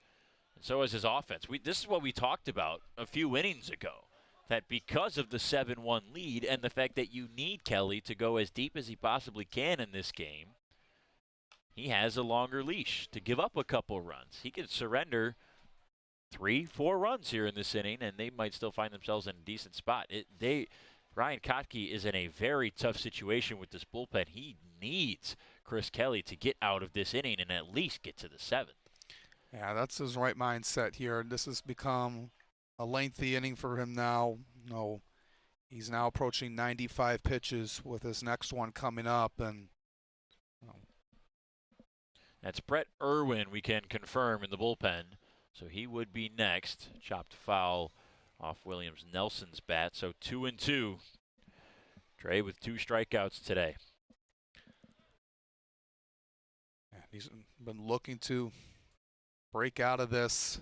and so has his offense. This is what we talked about a few innings ago, that because of the 7-1 lead and the fact that you need Kelly to go as deep as he possibly can in this game, he has a longer leash to give up a couple runs. He could surrender 3-4 runs here in this inning, and they might still find themselves in a decent spot. Ryan Kotke is in a very tough situation with this bullpen. He needs Chris Kelly to get out of this inning and at least get to the 7th. Yeah, that's his right mindset here. This has become a lengthy inning for him now. He's now approaching 95 pitches with his next one coming up, and that's Brett Irwin, we can confirm, in the bullpen. So he would be next. Chopped foul off Williams Nelson's bat. So 2-2. Dre with 2 strikeouts today. Yeah, he's been looking to break out of this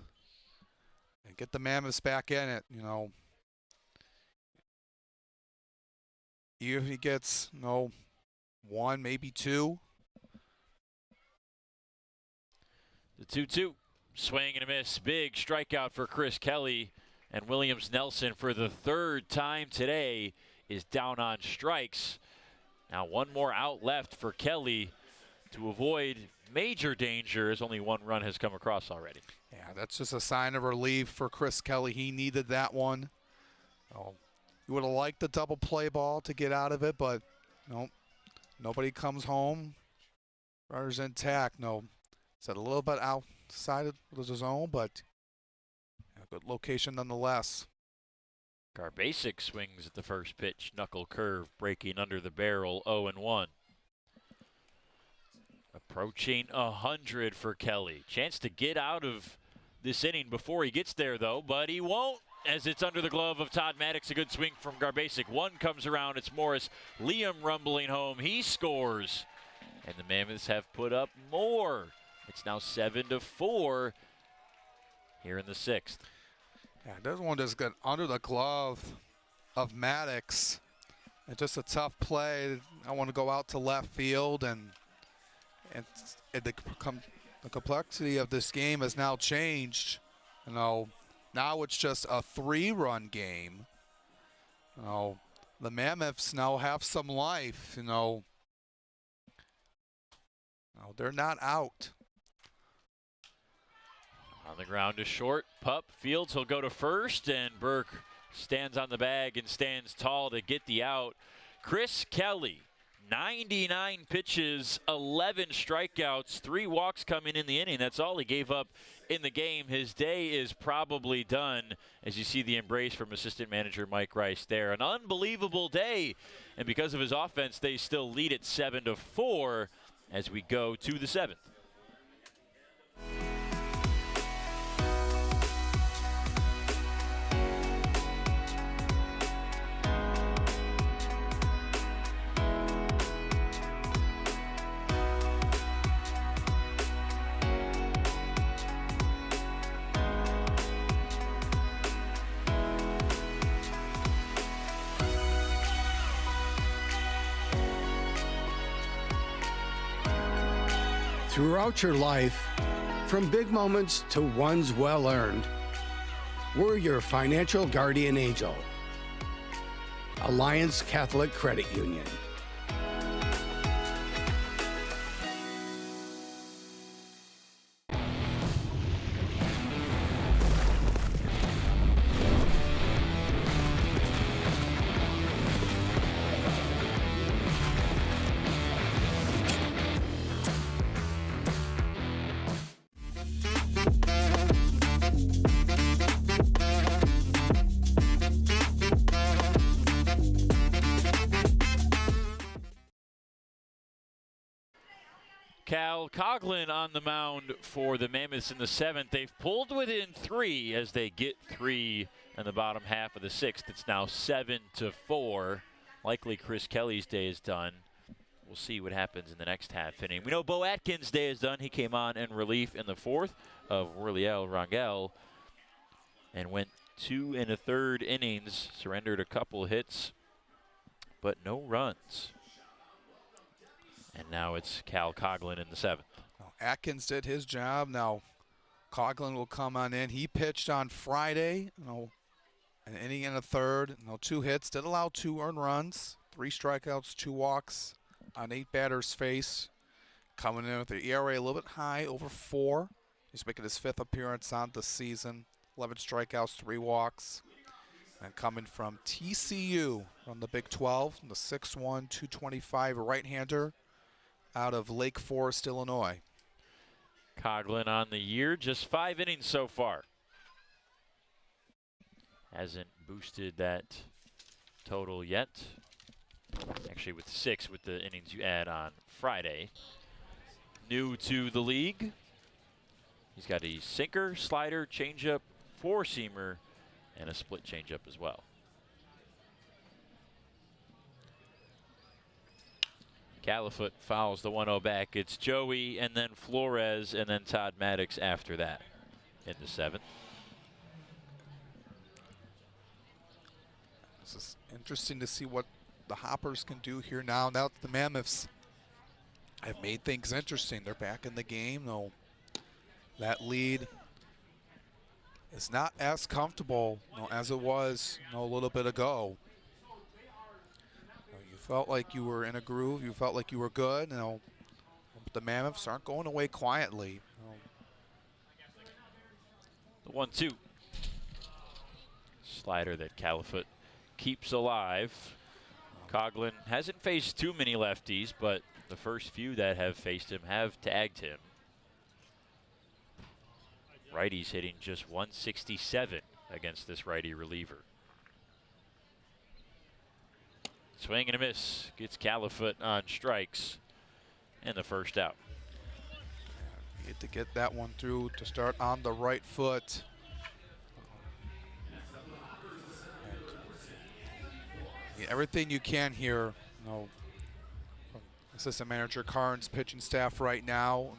and get the Mammoths back in it, you know. Even if he gets, you know, 1, maybe 2. The 2-2. Swing and a miss. Big strikeout for Chris Kelly. And Williams Nelson, for the 3rd time today, is down on strikes. Now 1 more out left for Kelly to avoid major danger, as only 1 run has come across already. Yeah, that's just a sign of relief for Chris Kelly. He needed that one. Oh, he would have liked the double play ball to get out of it, but no, nobody comes home. Runner's intact. No, it's a little bit outside of the zone, but a good location nonetheless. Garbasic swings at the first pitch. Knuckle curve breaking under the barrel. 0-1. Approaching 100 for Kelly. Chance to get out of this inning before he gets there, though, but he won't, as it's under the glove of Todd Maddox. A good swing from Garbasic. 1 comes around. It's Morris. Liam rumbling home. He scores. And the Mammoths have put up more. It's now 7-4 here in the 6th. Yeah, this one just got under the glove of Maddox. And just a tough play. I want to go out to left field, and the complexity of this game has now changed. You know, now it's just a 3-run game. You know, the Mammoths now have some life. You know, they're not out. On the ground to short. Pup fields. He'll go to first, and Burke stands on the bag and stands tall to get the out. Chris Kelly, 99 pitches, 11 strikeouts, 3 walks coming in the inning. That's all he gave up in the game. His day is probably done, as you see the embrace from assistant manager Mike Rice there. An unbelievable day, and because of his offense, they still lead it 7-4 as we go to the 7th. Throughout your life, from big moments to ones well-earned, we're your financial guardian angel. Alliance Catholic Credit Union. Cal Coughlin on the mound for the Mammoths in the 7th. They've pulled within 3 as they get 3 in the bottom half of the 6th. It's now 7-4. Likely Chris Kelly's day is done. We'll see what happens in the next half inning. We know Bo Atkins' day is done. He came on in relief in the 4th of Worliel Rangel and went 2 1/3 innings, surrendered a couple hits, but no runs. And now it's Cal Coughlin in the 7th. Atkins did his job. Now Coughlin will come on in. He pitched on Friday, an inning and a third, 2 hits, did allow 2 earned runs, 3 strikeouts, 2 walks on 8 batters face. Coming in with the ERA a little bit high, over 4. He's making his 5th appearance on the season. 11 strikeouts, 3 walks. And coming from TCU from the Big 12, the 6'1", 225 right-hander out of Lake Forest, Illinois. Coughlin on the year, just 5 innings so far. Hasn't boosted that total yet. Actually with 6 with the innings you add on Friday. New to the league. He's got a sinker, slider, changeup, 4-seamer, and a split changeup as well. Califoot fouls the 1-0 back. It's Joey and then Flores and then Todd Maddox after that in the 7th. This is interesting to see what the Hoppers can do here now. Now that the Mammoths have made things interesting. They're back in the game. No, that lead is not as comfortable as it was a little bit ago. You felt like you were in a groove. You felt like you were good. But the Mammoths aren't going away quietly. The 1-2. Slider that Califoot keeps alive. Coughlin hasn't faced too many lefties, but the first few that have faced him have tagged him. Righty's hitting just 167 against this righty reliever. Swing and a miss. Gets Califoot on strikes. And the first out. You get to get that one through to start on the right foot. Everything you can here, from assistant manager Karn's pitching staff right now.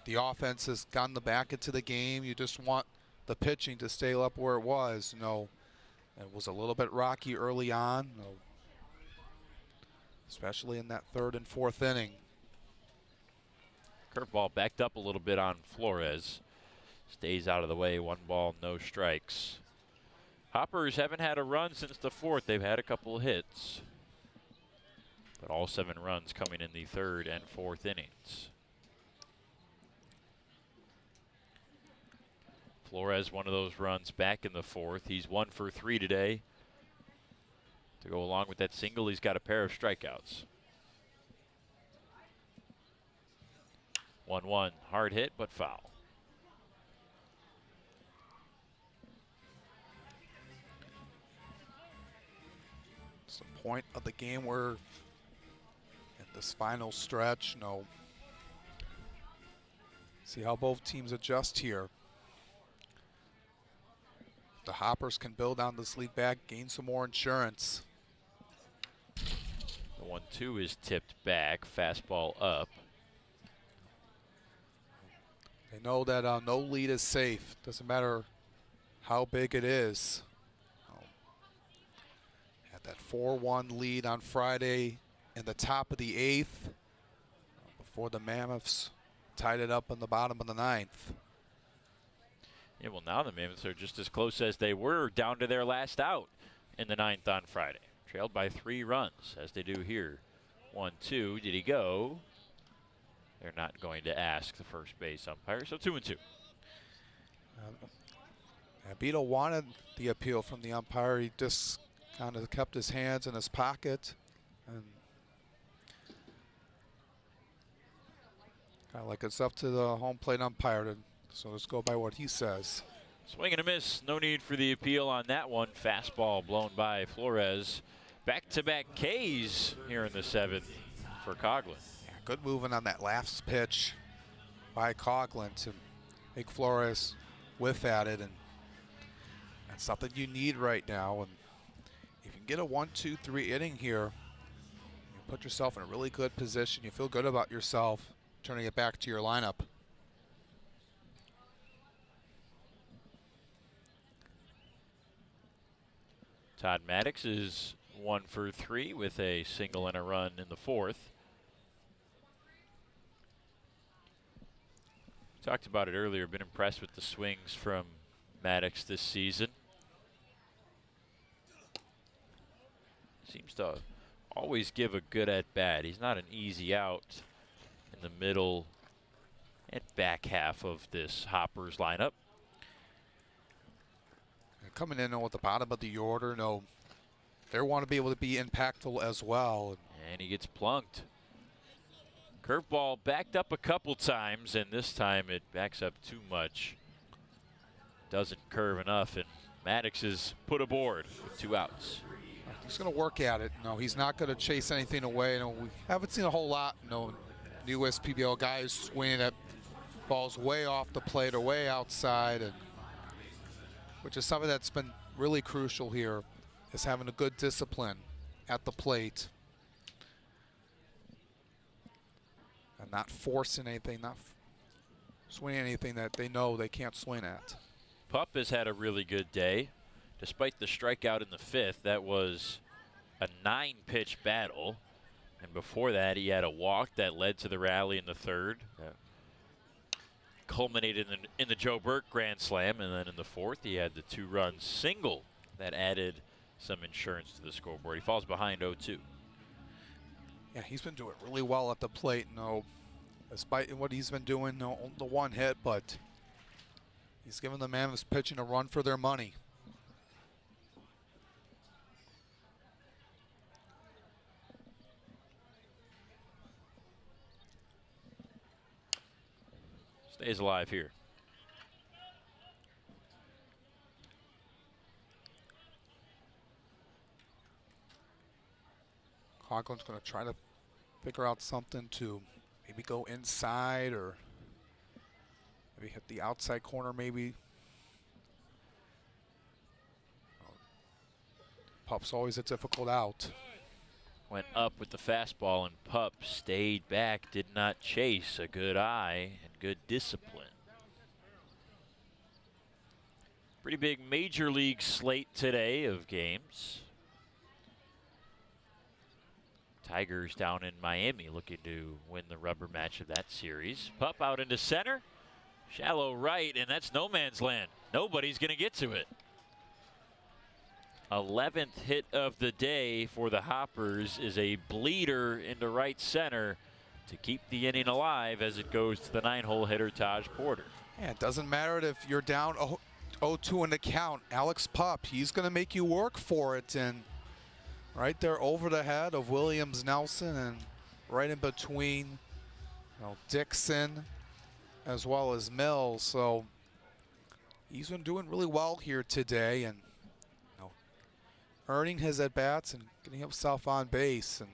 The offense has gotten the back into the game. You just want the pitching to stay up where it was. It was a little bit rocky early on, especially in that 3rd and 4th inning. Curveball backed up a little bit on Flores. Stays out of the way. 1 ball, no strikes. Hoppers haven't had a run since the 4th. They've had a couple of hits. But all 7 runs coming in the 3rd and 4th innings. Flores, one of those runs back in the 4th. He's 1 for 3 today. To go along with that single, he's got a pair of strikeouts. 1-1, hard hit, but foul. It's the point of the game where in this final stretch, see how both teams adjust here. The Hoppers can build on this lead back, gain some more insurance. The 1-2 is tipped back, fastball up. They know that no lead is safe. Doesn't matter how big it is. Had that 4-1 lead on Friday in the top of the 8th before the Mammoths tied it up in the bottom of the 9th. Yeah, well, now the Mammoths are just as close as they were down to their last out in the 9th on Friday. Trailed by 3 runs, as they do here. 1-2, did he go? They're not going to ask the first base umpire, so 2-2. Abito wanted the appeal from the umpire. He just kind of kept his hands in his pocket. And kind of like it's up to the home plate umpire, so let's go by what he says. Swing and a miss. No need for the appeal on that one. Fastball blown by Flores. Back-to-back Ks here in the 7th for Coughlin. Yeah, good moving on that last pitch by Coughlin to make Flores whiff at it, and that's something you need right now. And if you can get a 1-2-3 inning here, you put yourself in a really good position. You feel good about yourself turning it back to your lineup. Todd Maddox is 1 for 3 with a single and a run in the 4th. Talked about it earlier, been impressed with the swings from Maddox this season. Seems to always give a good at-bat. He's not an easy out in the middle and back half of this Hoppers lineup. Coming in with the bottom of the order, they want to be able to be impactful as well. And he gets plunked. Curveball backed up a couple times, and this time it backs up too much. Doesn't curve enough, and Maddox is put aboard with 2 outs. He's going to work at it. He's not going to chase anything away. We haven't seen a whole lot. New USPBL guys swinging at balls way off the plate or way outside, which is something that's been really crucial here, is having a good discipline at the plate. not forcing anything, not swinging anything that they know they can't swing at. Pup has had a really good day. Despite the strikeout in the 5th, that was a 9-pitch battle. And before that, he had a walk that led to the rally in the 3rd. Culminated in the Joe Burke grand slam. And then in the 4th, he had the 2-run single that added some insurance to the scoreboard. He falls behind 0-2. Yeah, he's been doing really well at the plate. No, despite what he's been doing, no, the 1 hit, but he's giving the Mammoths pitching a run for their money. Stays alive here. Coghlan's going to try to figure out something to maybe go inside or maybe hit the outside corner maybe. Pup's always a difficult out. Went up with the fastball, and Pup stayed back, did not chase. A good eye and good discipline. Pretty big major league slate today of games. Tigers down in Miami looking to win the rubber match of that series. Pup out into center. Shallow right, and that's no man's land. Nobody's going to get to it. 11th hit of the day for the Hoppers is a bleeder into right center to keep the inning alive as it goes to the 9-hole hitter, Taj Porter. Yeah, it doesn't matter if you're down 0-2 in the count. Alex Pup, he's going to make you work for it. And right there over the head of Williams Nelson and right in between Dixon as well as Mills. So he's been doing really well here today and earning his at-bats and getting himself on base, and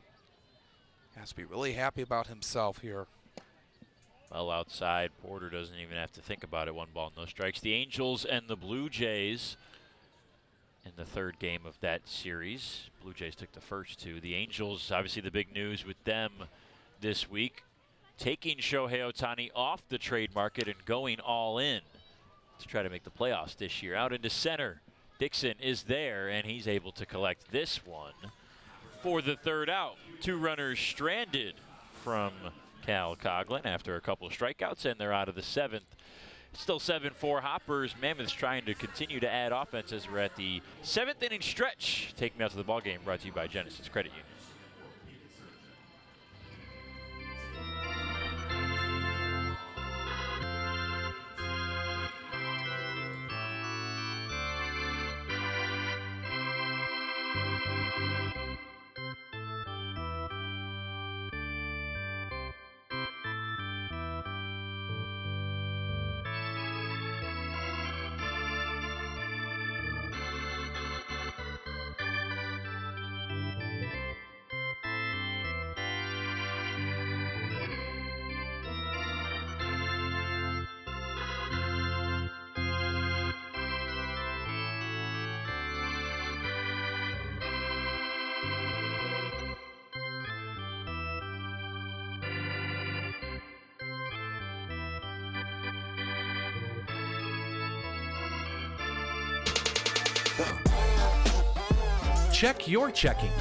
has to be really happy about himself here. Well outside, Porter doesn't even have to think about it. 1 ball, no strikes. The Angels and the Blue Jays in the 3rd game of that series. Blue Jays took the first 2. The Angels, obviously the big news with them this week, taking Shohei Ohtani off the trade market and going all in to try to make the playoffs this year. Out into center. Dixon is there, and he's able to collect this one for the 3rd out. 2 runners stranded from Cal Coghlan after a couple of strikeouts, and they're out of the 7th. Still 7-4 Hoppers. Mammoths trying to continue to add offense as we're at the 7th inning stretch. Take me out to the ball game, brought to you by Genesis Credit Union. Check your checking.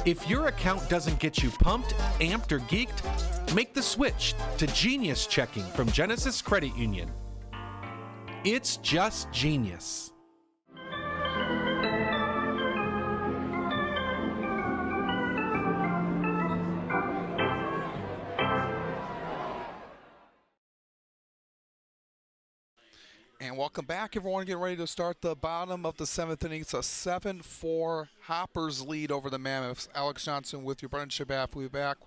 If your account doesn't get you pumped, amped, or geeked, make the switch to Genius Checking from Genesis Credit Union. It's just genius. And welcome back, everyone. Getting ready to start the bottom of the 7th inning. It's a 7-4 Hoppers lead over the Mammoths. Alex Johnson with you. Brendan Shabaf will be back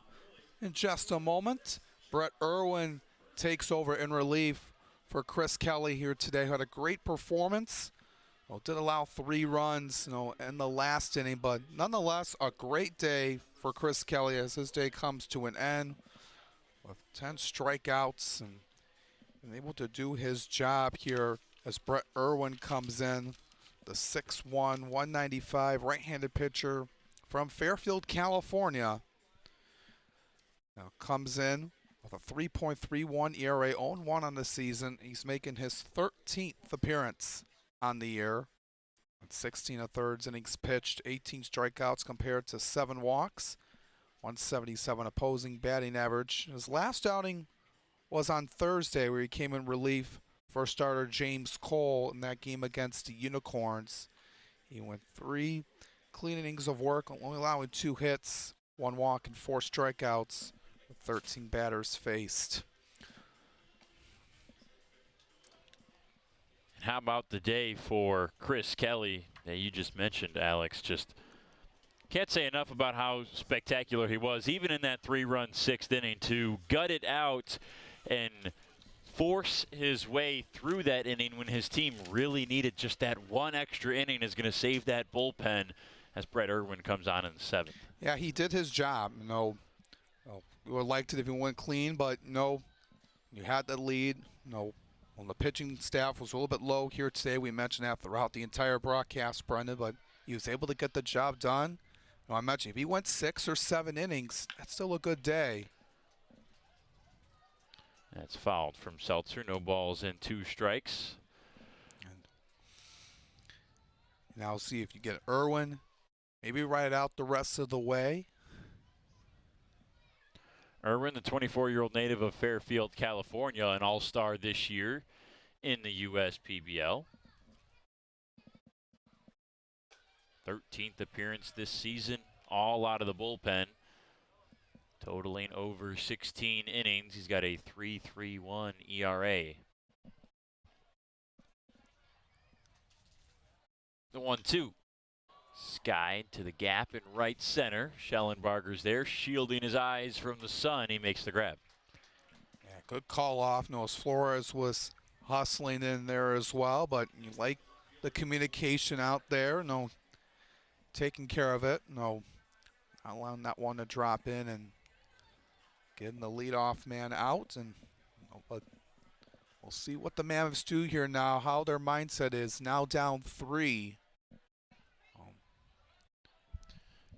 in just a moment. Brett Irwin takes over in relief for Chris Kelly here today. Had a great performance. Well, did allow 3 runs, in the last inning, but nonetheless, a great day for Chris Kelly as his day comes to an end with 10 strikeouts and able to do his job here as Brett Irwin comes in, the 6'1", 195 right-handed pitcher from Fairfield, California. Now comes in with a 3.31 ERA, 0-1 on the season. He's making his 13th appearance on the year. 16 1/3 innings pitched, 18 strikeouts compared to 7 walks, 177 opposing batting average. His last outing was on Thursday, where he came in relief for starter James Cole in that game against the Unicorns. He went 3 clean innings of work, only allowing 2 hits, 1 walk, and 4 strikeouts, with 13 batters faced. How about the day for Chris Kelly that you just mentioned, Alex? Just can't say enough about how spectacular he was, even in that 3-run 6th inning, to gut it out and force his way through that inning when his team really needed just that one extra inning is going to save that bullpen as Brett Irwin comes on in the 7th. Yeah, he did his job. You know, we would have liked it if he went clean, but no, you had the lead. No. Well, the pitching staff was a little bit low here today. We mentioned that throughout the entire broadcast, Brendan, but he was able to get the job done. I mentioned if he went 6 or 7 innings, that's still a good day. That's fouled from Seltzer. No balls and 2 strikes. And now see if you get Irwin, maybe ride out the rest of the way. Irwin, the 24-year-old native of Fairfield, California, an all-star this year in the USPBL. 13th appearance this season, all out of the bullpen, totaling over 16 innings. He's got a 3.31 ERA. The 1-2. Sky to the gap in right center. Schellenbarger's there, shielding his eyes from the sun. He makes the grab. Yeah, good call off. Notice Flores was hustling in there as well, but you like the communication out there. No, taking care of it. No, not allowing that one to drop in and getting the leadoff man out. And but we'll see what the Mammoths do here now, how their mindset is now down 3.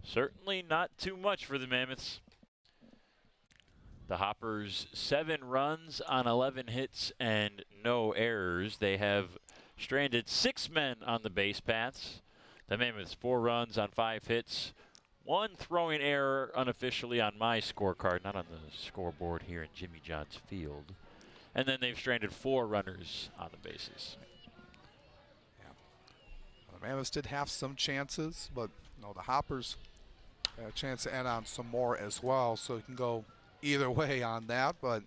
Certainly not too much for the Mammoths. The Hoppers 7 runs on 11 hits and no errors. They have stranded 6 men on the base paths. The Mammoths 4 runs on 5 hits. 1 throwing error unofficially on my scorecard, not on the scoreboard here in Jimmy John's Field. And then they've stranded 4 runners on the bases. Yeah. The Mammoths did have some chances, but no, the Hoppers had a chance to add on some more as well, so it can go either way on that, but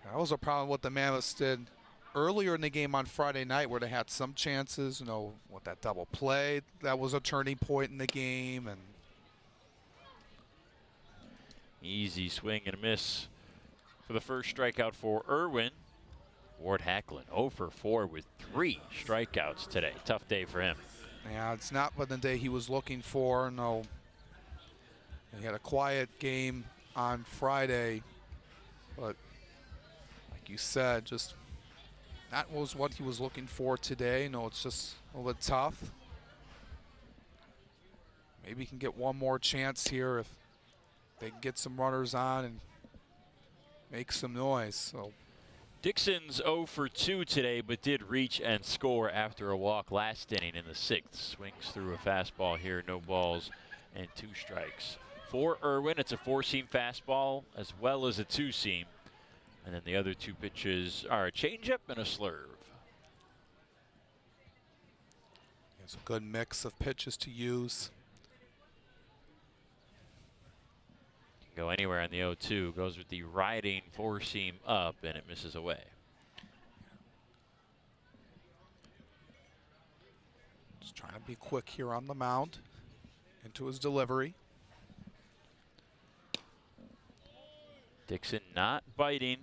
that was a problem what the Mammoths did earlier in the game on Friday night, where they had some chances, you know, with that double play. That was a turning point in the game. And easy swing and a miss for the first strikeout for Irwin. Ward Hacklin 0 for 4 with 3 strikeouts today. Tough day for him. Yeah, it's not been the day he was looking for. No, he had a quiet game on Friday, but like you said, just that was what he was looking for today. No, it's just a little bit tough. Maybe he can get one more chance here if they can get some runners on and make some noise. So Dixon's 0 for 2 today, but did reach and score after a walk last inning in the 6th. Swings through a fastball here, no balls and 2 strikes. For Irwin, it's a 4-seam fastball as well as a 2-seam. And then the other 2 pitches are a changeup and a slurve. It's a good mix of pitches to use. Go anywhere on the 0-2. Goes with the riding 4-seam up, and it misses away. Just trying to be quick here on the mound. Into his delivery. Dixon not biting.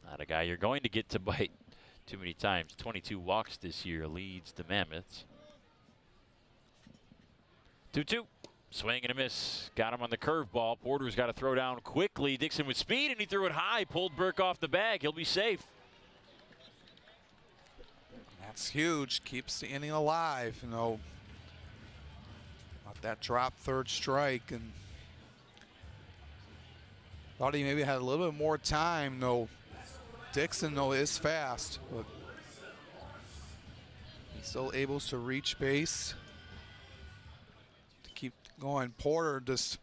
Not a guy you're going to get to bite too many times. 22 walks this year, leads the Mammoths. 2-2. Swing and a miss. Got him on the curveball. Porter's got to throw down quickly. Dixon with speed, and he threw it high. Pulled Burke off the bag. He'll be safe. That's huge. Keeps the inning alive. You know, that drop third strike, and thought he maybe had a little bit more time. No, Dixon is fast, but he's still able to reach base to keep going. Porter just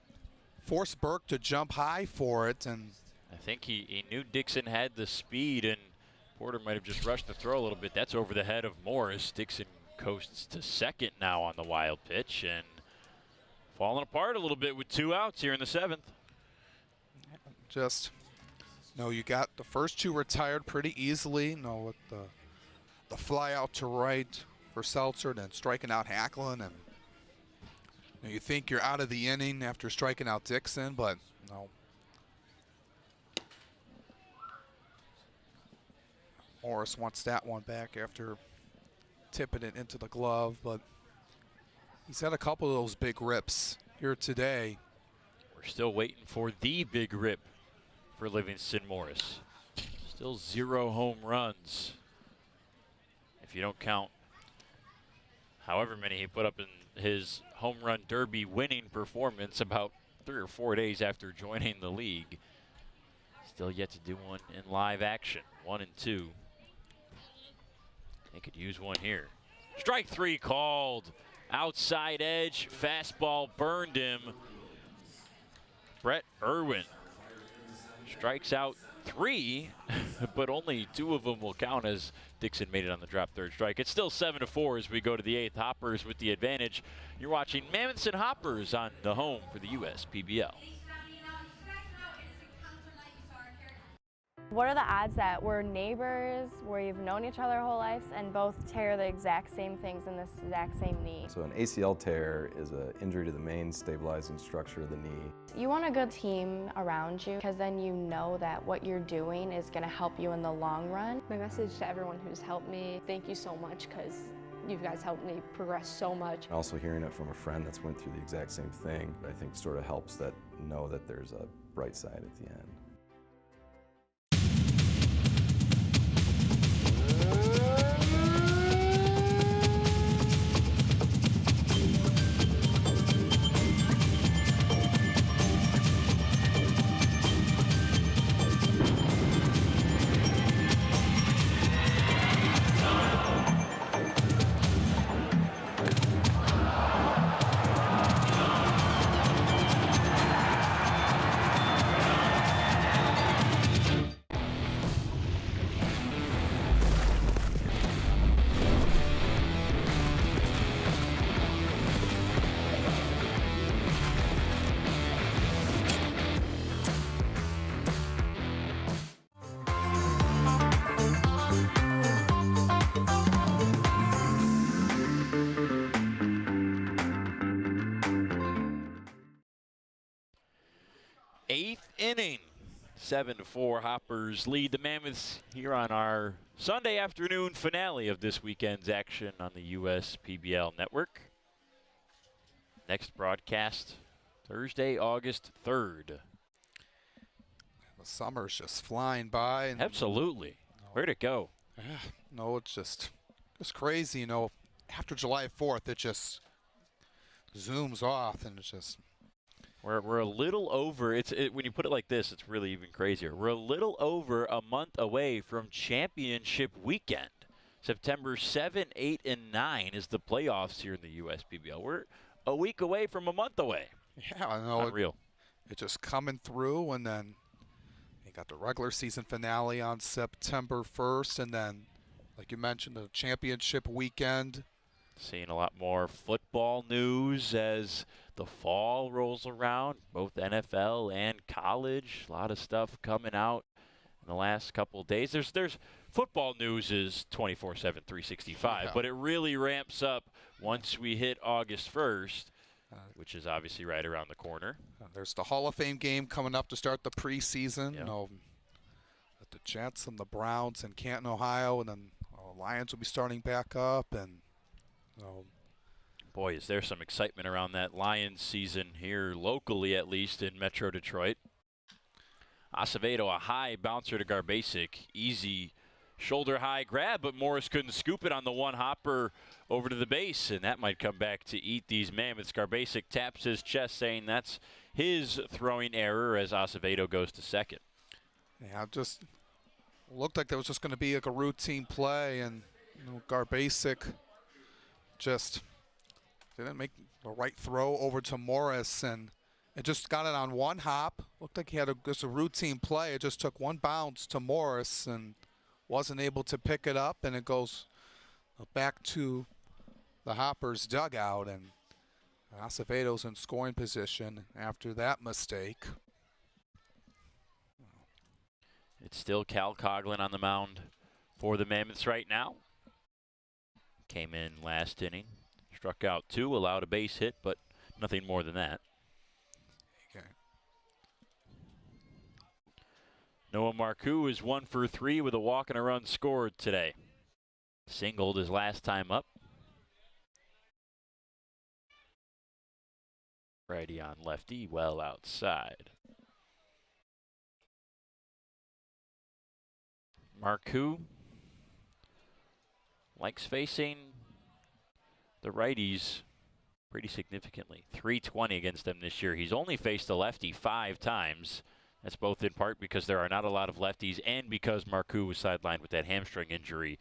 forced Burke to jump high for it, and I think he knew Dixon had the speed, and Porter might have just rushed the throw a little bit. That's over the head of Morris. Dixon coasts to second now on the wild pitch, and falling apart a little bit with 2 outs here in the 7th. Just, you got the first 2 retired pretty easily. With the fly out to right for Seltzer, then striking out Hacklin, and you think you're out of the inning after striking out Dixon, but no. Morris wants that one back after tipping it into the glove, but he's had a couple of those big rips here today. We're still waiting for the big rip for Livingston Morris. Still 0 home runs, if you don't count however many he put up in his home run derby winning performance about 3 or 4 days after joining the league. Still yet to do one in live action. 1 and 2. They could use one here. Strike 3 called. Outside edge, fastball burned him. Brett Irwin strikes out 3, but only 2 of them will count as Dixon made it on the drop third strike. It's still 7-4 as we go to the 8th. Hoppers with the advantage. You're watching Mammoths and Hoppers on the home for the USPBL. What are the odds that we're neighbors, where you've known each other our whole lives, and both tear the exact same things in this exact same knee? So an ACL tear is an injury to the main stabilizing structure of the knee. You want a good team around you, because then you know that what you're doing is going to help you in the long run. My message to everyone who's helped me, thank you so much, because you guys helped me progress so much. Also hearing it from a friend that's went through the exact same thing, I think sort of helps that know that there's a bright side at the end. Inning. 7-4, Hoppers lead the Mammoths here on our Sunday afternoon finale of this weekend's action on the USPBL network. Next broadcast Thursday, August 3rd. The summer's just flying by. And absolutely. Where'd it go? Yeah, it's just crazy. After July 4th, it just zooms off, and it's just. We're a little over, when you put it like this, it's really even crazier. We're a little over a month away from championship weekend. September 7, 8, and 9 is the playoffs here in the USPBL. We're a week away from a month away. Yeah, I know. Unreal. It's just coming through, and then you got the regular season finale on September 1st, and then, like you mentioned, the championship weekend. Seeing a lot more football news as the fall rolls around, both NFL and college. A lot of stuff coming out in the last couple of days. There's football news is 24/7, 365, yeah. But it really ramps up once we hit August 1st, which is obviously right around the corner. There's the Hall of Fame game coming up to start the preseason. Yep. The Jets and the Browns in Canton, Ohio, and then Lions will be starting back up, and. Boy, is there some excitement around that Lions season here locally, at least in Metro Detroit. Acevedo, a high bouncer to Garbasic. Easy shoulder high grab, but Morris couldn't scoop it on the one hopper over to the base, and that might come back to eat these Mammoths. Garbasic taps his chest, saying that's his throwing error as Acevedo goes to second. Yeah, just looked like there was just going to be like a routine play, and Garbasic just didn't make the right throw over to Morris, and it just got it on one hop. Looked like he had just a routine play. It just took one bounce to Morris and wasn't able to pick it up, and it goes back to the Hoppers' dugout, and Acevedo's in scoring position after that mistake. It's still Cal Coughlin on the mound for the Mammoths right now. Came in last inning, struck out 2, allowed a base hit, but nothing more than that. Okay. Noah Marcoux is 1 for 3 with a walk and a run scored today. Singled his last time up. Righty on lefty, well outside. Marcoux likes facing the righties pretty significantly. .320 against them this year. He's only faced a lefty 5 times. That's both in part because there are not a lot of lefties and because Marcoux was sidelined with that hamstring injury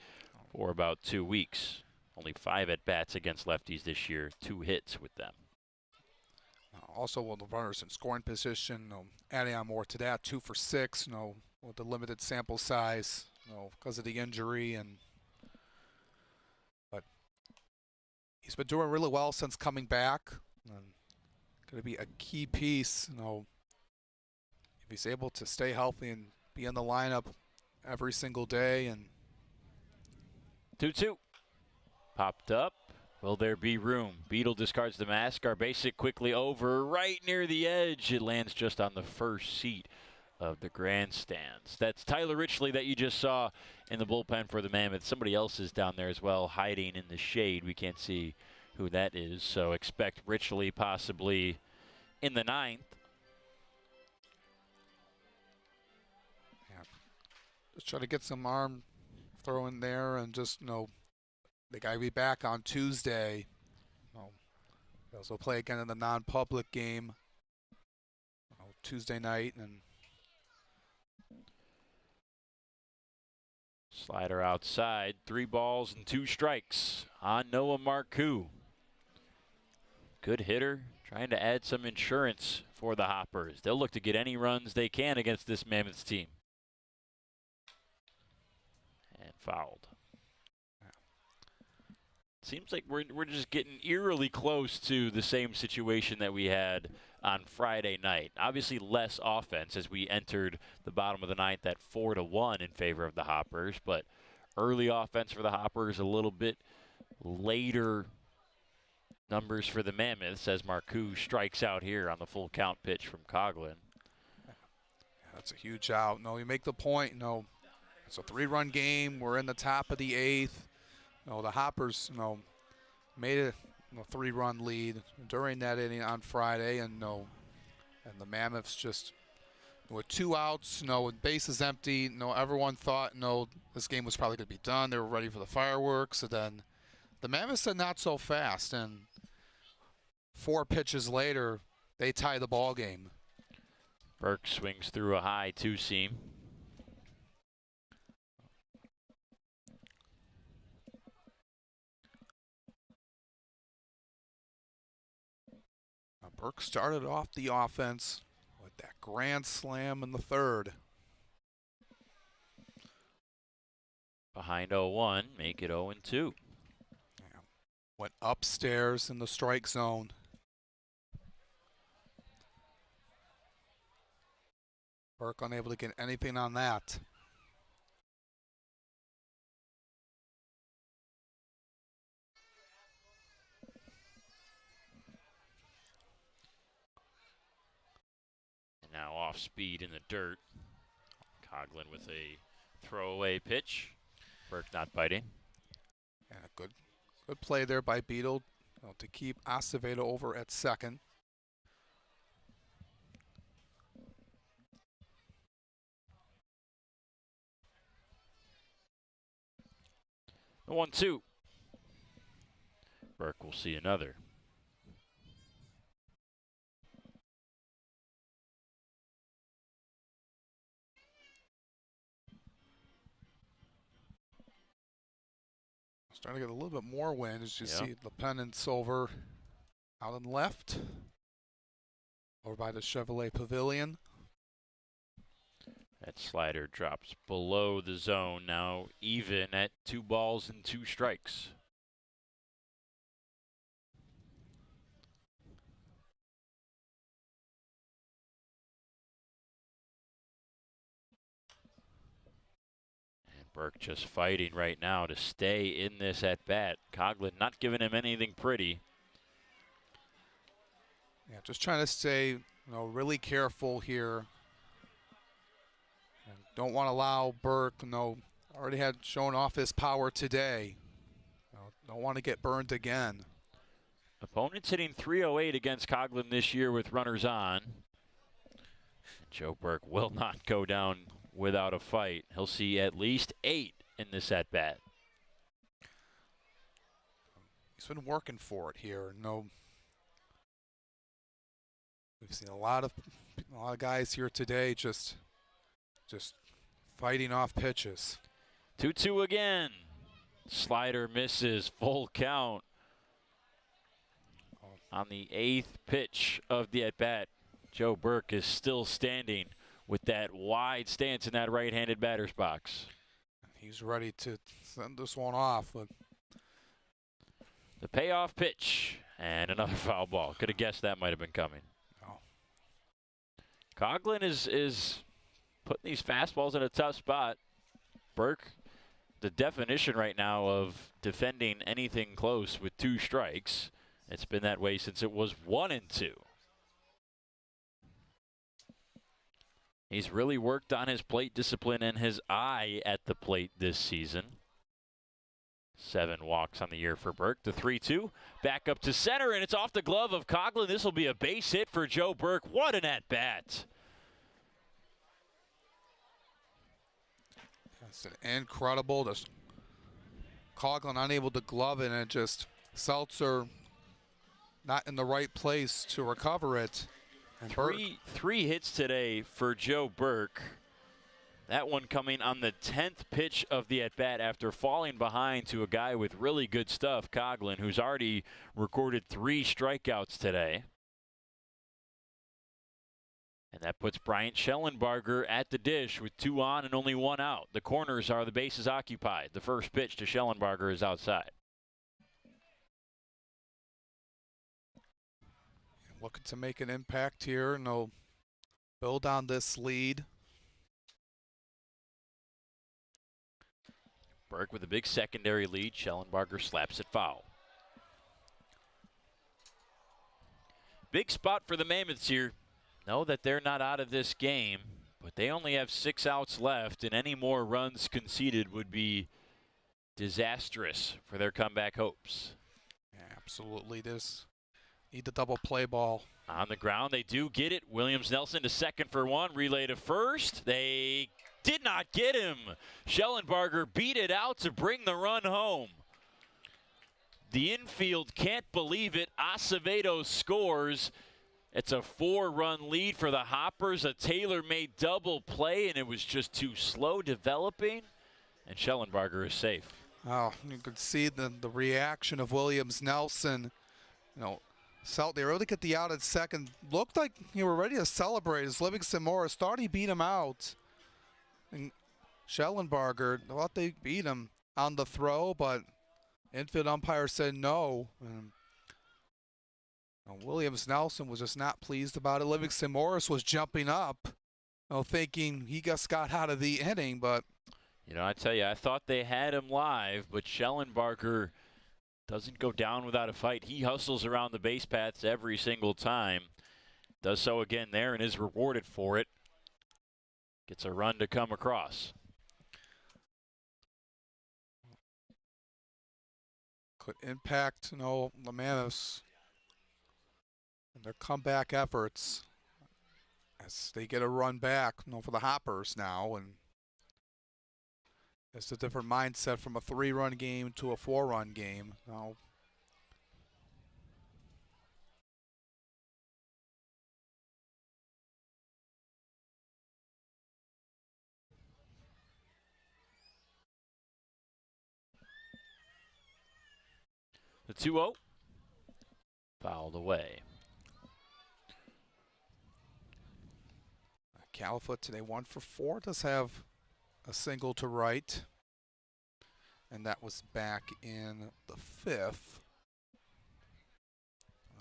for about 2 weeks. Only 5 at-bats against lefties this year, 2 hits with them. Also, with the runners in scoring position, adding on more to that, 2 for 6, with the limited sample size, because of the injury, but he's been doing really well since coming back. And going to be a key piece, if he's able to stay healthy and be in the lineup every single day. And 2-2. Popped up. Will there be room? Beetle discards the mask. Garbasic quickly over, right near the edge. It lands just on the first seat of the grandstands. That's Tyler Richley that you just saw in the bullpen for the Mammoths. Somebody else is down there as well, hiding in the shade. We can't see who that is, so expect Richley possibly in the 9th. Yeah. Just try to get some arm throw in there, and just the guy will be back on Tuesday. They'll also play again in the non-public game Tuesday night. And slider outside, 3 balls and 2 strikes on Noah Marcoux. Good hitter, trying to add some insurance for the Hoppers. They'll look to get any runs they can against this Mammoths team. And fouled. Seems like we're just getting eerily close to the same situation that we had on Friday night. Obviously less offense as we entered the bottom of the 9th at 4-1 in favor of the Hoppers, but early offense for the Hoppers, a little bit later numbers for the Mammoths as Marcoux strikes out here on the full count pitch from Coughlin. Yeah, that's a huge out. You make the point, it's a 3-run game. We're in the top of the 8th. The Hoppers, made a 3-run lead during that inning on Friday, and the Mammoths just with 2 outs, with bases empty. Everyone thought, this game was probably going to be done. They were ready for the fireworks, and then the Mammoths said not so fast, and 4 pitches later, they tie the ball game. Burke swings through a high 2-seam. Burke started off the offense with that grand slam in the 3rd. Behind 0-1, make it 0-2. Yeah. Went upstairs in the strike zone. Burke unable to get anything on that. Now off speed in the dirt. Coughlin with a throwaway pitch. Burke not biting. And a good play there by Beetle to keep Acevedo over at second. The 1-2. Burke will see another. Starting to get a little bit more wind as you see the pennants over out on the left, over by the Chevrolet Pavilion. That slider drops below the zone, now even at 2 balls and 2 strikes. Burke just fighting right now to stay in this at bat. Coughlin not giving him anything pretty. Yeah, just trying to stay, really careful here. And don't want to allow Burke, already had shown off his power today. Don't want to get burned again. Opponents hitting .308 against Coughlin this year with runners on. Joe Burke will not go down without a fight. He'll see at least 8 in this at bat. He's been working for it here. We've seen a lot of guys here today just fighting off pitches. 2-2 again. Slider misses, full count. On the 8th pitch of the at bat, Joe Burke is still standing with that wide stance in that right-handed batter's box. He's ready to send this one off. But the payoff pitch and another foul ball. Could have guessed that might have been coming. Oh. Coughlin is putting these fastballs in a tough spot. Burke, the definition right now of defending anything close with 2 strikes. It's been that way since it was 1-2. He's really worked on his plate discipline and his eye at the plate this season. 7 walks on the year for Burke. The 3-2, back up to center, and it's off the glove of Coughlin. This will be a base hit for Joe Burke. What an at-bat. That's incredible. Just Coughlin unable to glove it, and just Seltzer not in the right place to recover it. And Three hits today for Joe Burke. That one coming on the 10th pitch of the at-bat after falling behind to a guy with really good stuff, Coughlin, who's already recorded 3 strikeouts today. And that puts Bryant Schellenbarger at the dish with 2 on and only 1 out. The corners are the bases occupied. The first pitch to Schellenbarger is outside. Looking to make an impact here, and they'll build on this lead. Burke with a big secondary lead. Schellenbarger slaps it foul. Big spot for the Mammoths here. Know that they're not out of this game, but they only have 6 outs left, and any more runs conceded would be disastrous for their comeback hopes. Yeah, absolutely. Need the double play ball. On the ground, they do get it. Williams Nelson to second for 1. Relay to first. They did not get him. Schellenbarger beat it out to bring the run home. The infield can't believe it. Acevedo scores. It's a 4-run lead for the Hoppers. A tailor-made double play, and it was just too slow developing. And Schellenbarger is safe. Oh, you could see the reaction of Williams Nelson. They really get the out at second. Looked like you were ready to celebrate as Livingston Morris thought he beat him out. And Schellenbarger thought they beat him on the throw, but infield umpire said no. And Williams Nelson was just not pleased about it. Livingston Morris was jumping up, thinking he just got out of the inning, but I tell you, I thought they had him live, but Schellenbarger doesn't go down without a fight. He hustles around the base paths every single time. Does so again there and is rewarded for it. Gets a run to come across. Could impact, the Mammoths and their comeback efforts as they get a run back, for the Hoppers now. And It's a different mindset from a 3-run game to a 4-run game. Now, The 2-0. Fouled away. Califoot today 1 for 4. Does have a single to right. And that was back in the 5th.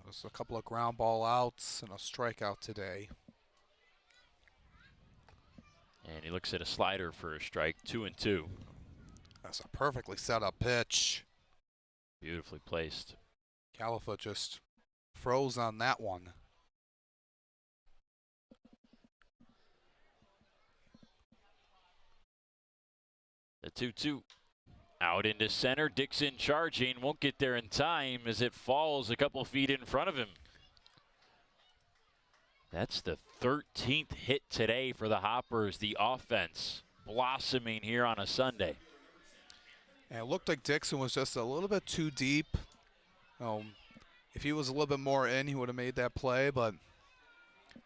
There's a couple of ground ball outs and a strikeout today. And he looks at a slider for a strike, 2-2. That's a perfectly set up pitch. Beautifully placed. Califoot just froze on that one. The 2-2. Out into center. Dixon charging. Won't get there in time as it falls a couple feet in front of him. That's the 13th hit today for the Hoppers. The offense blossoming here on a Sunday. And it looked like Dixon was just a little bit too deep. If he was a little bit more in, he would have made that play, but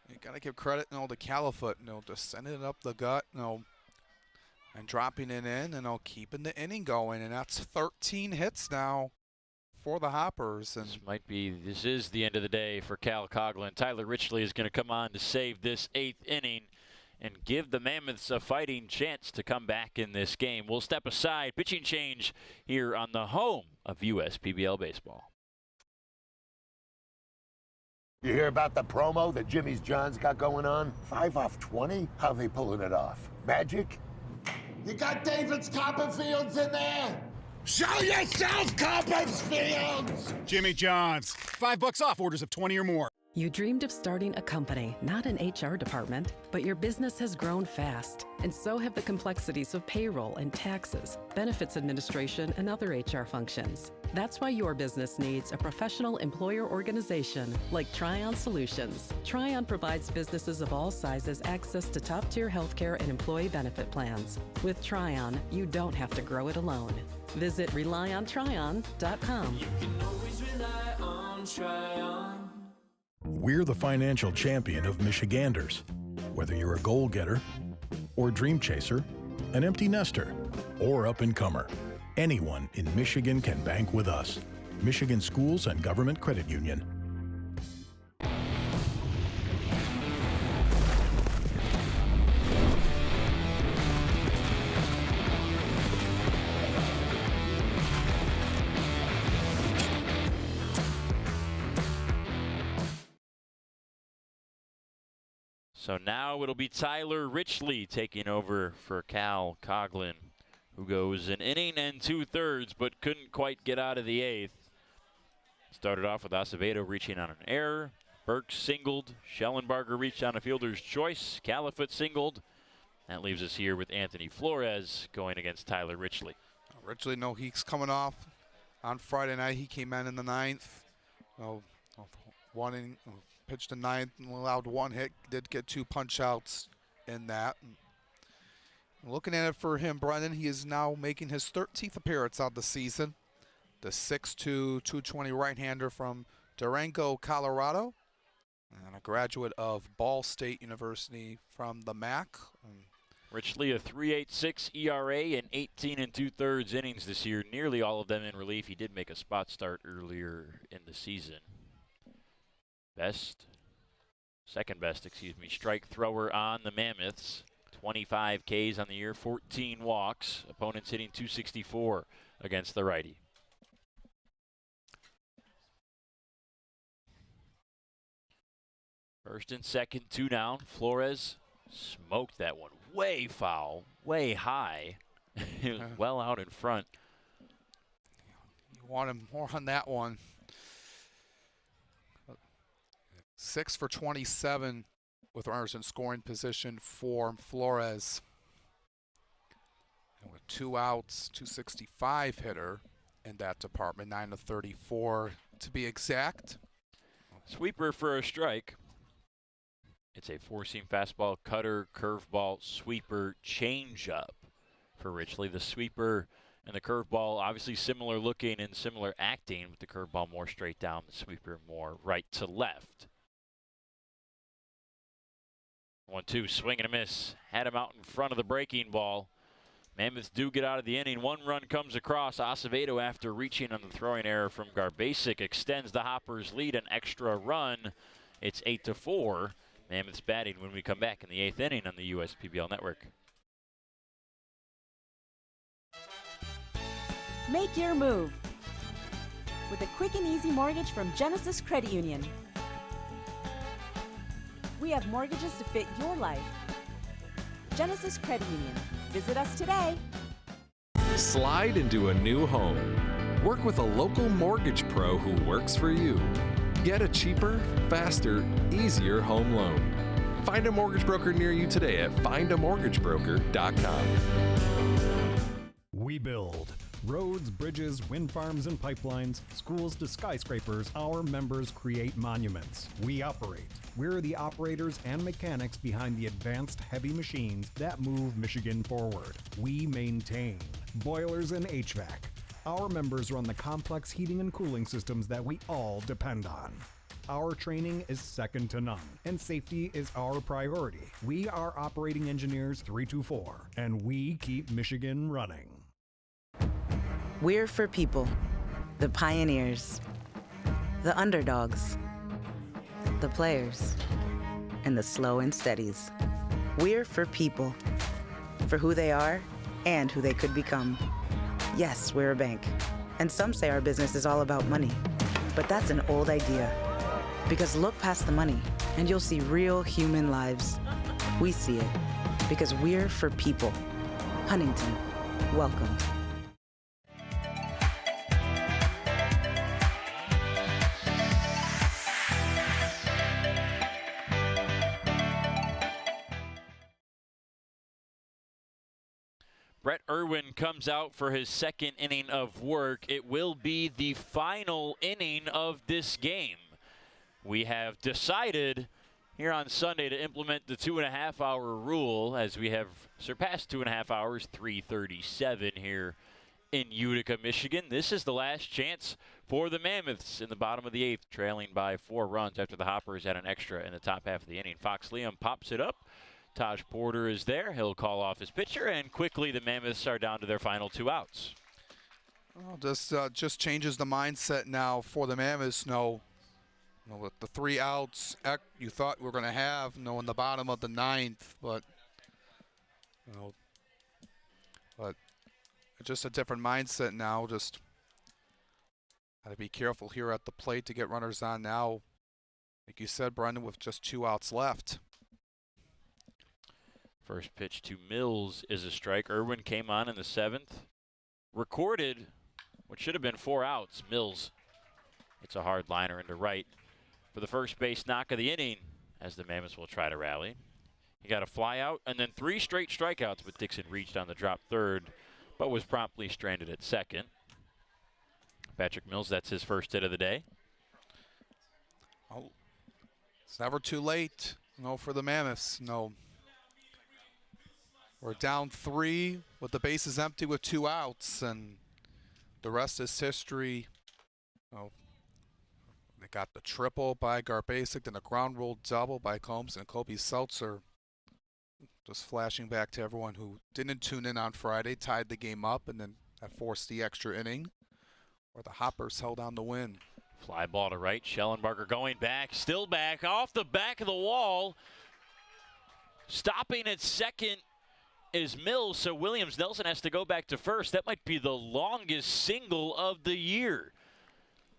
you got to give credit, to Califoot, just sending it up the gut, and dropping it in, and keeping the inning going. And that's 13 hits now for the Hoppers. And This is the end of the day for Cal Coughlin. Tyler Richley is going to come on to save this 8th inning and give the Mammoths a fighting chance to come back in this game. We'll step aside. Pitching change here on the home of USPBL baseball. You hear about the promo that Jimmy's John's got going on? 5 off 20? How they pulling it off? Magic? You got David's Copperfields in there? Show yourself, Copperfields! Jimmy John's. $5 off orders of 20 or more. You dreamed of starting a company, not an HR department, but your business has grown fast, and so have the complexities of payroll and taxes, benefits administration, and other HR functions. That's why your business needs a professional employer organization like Tryon Solutions. Tryon provides businesses of all sizes access to top-tier healthcare and employee benefit plans. With Tryon, you don't have to grow it alone. Visit RelyOnTryon.com. You can always rely on Tryon. We're the financial champion of Michiganders. Whether you're a goal-getter or dream chaser, an empty nester, or up-and-comer, anyone in Michigan can bank with us. Michigan Schools and Government Credit Union. So now it'll be Tyler Richley taking over for Cal Coughlin, who goes an inning and 2/3, but couldn't quite get out of the 8th. Started off with Acevedo reaching on an error. Burke singled. Schellenbarger reached on a fielder's choice. Califoot singled. That leaves us here with Anthony Flores going against Tyler Richley. Richley, he's coming off on Friday night. He came in the 9th. One inning, pitched the 9th and allowed 1 hit. Did get 2 punch outs in that. Looking at it for him, Brendan, he is now making his 13th appearance on the season. The 6'2", 220 right-hander from Durango, Colorado, and a graduate of Ball State University from the MAC. Richley, a 3.86 ERA in 18 2/3 innings this year, nearly all of them in relief. He did make a spot start earlier in the season. Second best, strike thrower on the Mammoths. 25 Ks on the year, 14 walks. Opponents hitting .264 against the righty. First and second, 2 down. Flores smoked that one. Way foul, way high. It was well out in front. You want him more on that one. 6 for 27 with runners in scoring position for Flores. And with 2 outs, 265 hitter in that department, 9 of 34 to be exact. Sweeper for a strike. It's a 4-seam fastball, cutter, curveball, sweeper, changeup for Richley. The sweeper and the curveball obviously similar looking and similar acting, with the curveball more straight down, the sweeper more right to left. 1-2, swing and a miss. Had him out in front of the breaking ball. Mammoths do get out of the inning. One run comes across. Acevedo, after reaching on the throwing error from Garbasic, extends the Hoppers' lead an extra run. It's 8-4. Mammoths batting when we come back in the 8th inning on the USPBL Network. Make your move with a quick and easy mortgage from Genesis Credit Union. We have mortgages to fit your life. Genesis Credit Union. Visit us today. Slide into a new home. Work with a local mortgage pro who works for you. Get a cheaper, faster, easier home loan. Find a mortgage broker near you today at findamortgagebroker.com. We build roads, bridges, wind farms and pipelines, schools to skyscrapers. Our members create monuments. We operate. We're the operators and mechanics behind the advanced heavy machines that move Michigan forward. We maintain boilers and HVAC. Our members run the complex heating and cooling systems that we all depend on. Our training is second to none, and safety is our priority. We are Operating Engineers 324, and we keep Michigan running. We're for people, the pioneers, the underdogs, the players, and the slow and steadies. We're for people, for who they are and who they could become. Yes, we're a bank, and some say our business is all about money, but that's an old idea. Because look past the money, and you'll see real human lives. We see it, because we're for people. Huntington, welcome. Brett Irwin comes out for his second inning of work. It will be the final inning of this game. We have decided here on Sunday to implement the 2.5-hour rule, as we have surpassed 2.5 hours, 3:37 here in Utica, Michigan. This is the last chance for the Mammoths in the bottom of the 8th, trailing by 4 runs after the Hoppers had an extra in the top half of the inning. Fox Liam pops it up. Taj Porter is there. He'll call off his pitcher, and quickly the Mammoths are down to their final 2 outs. Well, this just changes the mindset now for the Mammoths. With the 3 outs you thought we were going to have, in the bottom of the 9th, but just a different mindset now. Just got to be careful here at the plate to get runners on now. Like you said, Brendan, with just 2 outs left. First pitch to Mills is a strike. Irwin came on in the 7th. Recorded what should have been 4 outs. Mills, it's a hard liner into right for the first base knock of the inning, as the Mammoths will try to rally. He got a fly out and then 3 straight strikeouts, but Dixon reached on the drop third, but was promptly stranded at second. Patrick Mills, that's his first hit of the day. Oh, it's never too late, for the Mammoths. We're down 3 with the bases empty with 2 outs, and the rest is history. They got the triple by Garbasic, then the ground rule double by Combs, and Kobe Seltzer. Just flashing back to everyone who didn't tune in on Friday, tied the game up, and then that forced the extra inning, where the Hoppers held on the win. Fly ball to right. Schellenbarger going back, still back, off the back of the wall. Stopping at second is Mills, so Williams Nelson has to go back to first. That might be the longest single of the year.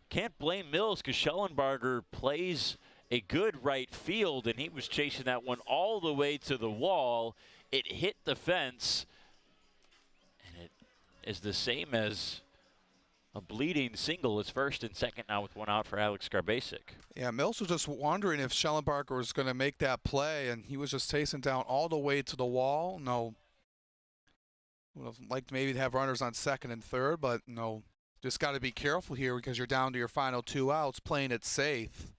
Can't blame Mills, because Schellenbarger plays a good right field, and he was chasing that one all the way to the wall. It hit the fence, and it is the same as a bleeding single. It's first and second now with 1 out for Alex Garbasic. Yeah, Mills was just wondering if Schellenbarger was going to make that play, and he was just chasing down all the way to the wall. Would have liked maybe to have runners on second and third, but just got to be careful here, because you're down to your final 2 outs, playing it safe.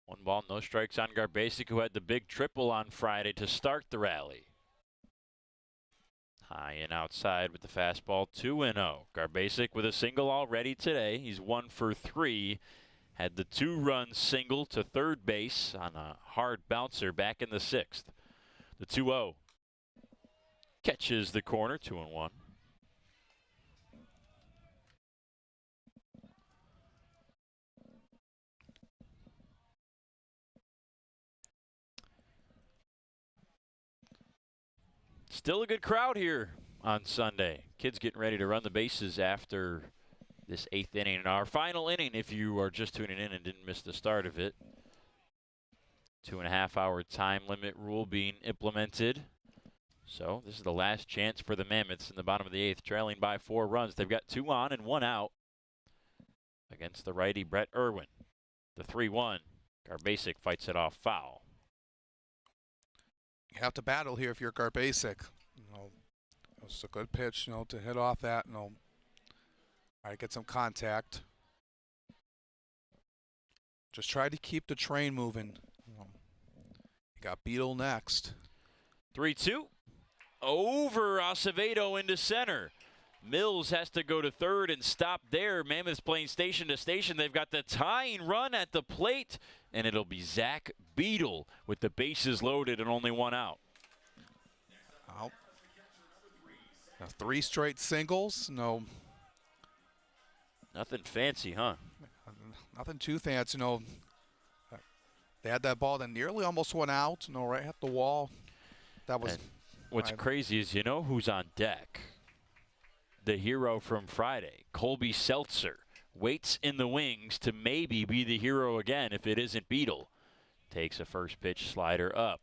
1 ball, no strikes on Garbasic, who had the big triple on Friday to start the rally. High and outside with the fastball, 2-0. Garbasic with a single already today. He's 1 for 3. Had the 2-run single to third base on a hard bouncer back in the 6th. The 2-0 catches the corner, 2-1. Still a good crowd here on Sunday. Kids getting ready to run the bases after this 8th inning. And our final inning, if you are just tuning in and didn't miss the start of it. 2.5-hour time limit rule being implemented. So this is the last chance for the Mammoths in the bottom of the 8th, trailing by 4 runs. They've got 2 on and 1 out against the righty Brett Irwin. The 3-1. Garbasic fights it off foul. You have to battle here if you're Garbasic. It's a good pitch, to hit off that, try to get some contact. Just try to keep the train moving. You got Beetle next. 3-2. Over Acevedo into center. Mills has to go to third and stop there. Mammoths playing station to station. They've got the tying run at the plate, and it'll be Zach Beetle with the bases loaded and only 1 out. Now 3 straight singles. Nothing fancy, huh? Nothing too fancy. They had that ball that nearly almost went out. Right at the wall. That was. And what's crazy is who's on deck. The hero from Friday, Colby Seltzer, waits in the wings to maybe be the hero again if it isn't Beetle. Takes a first pitch slider up.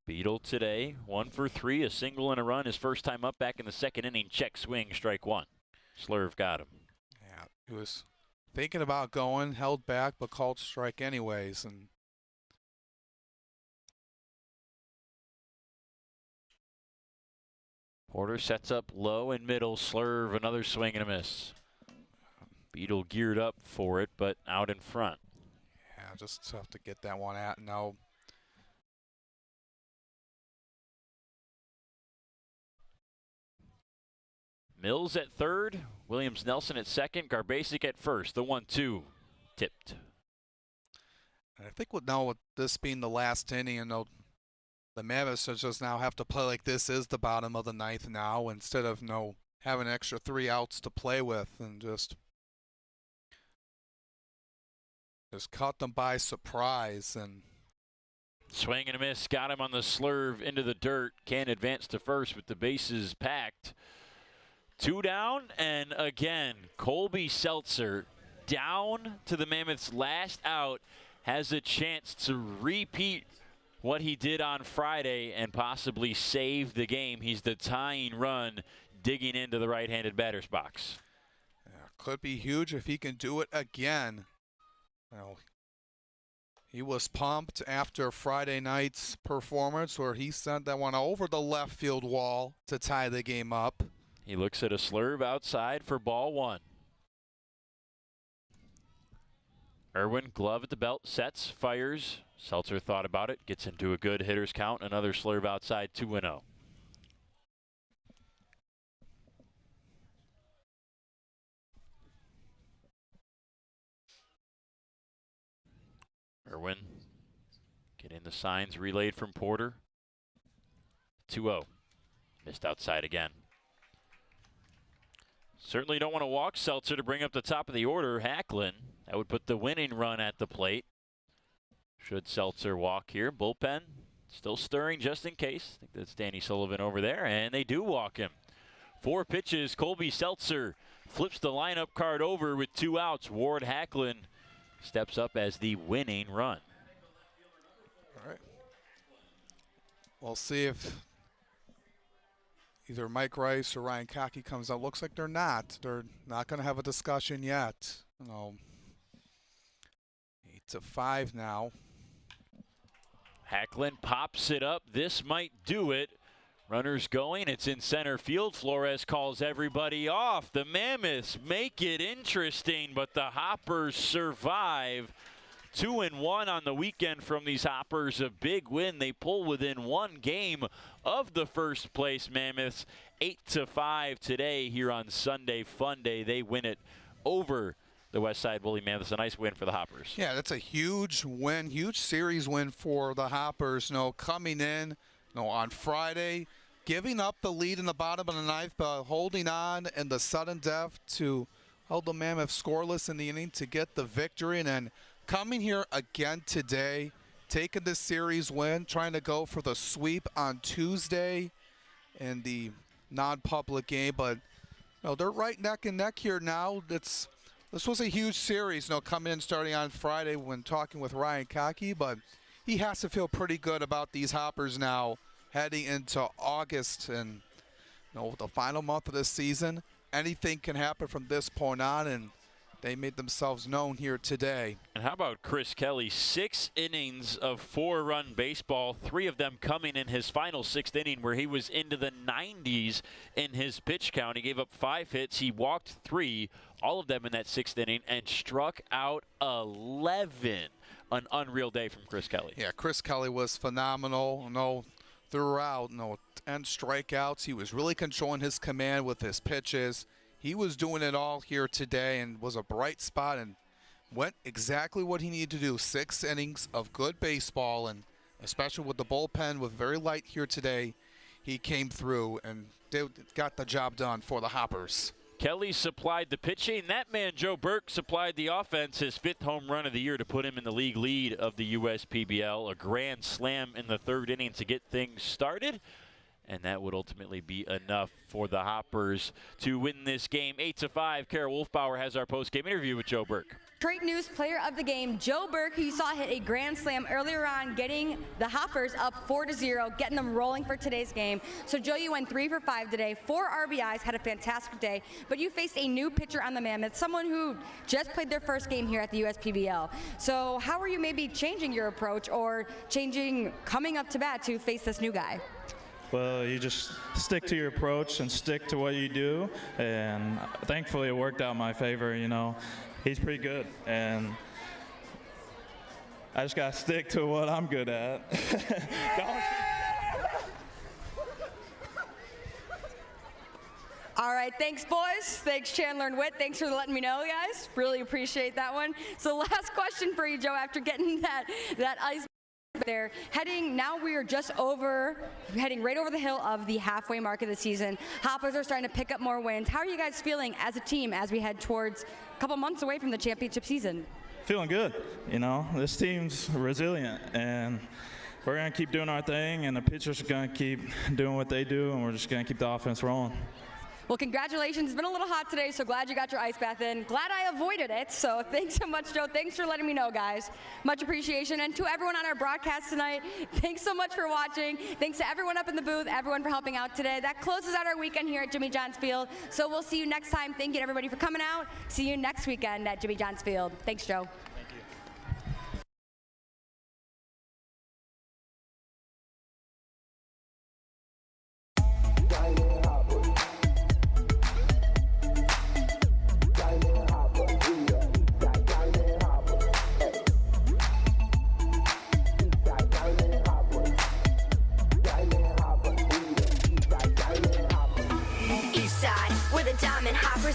Beetle today, 1 for 3, a single and a run. His first time up back in the 2nd inning. Check swing, strike 1. Slurve got him. Yeah, he was thinking about going, held back, but called strike anyways. And Porter sets up low and middle. Slurve, another swing and a miss. Beetle geared up for it, but out in front. Yeah, just tough to get that one out. Now, Mills at third, Williams Nelson at second, Garbasic at first. The 1-2 tipped. I think with this being the last inning, the Mammoths just now have to play like this is the bottom of the 9th now, instead of having an extra 3 outs to play with, and just caught them by surprise. And swing and a miss, got him on the slurve into the dirt. Can't advance to first with the bases packed. 2 down, and again, Colby Seltzer down to the Mammoths' last out, has a chance to repeat what he did on Friday and possibly save the game. He's the tying run, digging into the right-handed batter's box. Yeah, could be huge if he can do it again. He was pumped after Friday night's performance where he sent that one over the left field wall to tie the game up. He looks at a slurve outside for ball 1. Irwin, glove at the belt, sets, fires. Seltzer thought about it, gets into a good hitter's count. Another slurve outside, 2-0. Irwin getting the signs relayed from Porter. 2-0. Missed outside again. Certainly don't want to walk Seltzer to bring up the top of the order. Hacklin, that would put the winning run at the plate. Should Seltzer walk here? Bullpen still stirring just in case. I think that's Danny Sullivan over there, and they do walk him. 4 pitches. Colby Seltzer flips the lineup card over with 2 outs. Ward Hacklin steps up as the winning run. All right. We'll see if either Mike Rice or Ryan Cockey comes out. Looks like they're not. They're not going to have a discussion yet. 8-5 now. Hacklin pops it up. This might do it. Runners going, it's in center field. Flores calls everybody off. The Mammoths make it interesting, but the Hoppers survive. 2-1 on the weekend from these Hoppers, a big win. They pull within one game of the first place Mammoths. 8-5 today here on Sunday Fun Day. They win it over the Westside Woolly Mammoths. A nice win for the Hoppers. Yeah, that's a huge win, huge series win for the Hoppers. Coming in on Friday, giving up the lead in the bottom of the ninth, but holding on in the sudden death to hold the Mammoths scoreless in the inning to get the victory. And then coming here again today, taking this series win, trying to go for the sweep on Tuesday in the non-public game. But they're right neck and neck here now. This was a huge series, coming in starting on Friday when talking with Ryan Cockey, but he has to feel pretty good about these Hoppers now heading into August and the final month of this season. Anything can happen from this point on, and they made themselves known here today. And how about Chris Kelly? 6 innings of 4-run baseball, 3 of them coming in his final 6th inning where he was into the 90s in his pitch count. He gave up 5 hits. He walked 3, all of them in that 6th inning, and struck out 11. An unreal day from Chris Kelly. Yeah, Chris Kelly was phenomenal. Throughout, 10 strikeouts. He was really controlling his command with his pitches. He was doing it all here today and was a bright spot and went exactly what he needed to do. 6 innings of good baseball, and especially with the bullpen with very light here today, he came through and they got the job done for the Hoppers. Kelly supplied the pitching. That man, Joe Burke, supplied the offense, his 5th home run of the year to put him in the league lead of the USPBL. A grand slam in the 3rd inning to get things started. And that would ultimately be enough for the Hoppers to win this game 8-5. Kara Wolfbauer has our post-game interview with Joe Burke. Trade News player of the game, Joe Burke, who you saw hit a grand slam earlier on, getting the Hoppers up 4-0, getting them rolling for today's game. So Joe, you went 3 for 5 today, 4 RBIs, had a fantastic day, but you faced a new pitcher on the Mammoths, someone who just played their first game here at the USPBL. So how are you maybe changing your approach or coming up to bat to face this new guy? Well, you just stick to your approach and stick to what you do, and thankfully it worked out in my favor. He's pretty good, and I just got to stick to what I'm good at. All right, thanks, boys. Thanks, Chandler and Witt. Thanks for letting me know, guys. Really appreciate that one. So last question for you, Joe, after getting that ice there. We are just heading right over the hill of the halfway mark of the season. Hoppers are starting to pick up more wins. How are you guys feeling as a team as we head towards a couple months away from the championship season? Feeling good. This team's resilient, and we're going to keep doing our thing, and the pitchers are going to keep doing what they do, and we're just going to keep the offense rolling. Well, congratulations. It's been a little hot today, so glad you got your ice bath in. Glad I avoided it, so thanks so much, Joe. Thanks for letting me know, guys. Much appreciation. And to everyone on our broadcast tonight, thanks so much for watching. Thanks to everyone up in the booth, everyone for helping out today. That closes out our weekend here at Jimmy John's Field, so we'll see you next time. Thank you to everybody for coming out. See you next weekend at Jimmy John's Field. Thanks, Joe.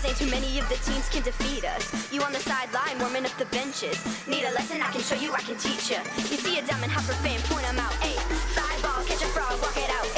Ain't too many of the teams can defeat us. You on the sideline warming up the benches. Need a lesson I can show you, I can teach you. You see a Diamond Hopper fan, point 'em out. Hey, fly ball, catch a frog, walk it out.